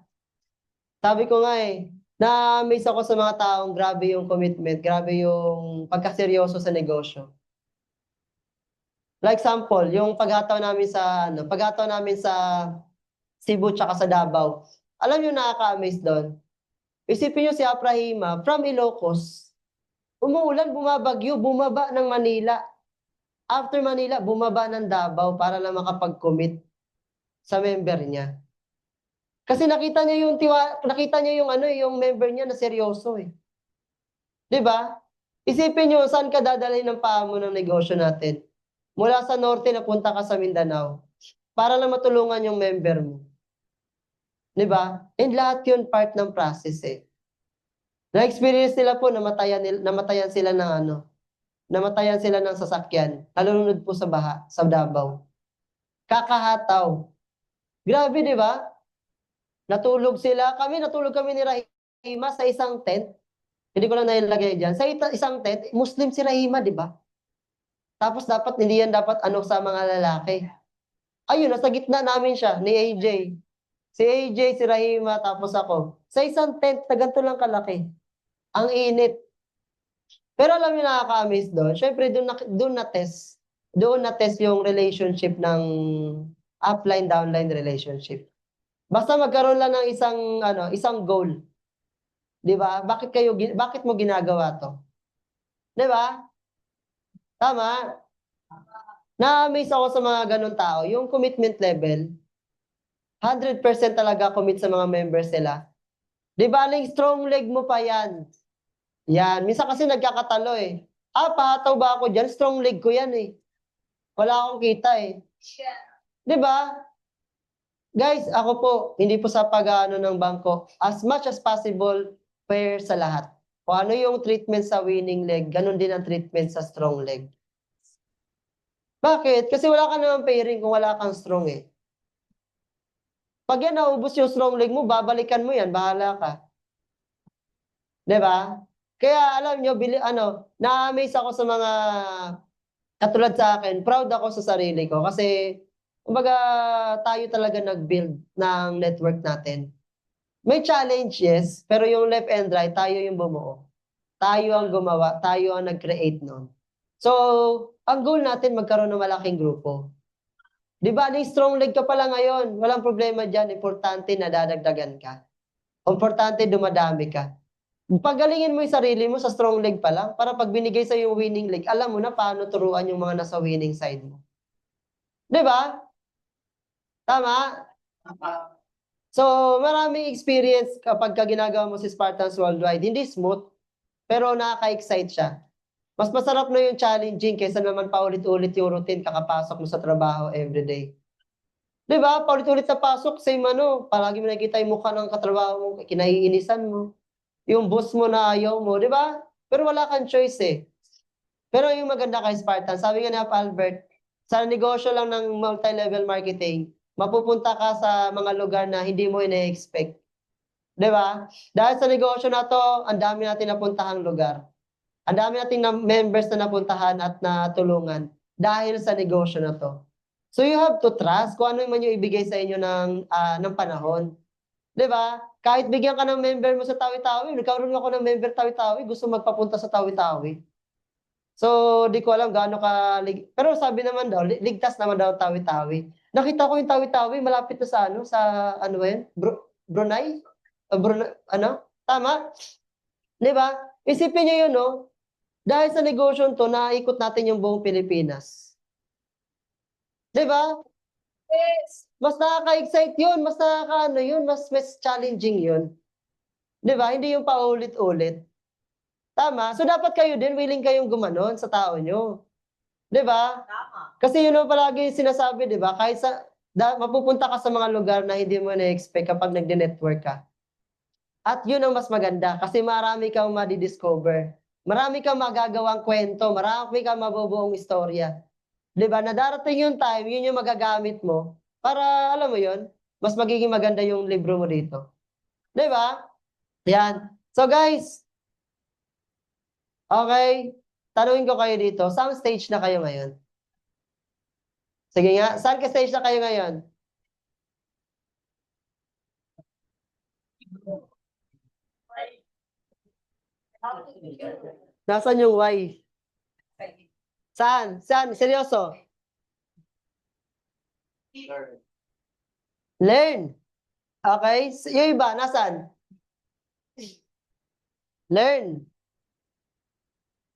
Sabi ko nga eh, na-amaze ako sa mga taong grabe yung commitment, grabe yung pagkaseryoso sa negosyo. Like example, yung paghataw namin sa Cebu tsaka sa Davao. Alam niyo nakaka-amaze doon. Isipin niyo si Aprahima from Ilocos. Umuulan, bumabagyo, bumaba ng Manila. After Manila, bumaba ng Davao para lang makapag-commit sa member niya. Kasi nakita niya yung member niya na seryoso eh. 'Di ba? Isipin niyo saan ka dadalhin ng paa mo ng negosyo natin. Mula sa norte na punta ka sa Mindanao para lang matulungan yung member mo. 'Di ba? And lahat 'yun part ng process eh. Na-experience nila po namatayan sila ng sasakyan. Nalulunod po sa baha sa Davao. Kakahataw. Grabe 'di ba? Natulog kami ni Rahima sa isang tent. Hindi ko lang nailagay diyan. Sa isang tent, Muslim si Rahima, 'di ba? Tapos hindi yan dapat sa mga lalaki. Ayun, nasa gitna namin siya, ni AJ. Si AJ, si Rahima, tapos ako. Sa isang tent na ganito lang kalaki. Ang init. Pero alam niyo nakaka-amaze doon. Syempre, doon na-test. Doon na-test yung relationship ng upline-downline relationship. Basta magkaroon lang ng isang goal. 'Di ba? Bakit mo ginagawa 'to? 'Di ba? Tama? Na-amaze ako sa mga ganun tao. Yung commitment level, 100% talaga commit sa mga members nila. Di ba, strong leg mo pa yan. Yan. Minsan kasi nagkakatalo eh. Pahataw ba ako dyan? Strong leg ko yan eh. Wala akong kita eh. Di ba? Guys, ako po, hindi po sa pag-ano ng bangko. As much as possible, fair sa lahat. Kung ano yung treatment sa winning leg, ganun din ang treatment sa strong leg. Bakit? Kasi wala ka naman pairing kung wala kang strong eh. Pag yan naubos yung strong leg mo, babalikan mo yan, bahala ka. 'Di ba? Kaya alam nyo, na-amaze ako sa mga katulad sa akin. Proud ako sa sarili ko kasi kumbaga tayo talaga nag-build ng network natin. May challenge, yes, pero yung left and right, tayo yung bumuo. Tayo ang gumawa, tayo ang nag-create nun. So, ang goal natin magkaroon ng malaking grupo. Di ba, ni strong leg ka pala ngayon. Walang problema dyan. Importante na dadagdagan ka. Importante dumadami ka. Pagalingin mo yung sarili mo sa strong leg pa lang para pag binigay sa yung winning leg, alam mo na paano turuan yung mga nasa winning side mo. Di ba? Tama? So, maraming experience kapag ginagawa mo si Spartans Worldwide. Hindi smooth, pero nakaka-excite siya. Mas masarap na yung challenging kaysa naman paulit-ulit yung routine kakapasok mo sa trabaho everyday. Di ba? Paulit-ulit sa pasok, same ano, palagi mo nakikita yung mukha ng katrabaho mo, kinaiinisan mo. Yung boss mo na ayaw mo, di ba? Pero wala kang choice eh. Pero yung maganda kay Spartan, sabi nga ni Albert, sa negosyo lang ng multi-level marketing, mapupunta ka sa mga lugar na hindi mo ina-expect. Di ba? Dahil sa negosyo na to, ang dami natin napuntahang lugar. Ang dami nating members na napuntahan at natulungan dahil sa negosyo na to. So you have to trust kung ano man yung ibigay sa inyo ng panahon. Di ba? Kahit bigyan ka ng member mo sa Tawi-Tawi, nagkaroon ako ng member Tawi-Tawi, gusto magpapunta sa Tawi-Tawi. So, di ko alam gaano ka... Pero sabi naman daw, ligtas naman daw Tawi-Tawi. Nakita ko yung Tawi-Tawi, malapit na sa ano ba yun? Brunei? Ano? Tama? Di ba? Isipin niyo yun, no? Dahil sa negosyo to, naikot natin yung buong Pilipinas. Di ba? Yes. Mas nakaka-excite yun, mas nakaka-ano yun, mas challenging yun. Di ba? Hindi yung paulit-ulit. Tama? So, dapat kayo din, willing kayong gumanon sa tao nyo. Di ba? Tama. Kasi yun ang palagi sinasabi, di ba? Kahit mapupunta ka sa mga lugar na hindi mo na-expect kapag nagde-network ka. At yun ang mas maganda kasi marami kang madidiscover. Marami kang magagawang kwento, marami kang mabubuong istorya. Di ba? Na darating yung time, yun yung magagamit mo para, alam mo yun, mas magiging maganda yung libro mo dito. Di ba? Yan. So guys, okay, tanungin ko kayo dito, saan stage na kayo ngayon? Sige nga, saan ka stage na kayo ngayon? Nasaan yung why? Saan? Saan? Seryoso? Learn. Okay? Yung iba, nasaan? Learn.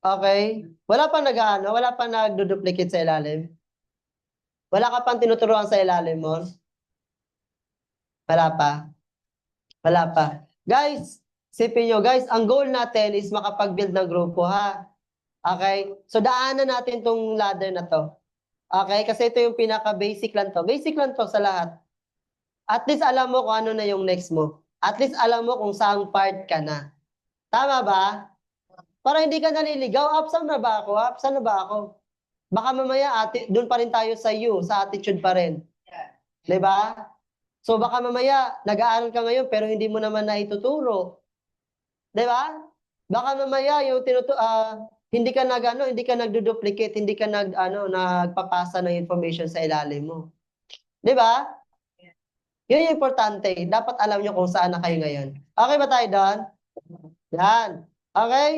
Okay? Wala pa nag-ano? Wala pa nagdo-duplicate sa ilalim? Wala ka pang tinuturuan sa ilalim mo? Wala pa? Wala pa. Guys, sipin nyo, guys, ang goal natin is makapag-build ng grupo, ha? Okay? So, daanan natin tong ladder na to. Okay? Kasi ito yung pinaka-basic lang to. Basic lang to sa lahat. At least alam mo kung ano na yung next mo. At least alam mo kung saan part ka na. Tama ba? Para hindi ka naliligaw, saan na ba ako? Saan na ba ako? Baka mamaya, doon pa rin tayo sa you, sa attitude pa rin. Diba? So baka mamaya, nag-aaral ka ngayon pero hindi mo naman naituturo. Diba? Baka mamaya, yung hindi ka nagdo-duplicate, hindi ka nagpapasa ng information sa ilalim mo. Diba? Yun yung importante. Dapat alam nyo kung saan na kayo ngayon. Okay ba tayo doon? Yan. Okay?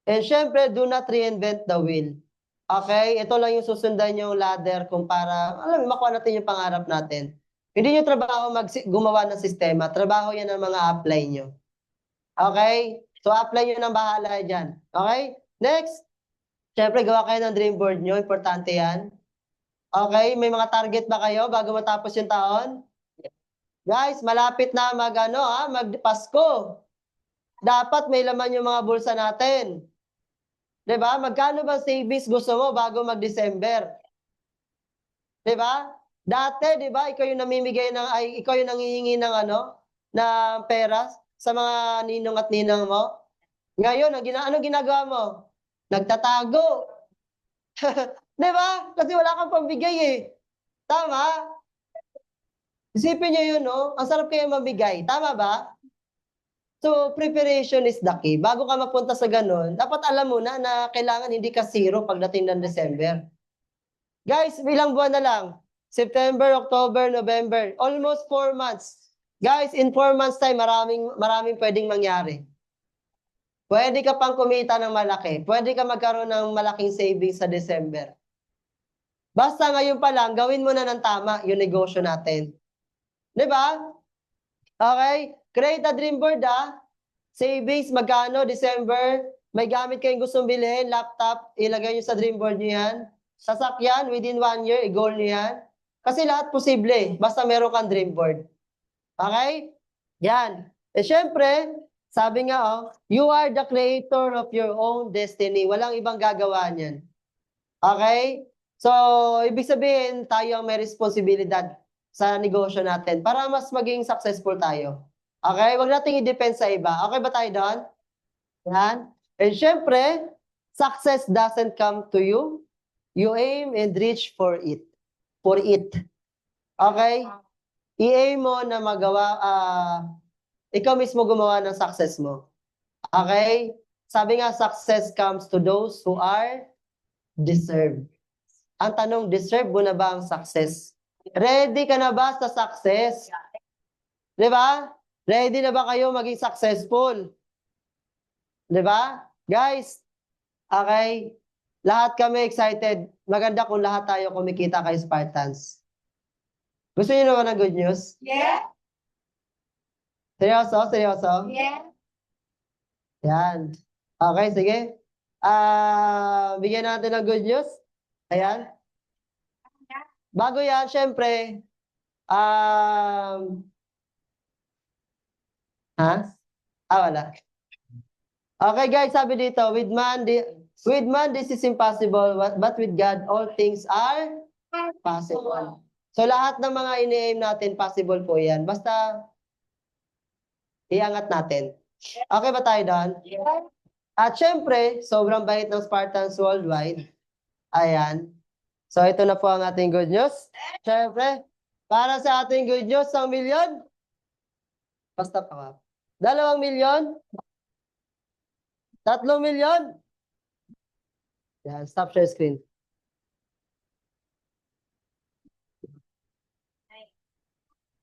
And syempre, do not reinvent the wheel. Okay? Ito lang yung susundan yung ladder kung para, alam mo, makuha natin yung pangarap natin. Hindi nyo trabaho gumawa ng sistema. Trabaho yan ng mga apply nyo. Okay? So, apply nyo ng bahala dyan. Okay? Next. Syempre, gawa kayo ng dream board nyo. Importante yan. Okay? May mga target ba kayo bago matapos yung taon? Guys, malapit na mag-Pasko. Dapat may laman yung mga bulsa natin. Diba? Magkano ba savings gusto mo bago mag-December? Diba? Dati, diba, ikaw yung namimigay ikaw yung nangihingi ng na pera sa mga ninong at ninang mo. Ngayon, ano ginagawa mo? Nagtatago. Diba? Kasi wala kang pambigay eh. Tama? Isipin niyo yun, no? Ang sarap kaya mabigay. Tama ba? So, preparation is the key. Bago ka mapunta sa ganun, dapat alam mo na kailangan hindi ka zero pagdating ng December. Guys, ilang buwan na lang? September, October, November. Almost 4 months. Guys, in 4 months time, maraming pwedeng mangyari. Pwede ka pang kumita ng malaki. Pwede ka magkaroon ng malaking savings sa December. Basta ngayon pa lang, gawin mo na ng tama yung negosyo natin. Di ba? Okay? Create a dream board, Savings, magkano? December. May gamit kayong gustong bilhin, laptop, ilagay nyo sa dream board nyo yan. Sasakyan, within 1 year, i-goal nyo yan. Kasi lahat posible, basta meron kang dream board. Okay? Yan. Eh, syempre, sabi nga, you are the creator of your own destiny. Walang ibang gagawa niyan. Okay? So, ibig sabihin, tayo ang may responsibilidad sa negosyo natin para mas maging successful tayo. Okay? Huwag nating i-depend sa iba. Okay ba tayo doon? Yan. And syempre, success doesn't come to you. You aim and reach for it. For it. Okay? I-aim mo na magawa, ikaw mismo gumawa ng success mo. Okay? Sabi nga, success comes to those who are deserved. Ang tanong, deserve mo na ba ang success? Ready ka na ba sa success? Di ba? Ready na ba kayo maging successful? Di ba? Guys, okay? Lahat kami excited. Maganda kung lahat tayo kumikita kay Spartans. Gusto niyo naman ng good news? Yeah. Seryoso? Seryoso? Yeah. Yan. Okay, sige. Bigyan natin ng good news. Ayan. Bago yan, syempre, wala. Okay guys, sabi dito, with man this is impossible, but with God all things are possible. So lahat ng mga ini-aim natin, possible po yan. Basta, iangat natin. Okay ba tayo doon? Yeah. At syempre, sobrang bait ng Spartans worldwide. Ayan. So ito na po ang ating good news. Syempre, para sa ating good news, 1 milyon. Basta pa. 2 milyon. 3 milyon. Yan, stop share screen.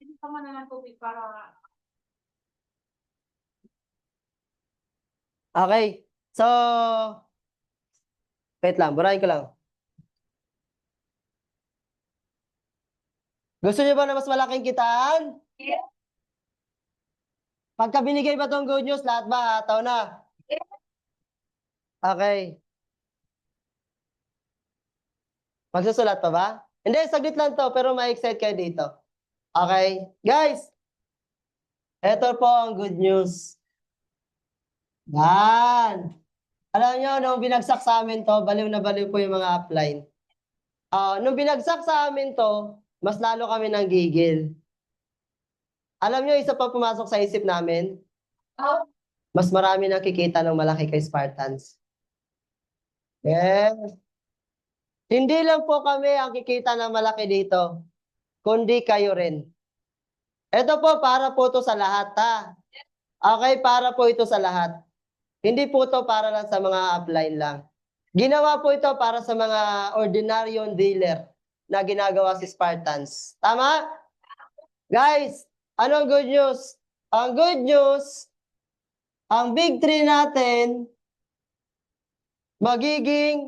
Hindi ka man naman tubig para... Okay. So, wait lang, burahin ko lang. Gusto niyo ba na mas malaking kitaan? Yeah. Pagka binigay ba tong good news, lahat ba hataw na? Yeah. Okay. Magsusulat pa ba? Hindi, saglit lang to, pero ma-excite kayo dito. Okay? Guys, ito po ang good news. Yan. Alam nyo, nung binagsak sa amin to, baliw na baliw po yung mga upline. Nung binagsak sa amin to, mas lalo kami nang gigil. Alam nyo, isa pa pumasok sa isip namin, mas marami nakikita ng malaki kay Spartans. Yes. Hindi lang po kami ang kikita ng malaki dito, kundi kayo rin. Ito po, para po to sa lahat, Okay, para po ito sa lahat. Hindi po to para lang sa mga upline lang. Ginawa po ito para sa mga ordinaryong dealer na ginagawa si Spartans. Tama? Guys, ano ang good news? Ang good news, ang big 3 natin, magiging